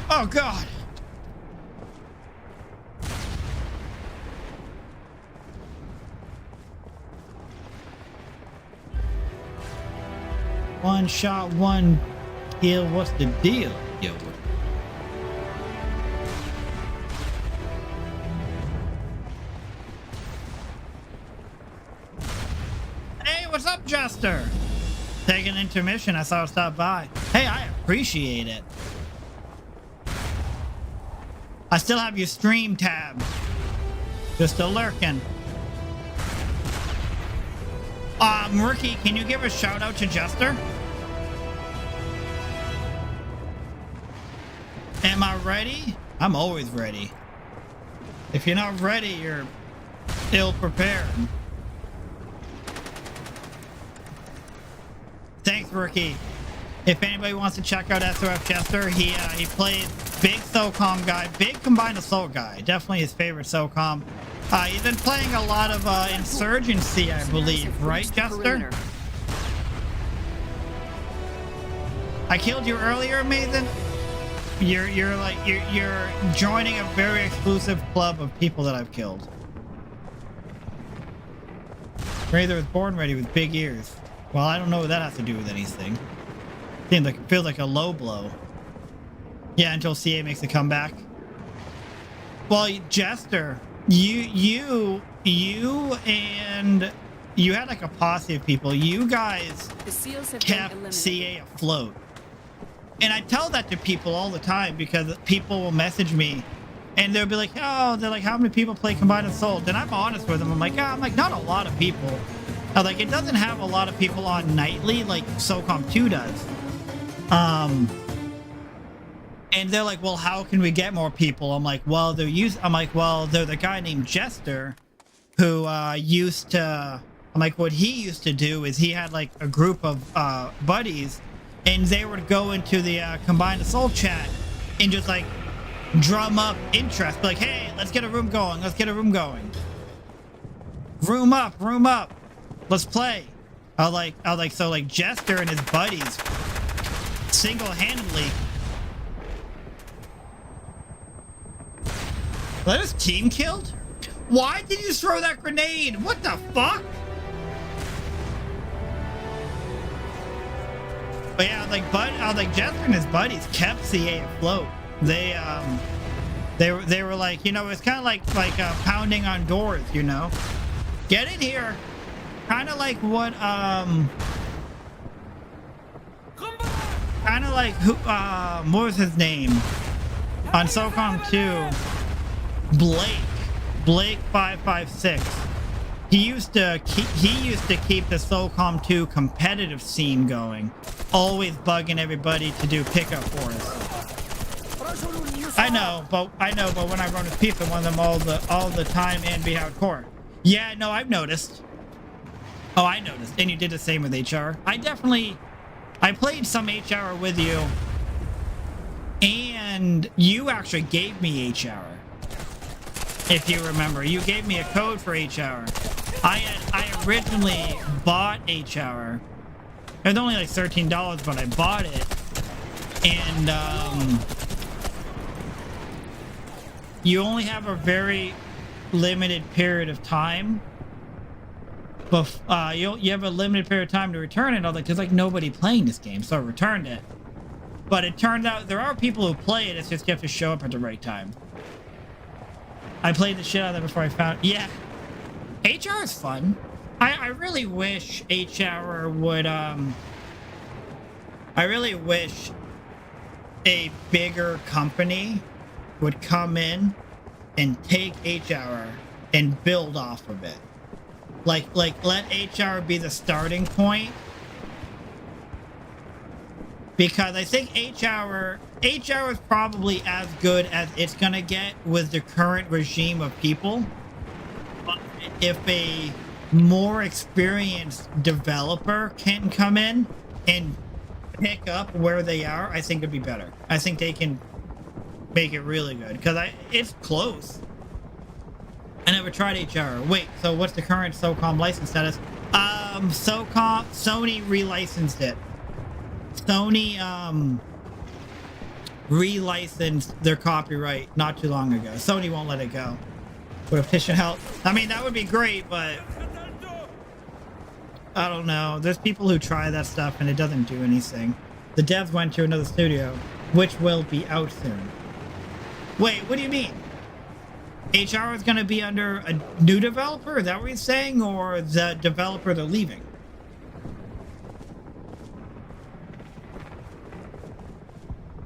Oh, God. One shot, one kill. What's the deal, yo? Hey, what's up, Jester? Taking an intermission. I saw her stop by. Hey, I appreciate it. I still have your stream tab. Just a lurking. Ricky, can you give a shout out to Jester? Am I ready? I'm always ready. If you're not ready, you're ill prepared. Thanks, Ricky. If anybody wants to check out SOF Jester, he plays big Socom guy, big combined assault guy. Definitely his favorite Socom. He's been playing a lot of Insurgency, I believe, right, Jester? I killed you earlier, Mason. You're joining a very exclusive club of people that I've killed. Raider was born ready with big ears. Well, I don't know what that has to do with anything. Feels like a low blow. Yeah, until CA makes a comeback. Well, Jester, you and you had like a posse of people. You guys kept CA afloat. And I tell that to people all the time because people will message me and they'll be like, oh, they're like, how many people play Combined Assault? And I'm honest with them. I'm like, not a lot of people. I'm like, it doesn't have a lot of people on nightly like SOCOM 2 does. And they're like, well, how can we get more people? I'm like, well, they're the guy named Jester who used to, I'm like, what he used to do is he had like a group of buddies and they would go into the Combined Assault chat and just like drum up interest. Be like, hey, let's get a room going. Let's get a room going. Room up. Let's play. I was like, so like Jester and his buddies single-handedly. Let his team killed? Why did you throw that grenade? What the fuck? But yeah, I was like Jester and his buddies kept CA afloat. They were like, you know, it's kind of like pounding on doors, you know. Get in here. Kind of like what kind of like who what was his name on SOCOM 2? Blake 556. He used to keep the SOCOM 2 competitive scene going, always bugging everybody to do pickup for us. I know, but when I run with people, I want them all the time and be hardcore. Yeah, no, I've noticed. Oh, I noticed, and you did the same with HR. I played some HR with you, and you actually gave me HR. If you remember, you gave me a code for HR. I originally bought HR. It was only like $13, but I bought it, and you only have a very limited period of time. But you have a limited period of time to return it. I was like, there's like nobody playing this game, so I returned it. But it turned out there are people who play it. It's just you have to show up at the right time. I played the shit out of it before I found. Yeah, HR is fun. I really wish HR would. I really wish a bigger company would come in and take HR and build off of it. Like let HR be the starting point, because I think HR is probably as good as it's gonna get with the current regime of people. But if a more experienced developer can come in and pick up where they are, I think it'd be better. I think they can make it really good, because it's close. I never tried HR. Wait, so what's the current SOCOM license status? Sony relicensed it. Sony relicensed their copyright not too long ago. Sony won't let it go. Would a petition help? I mean, that would be great, but I don't know. There's people who try that stuff and it doesn't do anything. The devs went to another studio, which will be out soon. Wait, what do you mean? HR is going to be under a new developer? Is that what you're saying? Or the developer they're leaving?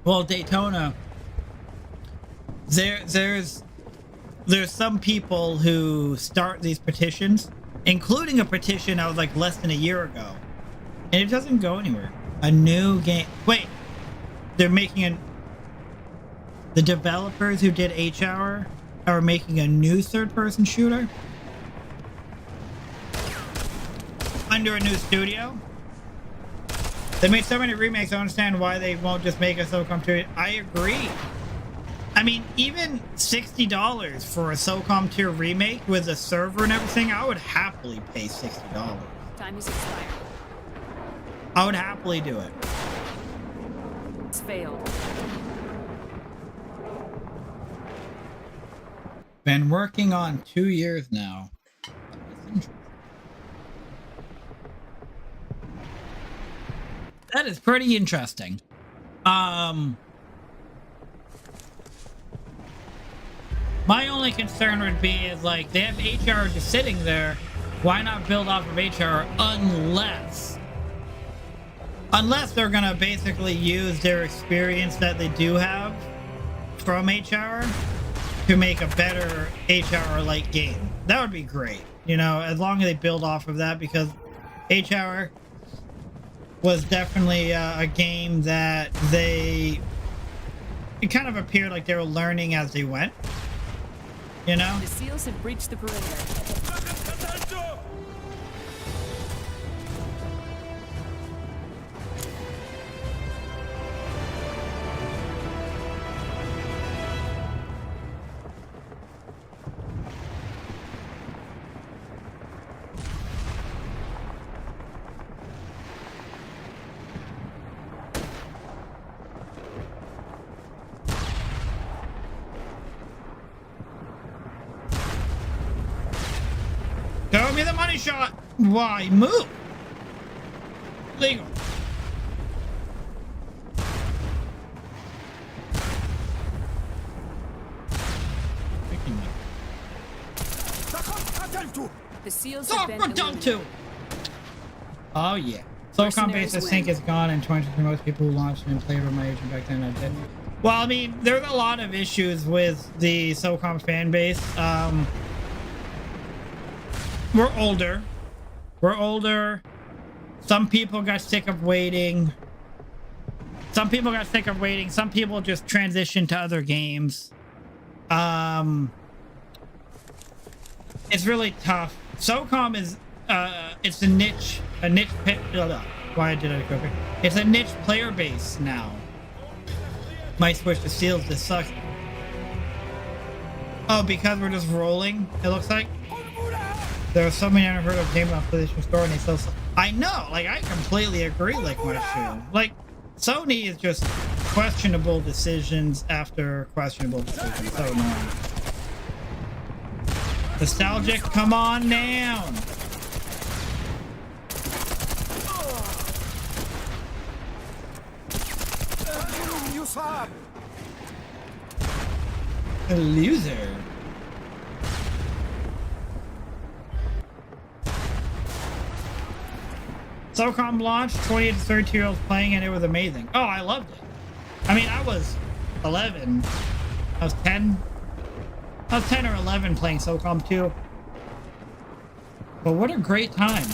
Well, Daytona, there's some people who start these petitions including a petition that was like less than a year ago, and it doesn't go anywhere. A new game. Wait, they're making the developers who did H-Hour are making a new third-person shooter under a new studio. They made so many remakes, I don't understand why they won't just make a Socom 2. I agree. I mean, even $60 for a Socom 2 remake with a server and everything, I would happily pay $60. Time is expired. I would happily do it. It's failed. Been working on 2 years now. That is pretty interesting. My only concern would be is like they have HR just sitting there. Why not build off of HR unless they're gonna basically use their experience that they do have from HR to make a better HR like game. That would be great, you know, as long as they build off of that, because HR was definitely a game that it kind of appeared like they were learning as they went, you know? The SEALs have breached the perimeter. Show me the money shot. Why move? Legal. The SEALs have been Confrontation. Oh yeah. Socom base I think is gone, and 20 for most people who launched and played with my agent back then. I did. Well, I mean, there's a lot of issues with the Socom fan base. We're older. Some people got sick of waiting. Some people just transitioned to other games. It's really tough. Socom is it's a niche why did I go here? It's a niche player base now. Might switch to Seals. This sucks. Oh, because we're just rolling, it looks like. There are so many unheard of games on PlayStation Store, and they sell. I know, like I completely agree. Like Mushroom, like Sony is just questionable decisions after questionable decisions. So annoying. Nostalgic, come on down. A loser. Socom launched, 28 to 32-year-olds playing, and it was amazing. Oh, I loved it. I mean, I was 11. I was 10. I was 10 or 11 playing Socom 2. But what a great time.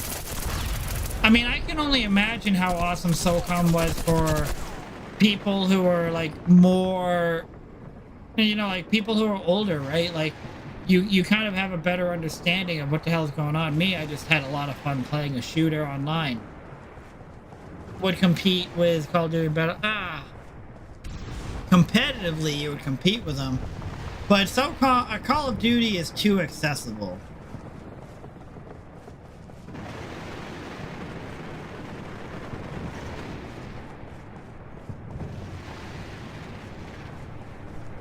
I mean, I can only imagine how awesome Socom was for people who are like more, you know, like people who are older, right? Like you kind of have a better understanding of what the hell is going on. Me, I just had a lot of fun playing a shooter online. Would compete with Call of Duty Battle. Competitively, you would compete with them. But Call of Duty is too accessible.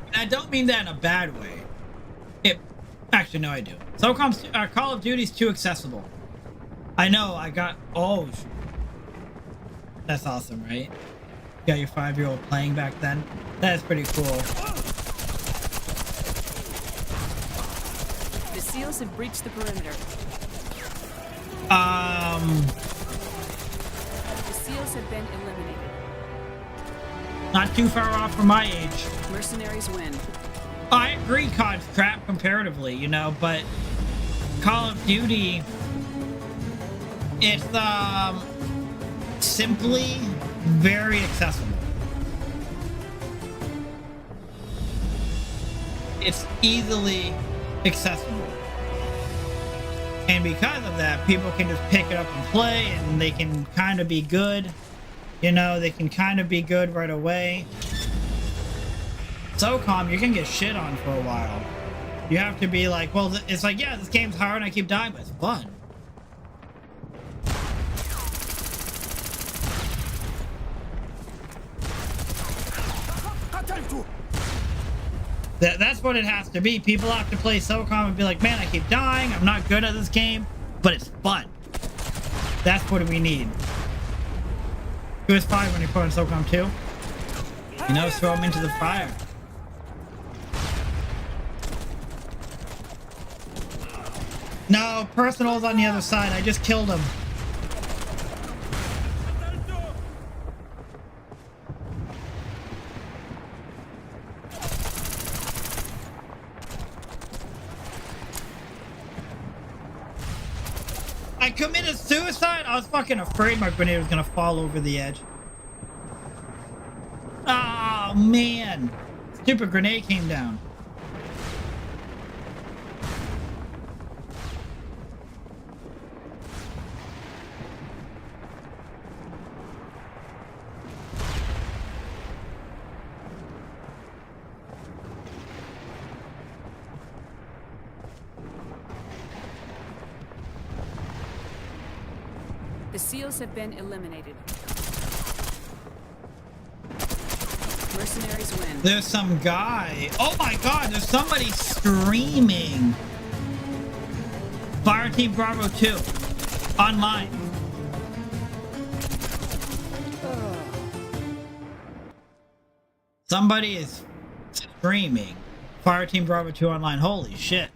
And I don't mean that in a bad way. Actually, no, I do. Call of Duty is too accessible. I know. Oh, that's awesome, right? You got your 5-year-old playing back then. That's pretty cool. The SEALs have breached the perimeter. The SEALs have been eliminated. Not too far off from my age. Mercenaries win. I agree, COD's crap comparatively, you know, but Call of Duty It's simply very accessible. It's easily accessible. And because of that, people can just pick it up and play, and they can kind of be good. You know, they can kind of be good right away. Socom, you can get shit on for a while. You have to be like, well, it's like, yeah, this game's hard and I keep dying, but it's fun. That's what it has to be. People have to play Socom and be like, man, I keep dying. I'm not good at this game, but it's fun. That's what we need. It was 5 when you put on Socom 2. You know, throw them into the fire. No, Personal's on the other side. I just killed him. I committed suicide? I was fucking afraid my grenade was gonna fall over the edge. Oh, man. Stupid grenade came down. The SEALs have been eliminated. Mercenaries win. There's some guy. Oh my god, there's somebody screaming. Fire Team Bravo 2. Online. Somebody is screaming. Fire Team Bravo 2 online. Holy shit.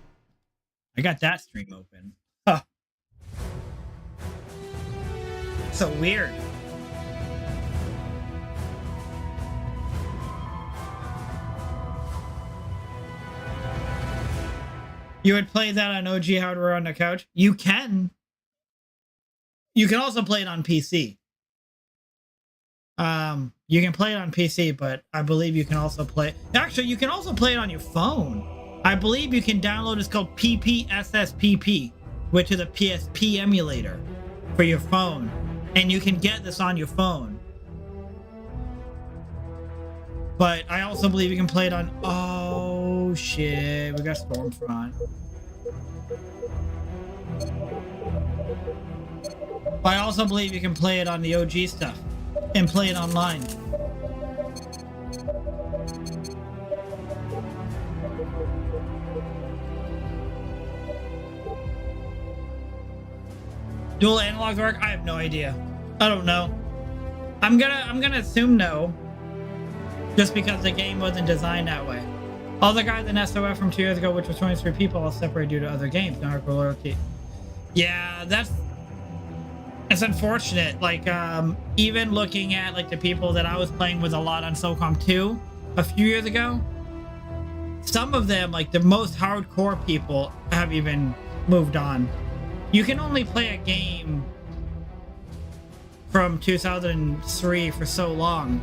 I got that stream open. Huh. So weird. You would play that on OG hardware on the couch? You can. You can also play it on PC. You can play it on PC, but I believe you can also play... Actually, you can also play it on your phone. I believe you can download, it's called PPSSPP, which is a PSP emulator for your phone. And you can get this on your phone. But I also believe you can play it on... Oh, shit. We got Stormfront. But I also believe you can play it on the OG stuff. And play it online. Dual analog work? I have no idea. I don't know. I'm gonna assume no. Just because the game wasn't designed that way. All the guys in SOF from 2 years ago, which was 23 people, all separated due to other games, no hardcore loyalty. Yeah, it's unfortunate. Like, even looking at like the people that I was playing with a lot on Socom 2 a few years ago, some of them, like the most hardcore people, have even moved on. You can only play a game from 2003 for so long.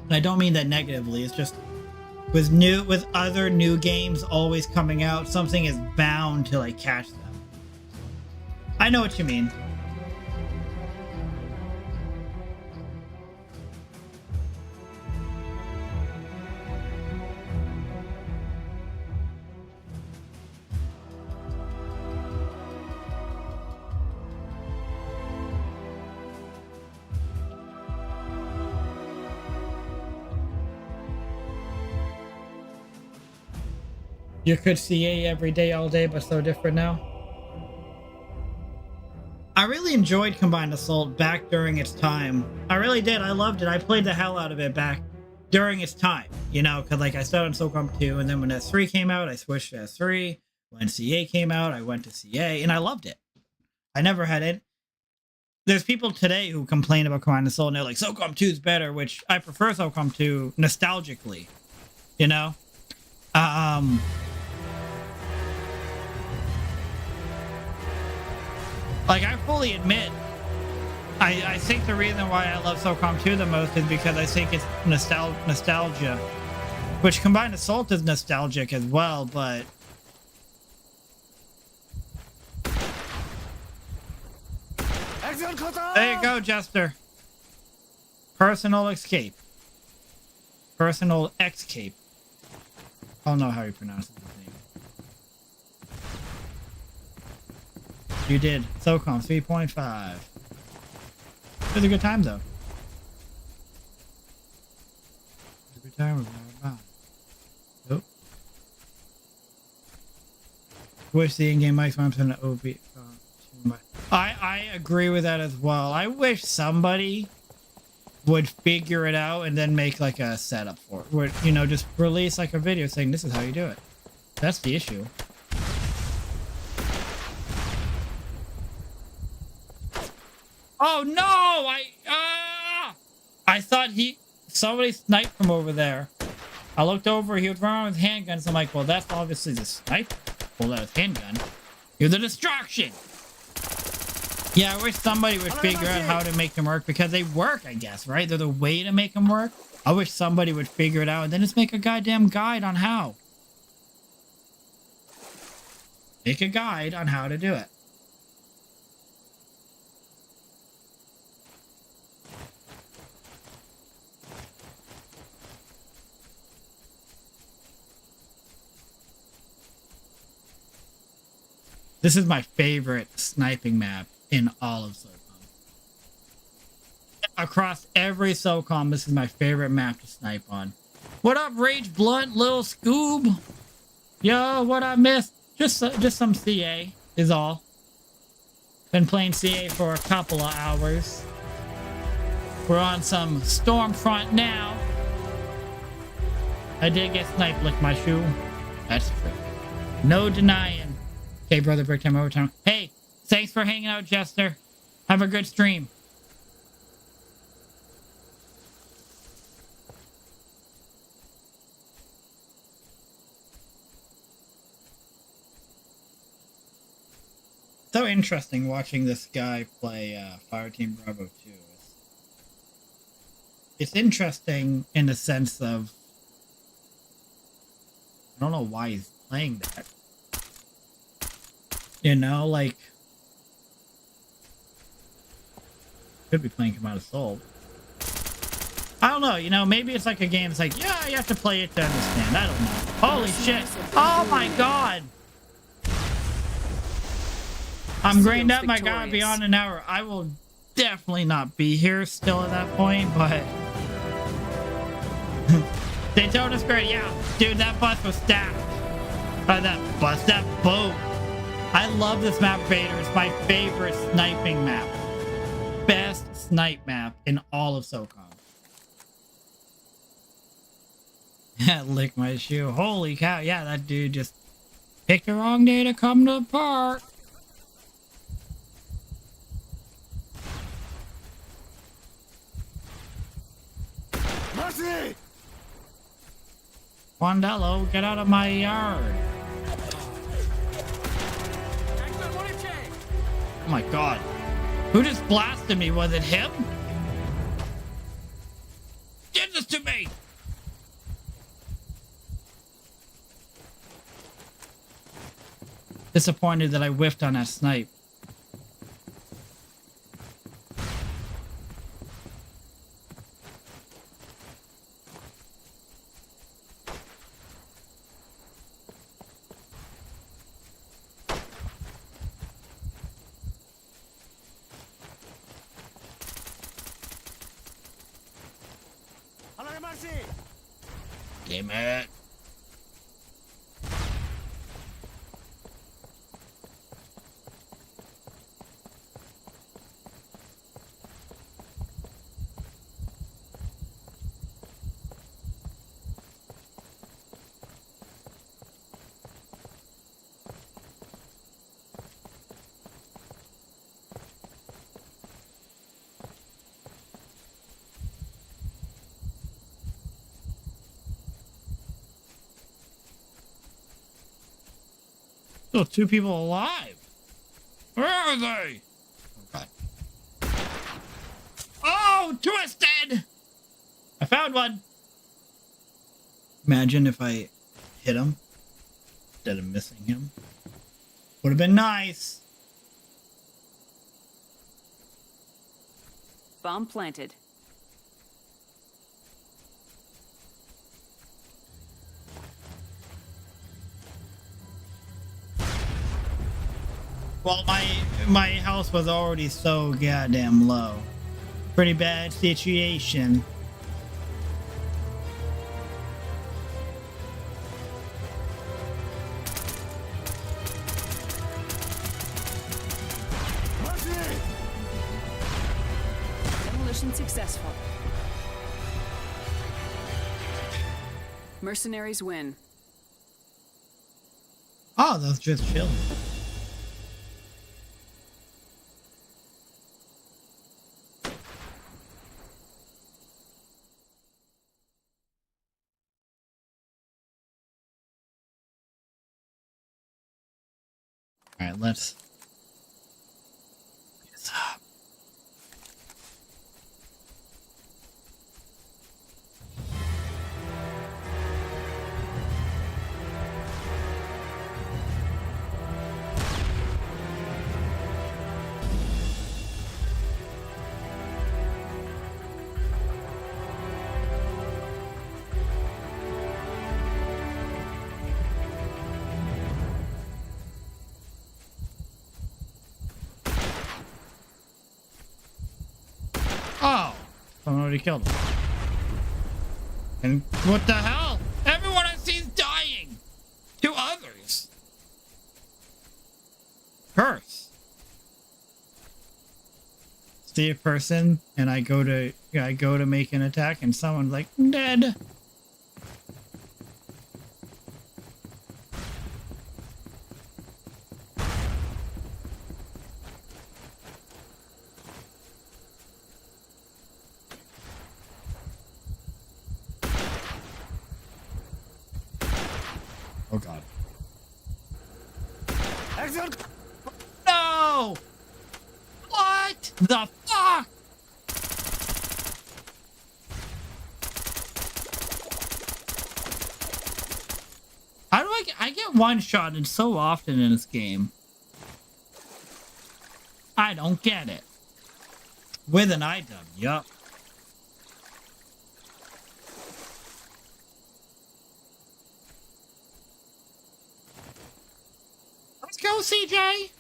And I don't mean that negatively. It's just with other new games always coming out, something is bound to like catch them. I know what you mean. You could CA every day, all day, but so different now. I really enjoyed Combined Assault back during its time. I really did. I loved it. I played the hell out of it back during its time. You know, because like I started on SOCOM 2, and then when S3 came out, I switched to S3. When CA came out, I went to CA, and I loved it. I never had it. There's people today who complain about Combined Assault, and they're like, SOCOM 2 is better, which I prefer SOCOM 2 nostalgically. You know? Like, I fully admit, I think the reason why I love Socom 2 the most is because I think it's nostalgia. Which Combined Assault is nostalgic as well, but... There you go, Jester. Personal escape. Personal escape. I don't know how you pronounce his name. You did. Socom 3.5. It was a good time, though. It was a good time. Nope. Wish the in-game mics were on OB. I agree with that as well. I wish somebody would figure it out and then make like a setup for it. Where, you know, just release like a video saying this is how you do it. That's the issue. Oh no! I thought somebody sniped from over there. I looked over, he was running with handguns. I'm like, well, that's obviously the sniper. Pulled out his handgun. You're the distraction. Yeah, I wish somebody would figure out how to make them work, because they work, I guess, right? They're the way to make them work. I wish somebody would figure it out and then just make a goddamn guide on how. Make a guide on how to do it. This is my favorite sniping map in all of Socom. Across every Socom, this is my favorite map to snipe on. What up, Rage Blunt, Lil Scoob? Yo, what I missed? Just some CA is all. Been playing CA for a couple of hours. We're on some Stormfront now. I did get sniped, lick my shoe. That's true. No denying. Okay, brother, break time overtime. Hey, thanks for hanging out, Jester. Have a good stream. So interesting watching this guy play Fireteam Bravo 2. It's interesting in the sense of, I don't know why he's playing that. You know, like, could be playing Command Assault. I don't know, you know, maybe it's like a game. It's like, yeah, you have to play it to understand. I don't know. Holy shit. Oh my god. I'm grained up. My god, beyond an hour. I will definitely not be here still at that point, but Daytona's great. Yeah, dude, that bus was stacked. That boat. I love this map, Vader. It's my favorite sniping map. Best snipe map in all of Socom. Yeah, lick my shoe. Holy cow. Yeah, that dude just picked the wrong day to come to the park. Mercy! Wandello, get out of my yard. Oh my god. Who just blasted me? Was it him? Give this to me! Disappointed that I whiffed on that snipe. Damn it. Still 2 people alive. Where are they? so twisted! I found one. Imagine if I hit him instead of missing him. Would have been nice. Bomb planted. Well, my health was already so goddamn low. Pretty bad situation. Demolition successful. Mercenaries win. Oh, that's just chill. All right, let's get this up. Oh, someone already killed him. And what the hell? Everyone I see is dying to others. Curse. See a person, and I go to make an attack, and someone's like dead. Oh god. Exit. No! What the fuck? How do I get one-shotted so often in this game? I don't get it. With an item, yup. Let's go, CJ!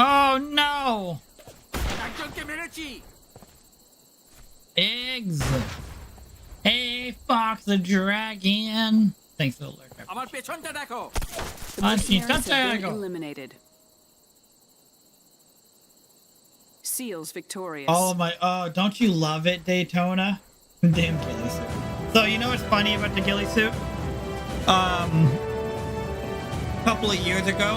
Oh no! Eggs! Hey, Fox the Dragon! Thanks for the alert. আমার পেছনটা দেখো। The mercenaries have been eliminated. Seals victorious. Oh my, don't you love it, Daytona? Damn ghillie suit. So, you know what's funny about the ghillie suit? A couple of years ago,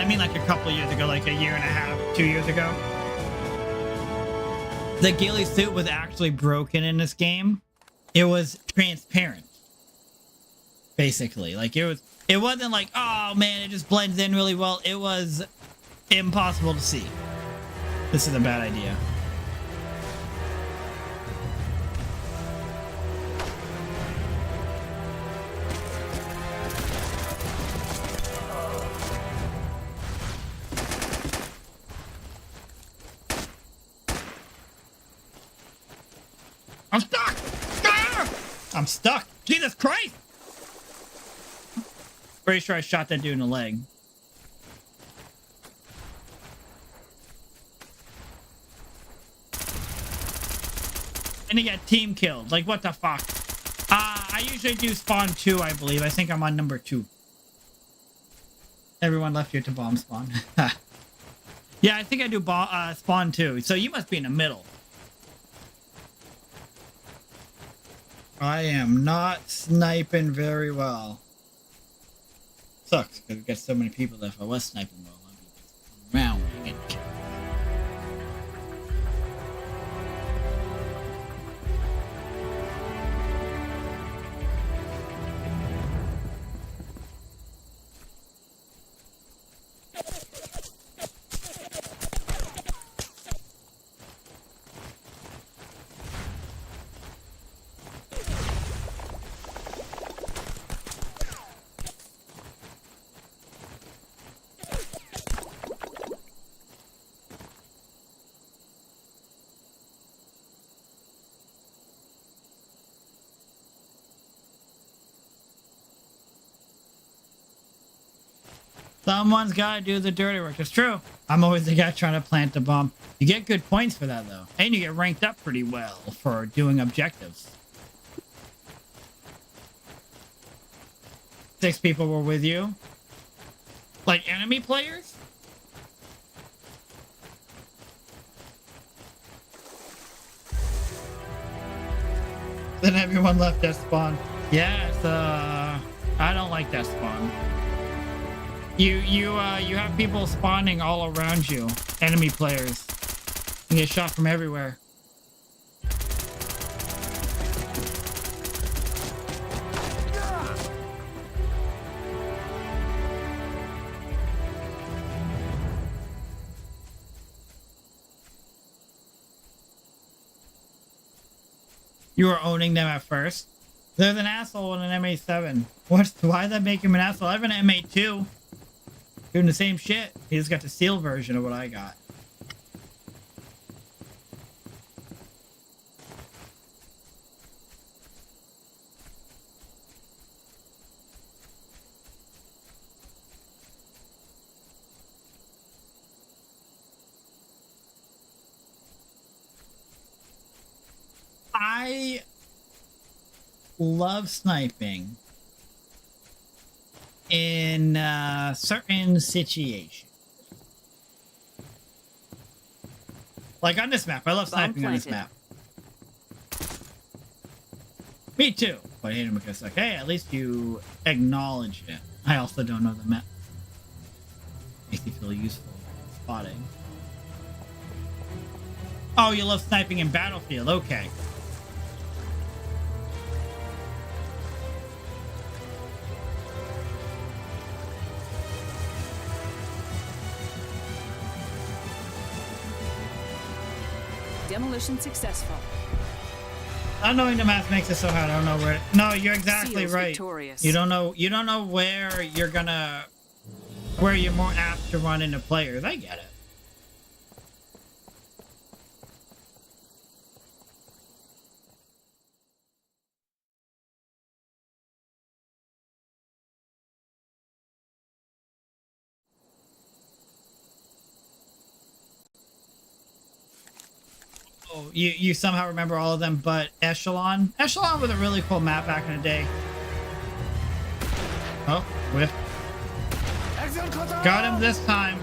I mean like a couple of years ago, like a year and a half, 2 years ago, the ghillie suit was actually broken in this game. It was transparent. Basically. Like it wasn't like, oh man, it just blends in really well. It was impossible to see. This is a bad idea. I'm stuck! Ah! I'm stuck! Jesus Christ! Pretty sure I shot that dude in the leg. And he got team killed. Like, what the fuck? I usually do spawn 2, I believe. I think I'm on number 2. Everyone left you to bomb spawn. Yeah, I think I do spawn too. So you must be in the middle. I am not sniping very well. Sucks because we got so many people that if I was sniping well, I'd be just round getting killed. Someone's got to do the dirty work. It's true. I'm always the guy trying to plant the bomb. You get good points for that, though. And you get ranked up pretty well for doing objectives. 6 people were with you. Like enemy players? Then everyone left that spawn. Yeah, I don't like that spawn. You have people spawning all around you, enemy players. You get shot from everywhere. You were owning them at first. There's an asshole in an M87. Why did that make him an asshole? I have an M82. Doing the same shit. He just got the seal version of what I got. I love sniping in certain situations. Like on this map. I love sniping on this map. Me too. But I hate him because like, hey, at least you acknowledge it. I also don't know the map. Makes me feel useful spotting. Oh, you love sniping in Battlefield. Okay. Demolition successful. Not knowing the math makes it so hard. I don't know where. No, you're exactly Seals right. victorious. You don't know where you're gonna, where you're more apt to run into players. I get it. Oh, you somehow remember all of them, but Echelon. Echelon was a really cool map back in the day. Oh, whiff. Got him this time.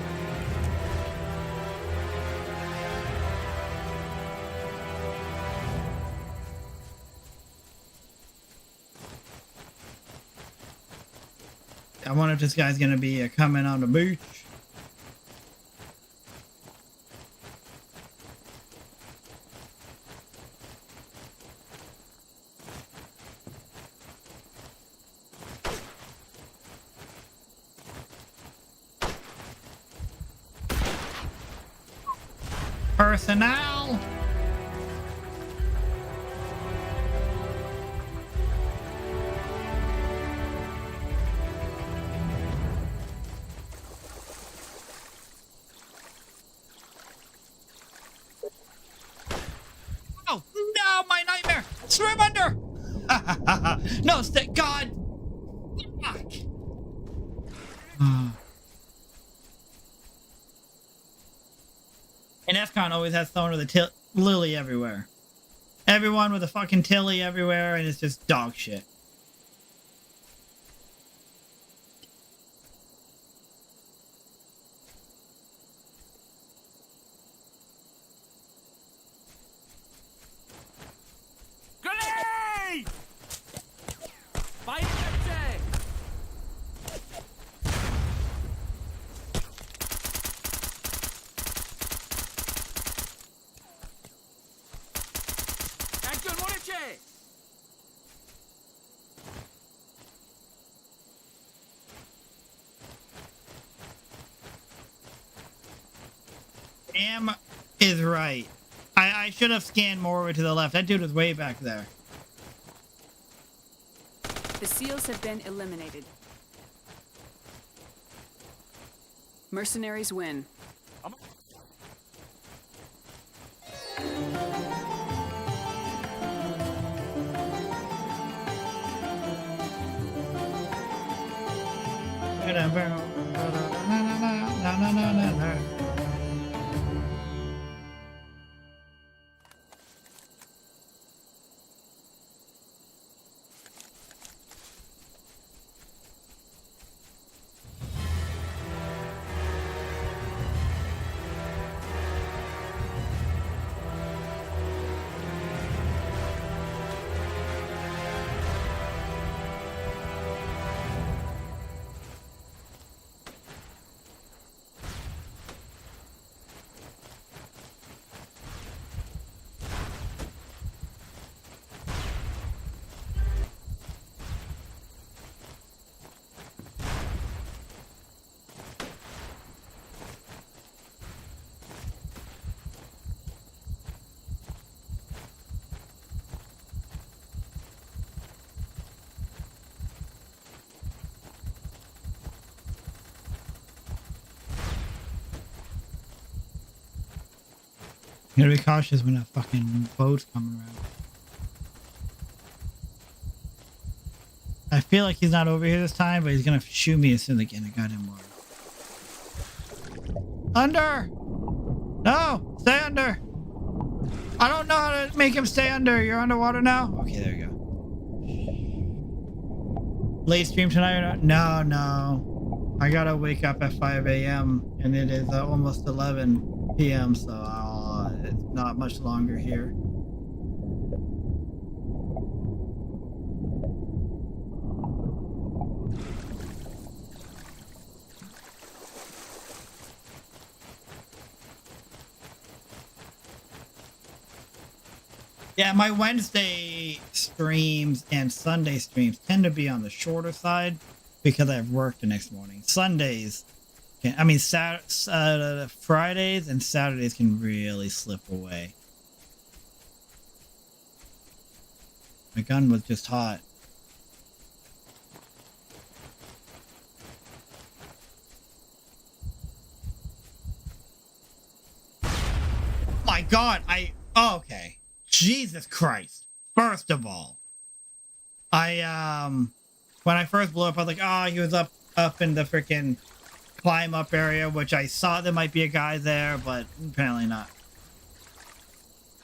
I wonder if this guy's gonna be coming on the beach. Personnel. Oh no, my nightmare! Swim under! No, stay, God! Fuck! And FCON always has someone with a lily everywhere. Everyone with a fucking tilly everywhere, and it's just dog shit. Am is right. I should have scanned more over to the left. That dude was way back there. The seals have been eliminated. Mercenaries win. You gotta be cautious when that fucking boat's coming around. I feel like he's not over here this time, but he's gonna shoot me as soon as I got him more. Under! No! Stay under! I don't know how to make him stay under. You're underwater now? Okay, there you go. Late stream tonight or not? No, no. I gotta wake up at 5 a.m. and it is almost 11 p.m. So it's not much longer here. Yeah, my Wednesday streams and Sunday streams tend to be on the shorter side because I have work the next morning. Sundays, Fridays and Saturdays can really slip away. My gun was just hot. My God, oh, okay. Jesus Christ. First of all, when I first blew up, I was like, oh, he was up in the freaking climb up area, which I saw there might be a guy there, but apparently not.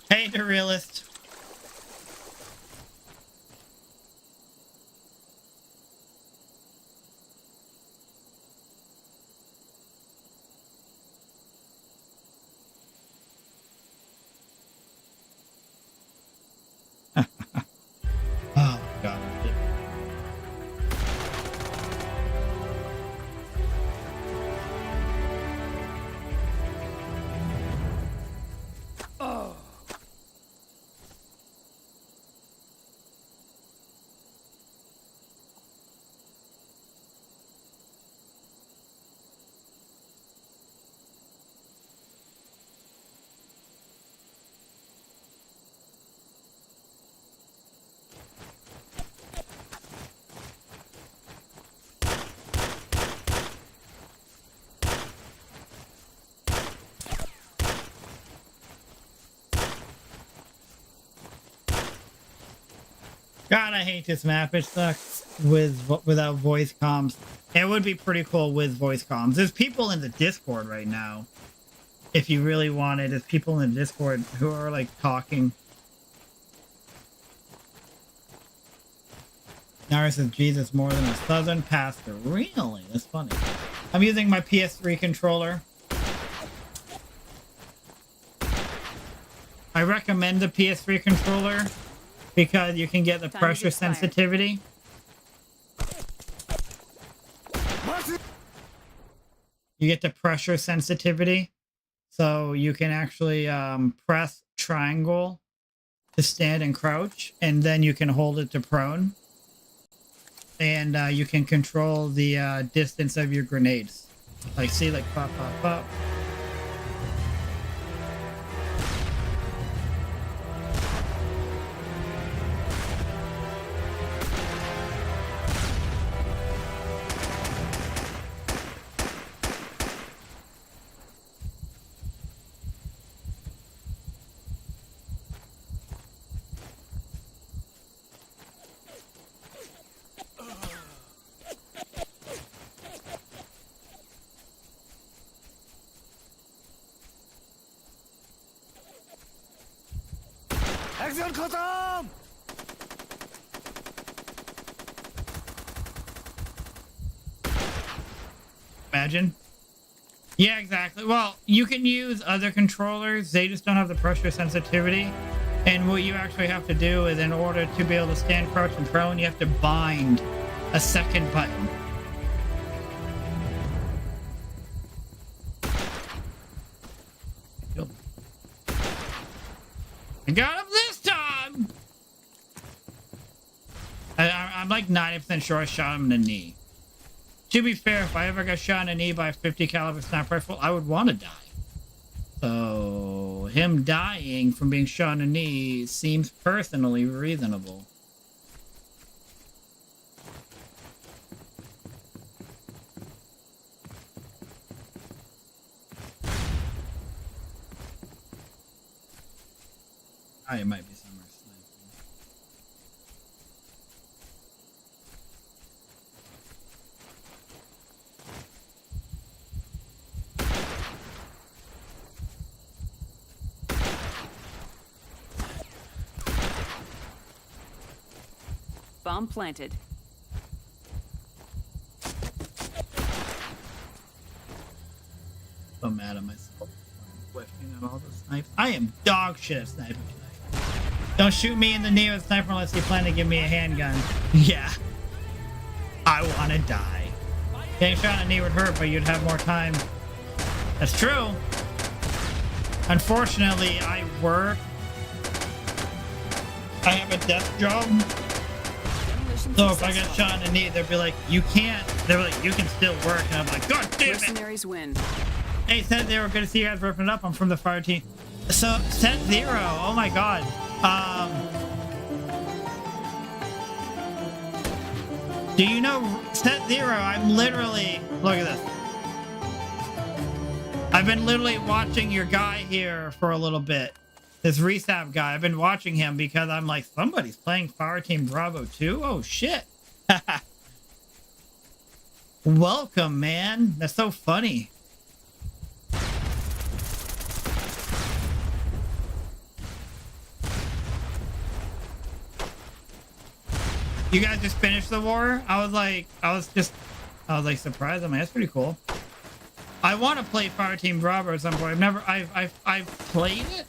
Hey, the realist. Oh, God. God, I hate this map. It sucks without voice comms. It would be pretty cool with voice comms. There's people in the Discord right now. If you really wanted, there's people in the Discord who are like talking. Nara says Jesus more than a southern pastor. Really? That's funny. I'm using my PS3 controller. I recommend the PS3 controller because you can get the pressure sensitivity. You get the pressure sensitivity. So you can actually press triangle to stand and crouch, and then you can hold it to prone. And you can control the distance of your grenades. Like, see, like, pop, pop, pop. Action खत्म। Imagine. Yeah, exactly. Well, you can use other controllers. They just don't have the pressure sensitivity. And what you actually have to do is, in order to be able to stand, crouch, and prone, you have to bind a second button. I got him this time! I'm like 90% sure I shot him in the knee. To be fair, if I ever got shot in the knee by a 50 caliber sniper rifle, I would want to die. So him dying from being shot in the knee seems personally reasonable. It might be somewhere sniping. Bomb planted. So mad at myself. I'm whiffing at all the snipes. I am dog shit at sniping tonight. Don't shoot me in the knee with a sniper unless you plan to give me a handgun. Yeah. I want to die. Getting shot in the knee would hurt, but you'd have more time. That's true. Unfortunately, I work. I have a desk job. So if I get shot in the knee, they'll be like, you can't. They're like, you can still work. And I'm like, God damn it. Mercenaries win. Hey, Set Zero, good to see you guys ripping it up. I'm from the fire team. So, Set Zero, oh my God. Do you know Set Zero? I'm literally, look at this. I've been literally watching your guy here for a little bit. This Resab guy. I've been watching him because I'm like, somebody's playing Fire Team Bravo 2? Oh, shit. Welcome, man. That's so funny. You guys just finished the war? I was like surprised. I'm like, that's pretty cool. I want to play Fire Team Bravo at some point. I've played it.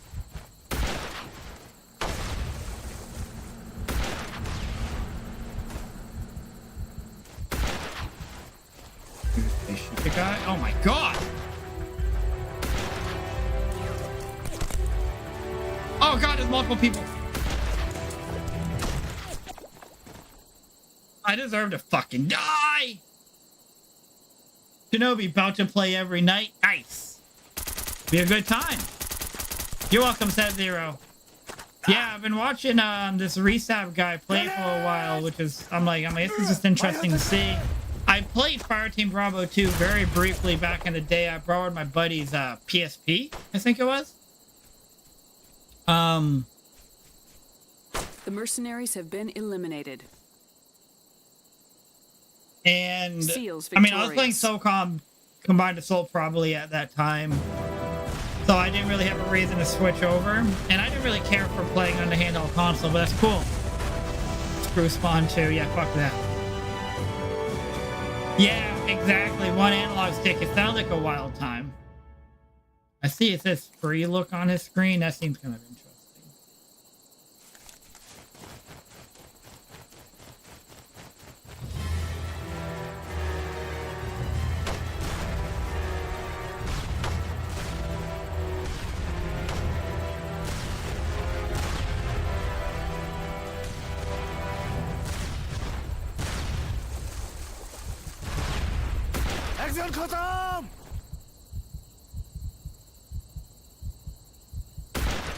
They shoot the guy. Oh my God. Oh God, there's multiple people. I deserve to fucking die. Shinobi about to play every night. Nice. Be a good time. You're welcome, Set Zero. Yeah, I've been watching this Resab guy play for a while, which is I'm like this is just interesting to see. I played Fire Team Bravo 2 very briefly back in the day. I borrowed my buddy's PSP, I think it was. The mercenaries have been eliminated. And Seals I mean, I was playing victorious. Socom Combined Assault probably at that time, so I didn't really have a reason to switch over, and I didn't really care for playing on the handheld console, but that's cool. Screw Spawn 2, yeah, fuck that. Yeah, exactly, one analog stick. It sounds like a wild time. I see it says free look on his screen. That seems kind of interesting. Action खत्म।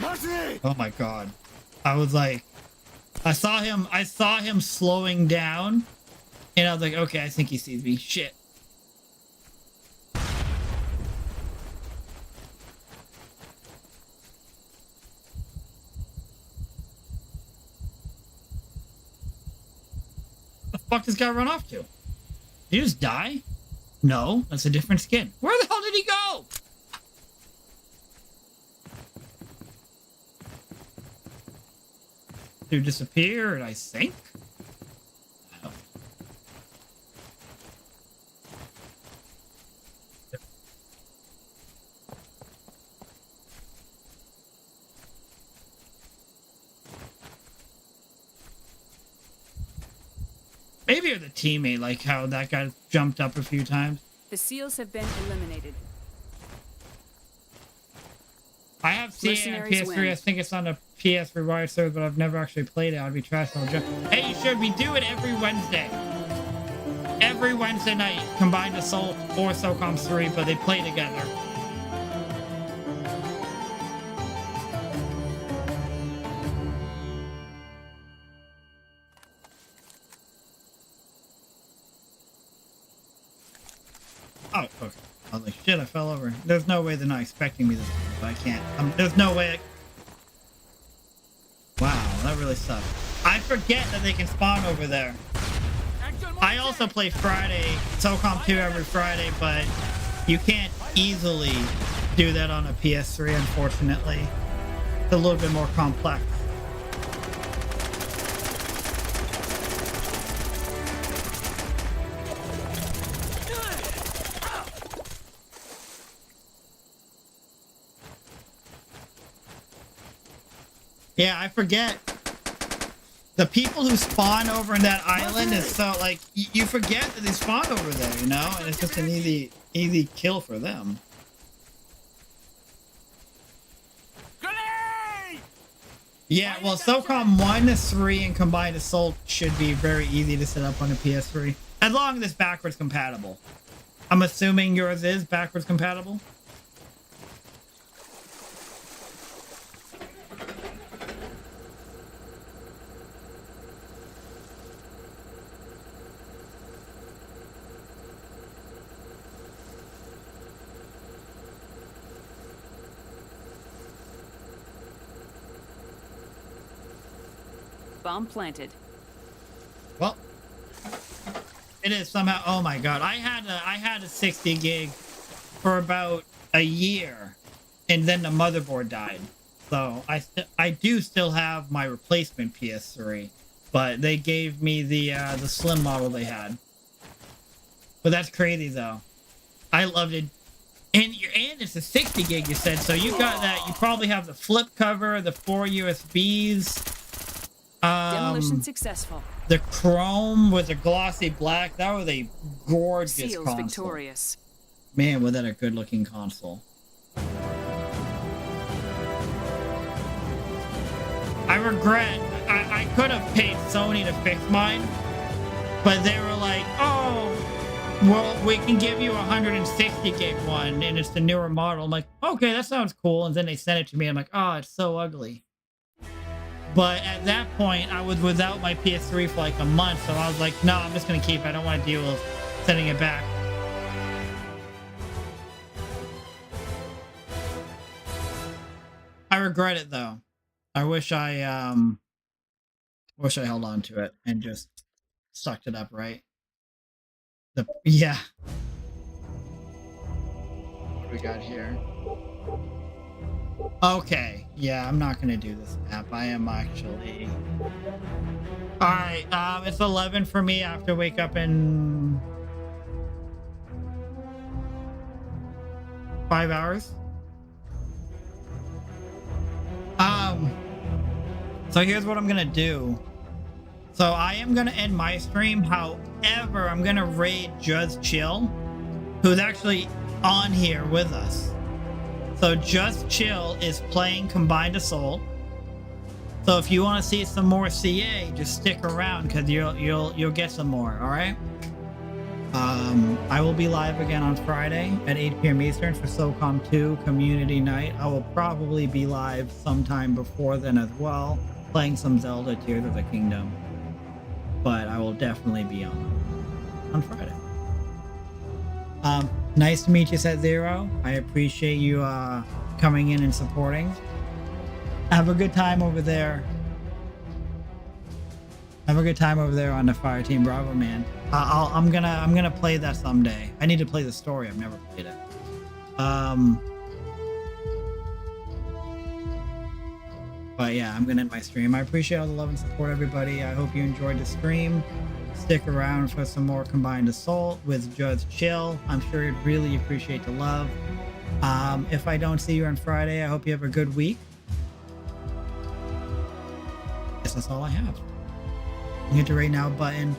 Mercy! Oh my God. I was like, I saw him slowing down, and I was like, okay, I think he sees me. Shit. The fuck this guy run off to? Did he just die? No, that's a different skin. Where the hell did he go? to disappear, I think. Maybe you're the teammate, like how that guy jumped up a few times. The seals have been eliminated. I have seen it on Mercenaries PS3. win. I think it's on a PS Rewired server, but I've never actually played it. I'd be trash. Hey, you should. We do it every Wednesday. Every Wednesday night, Combined Assault or Socom 3, but they play together. Oh, okay. I was like, shit, I fell over. There's no way they're not expecting me this time, but I can't. There's no way. Wow, that really sucks. I forget that they can spawn over there. I also play Friday, SOCOM 2 every Friday, but you can't easily do that on a PS3, unfortunately. It's a little bit more complex. Yeah, I forget. The people who spawn over in that island is so, like, you forget that they spawn over there, you know? And it's just an easy kill for them. Grenade! Yeah, well, SOCOM 1 to 3 and Combined Assault should be very easy to set up on a PS3. As long as it's backwards compatible. I'm assuming yours is backwards compatible? Bomb planted. Well, it is somehow. Oh my god, I had a 60 gig for about a year, and then the motherboard died. So I do still have my replacement PS3, but they gave me the slim model they had. But that's crazy though. I loved it. And it's a 60 gig, you said, so you got that. You probably have the flip cover, the 4 USBs. Demolition successful. The chrome with the glossy black. That was a gorgeous Seals console. victorious. Man, was that a good looking console. I regret I could have paid Sony to fix mine, but they were like, oh, well, we can give you a 160 gig one, and it's the newer model. I'm like, okay, that sounds cool. And then they sent it to me. I'm like, oh, it's so ugly. But at that point, I was without my PS3 for like a month, so I was like, no, I'm just going to keep it. I don't want to deal with sending it back. I regret it, though. I wish I held on to it and just sucked it up, right? Yeah. What do we got here? Okay, yeah, I'm not gonna do this map. I am actually... Alright, it's 11 for me. I have to wake up in 5 hours. So here's what I'm gonna do. So I am gonna end my stream. However, I'm gonna raid Just Chill, who's actually on here with us. So Just Chill is playing Combined Assault. So if you want to see some more CA, just stick around because you'll get some more. All right. I will be live again on Friday at 8 p.m. Eastern for SOCOM 2 Community Night. I will probably be live sometime before then as well, playing some Zelda Tears of the Kingdom. But I will definitely be on Friday. Nice to meet you, Set Zero. I appreciate you coming in and supporting. Have a good time over there. Have a good time over there on the Fire Team Bravo, man. I'm gonna play that someday. I need to play the story. I've never played it. But yeah, I'm gonna end my stream. I appreciate all the love and support, everybody. I hope you enjoyed the stream. Stick around for some more Combined Assault with Judge Chill. I'm sure you'd really appreciate the love. If I don't see you on Friday, I hope you have a good week. Guess that's all I have. Hit the right now button.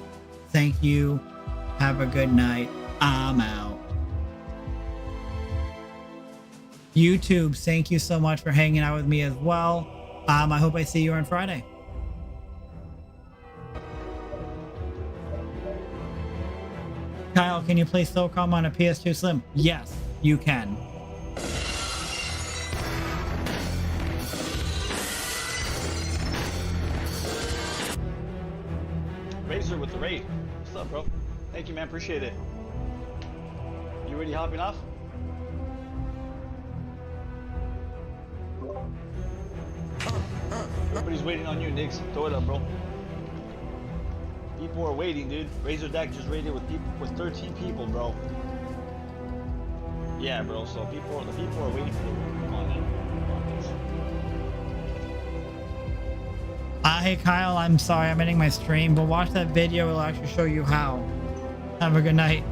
Thank you. Have a good night. I'm out. YouTube, thank you so much for hanging out with me as well. I hope I see you on Friday. Kyle, can you play Socom on a PS2 Slim? Yes, you can. Razor with the raid. What's up, bro? Thank you, man. Appreciate it. You ready hopping off? Everybody's waiting on you, Nix. Throw it up, bro. People are waiting, dude. Razor Deck just raided with 13 people, bro. Yeah, bro. So the people are waiting for the room. Come on, man. Hey, Kyle, I'm sorry I'm ending my stream, but watch that video. It'll actually show you how. Have a good night.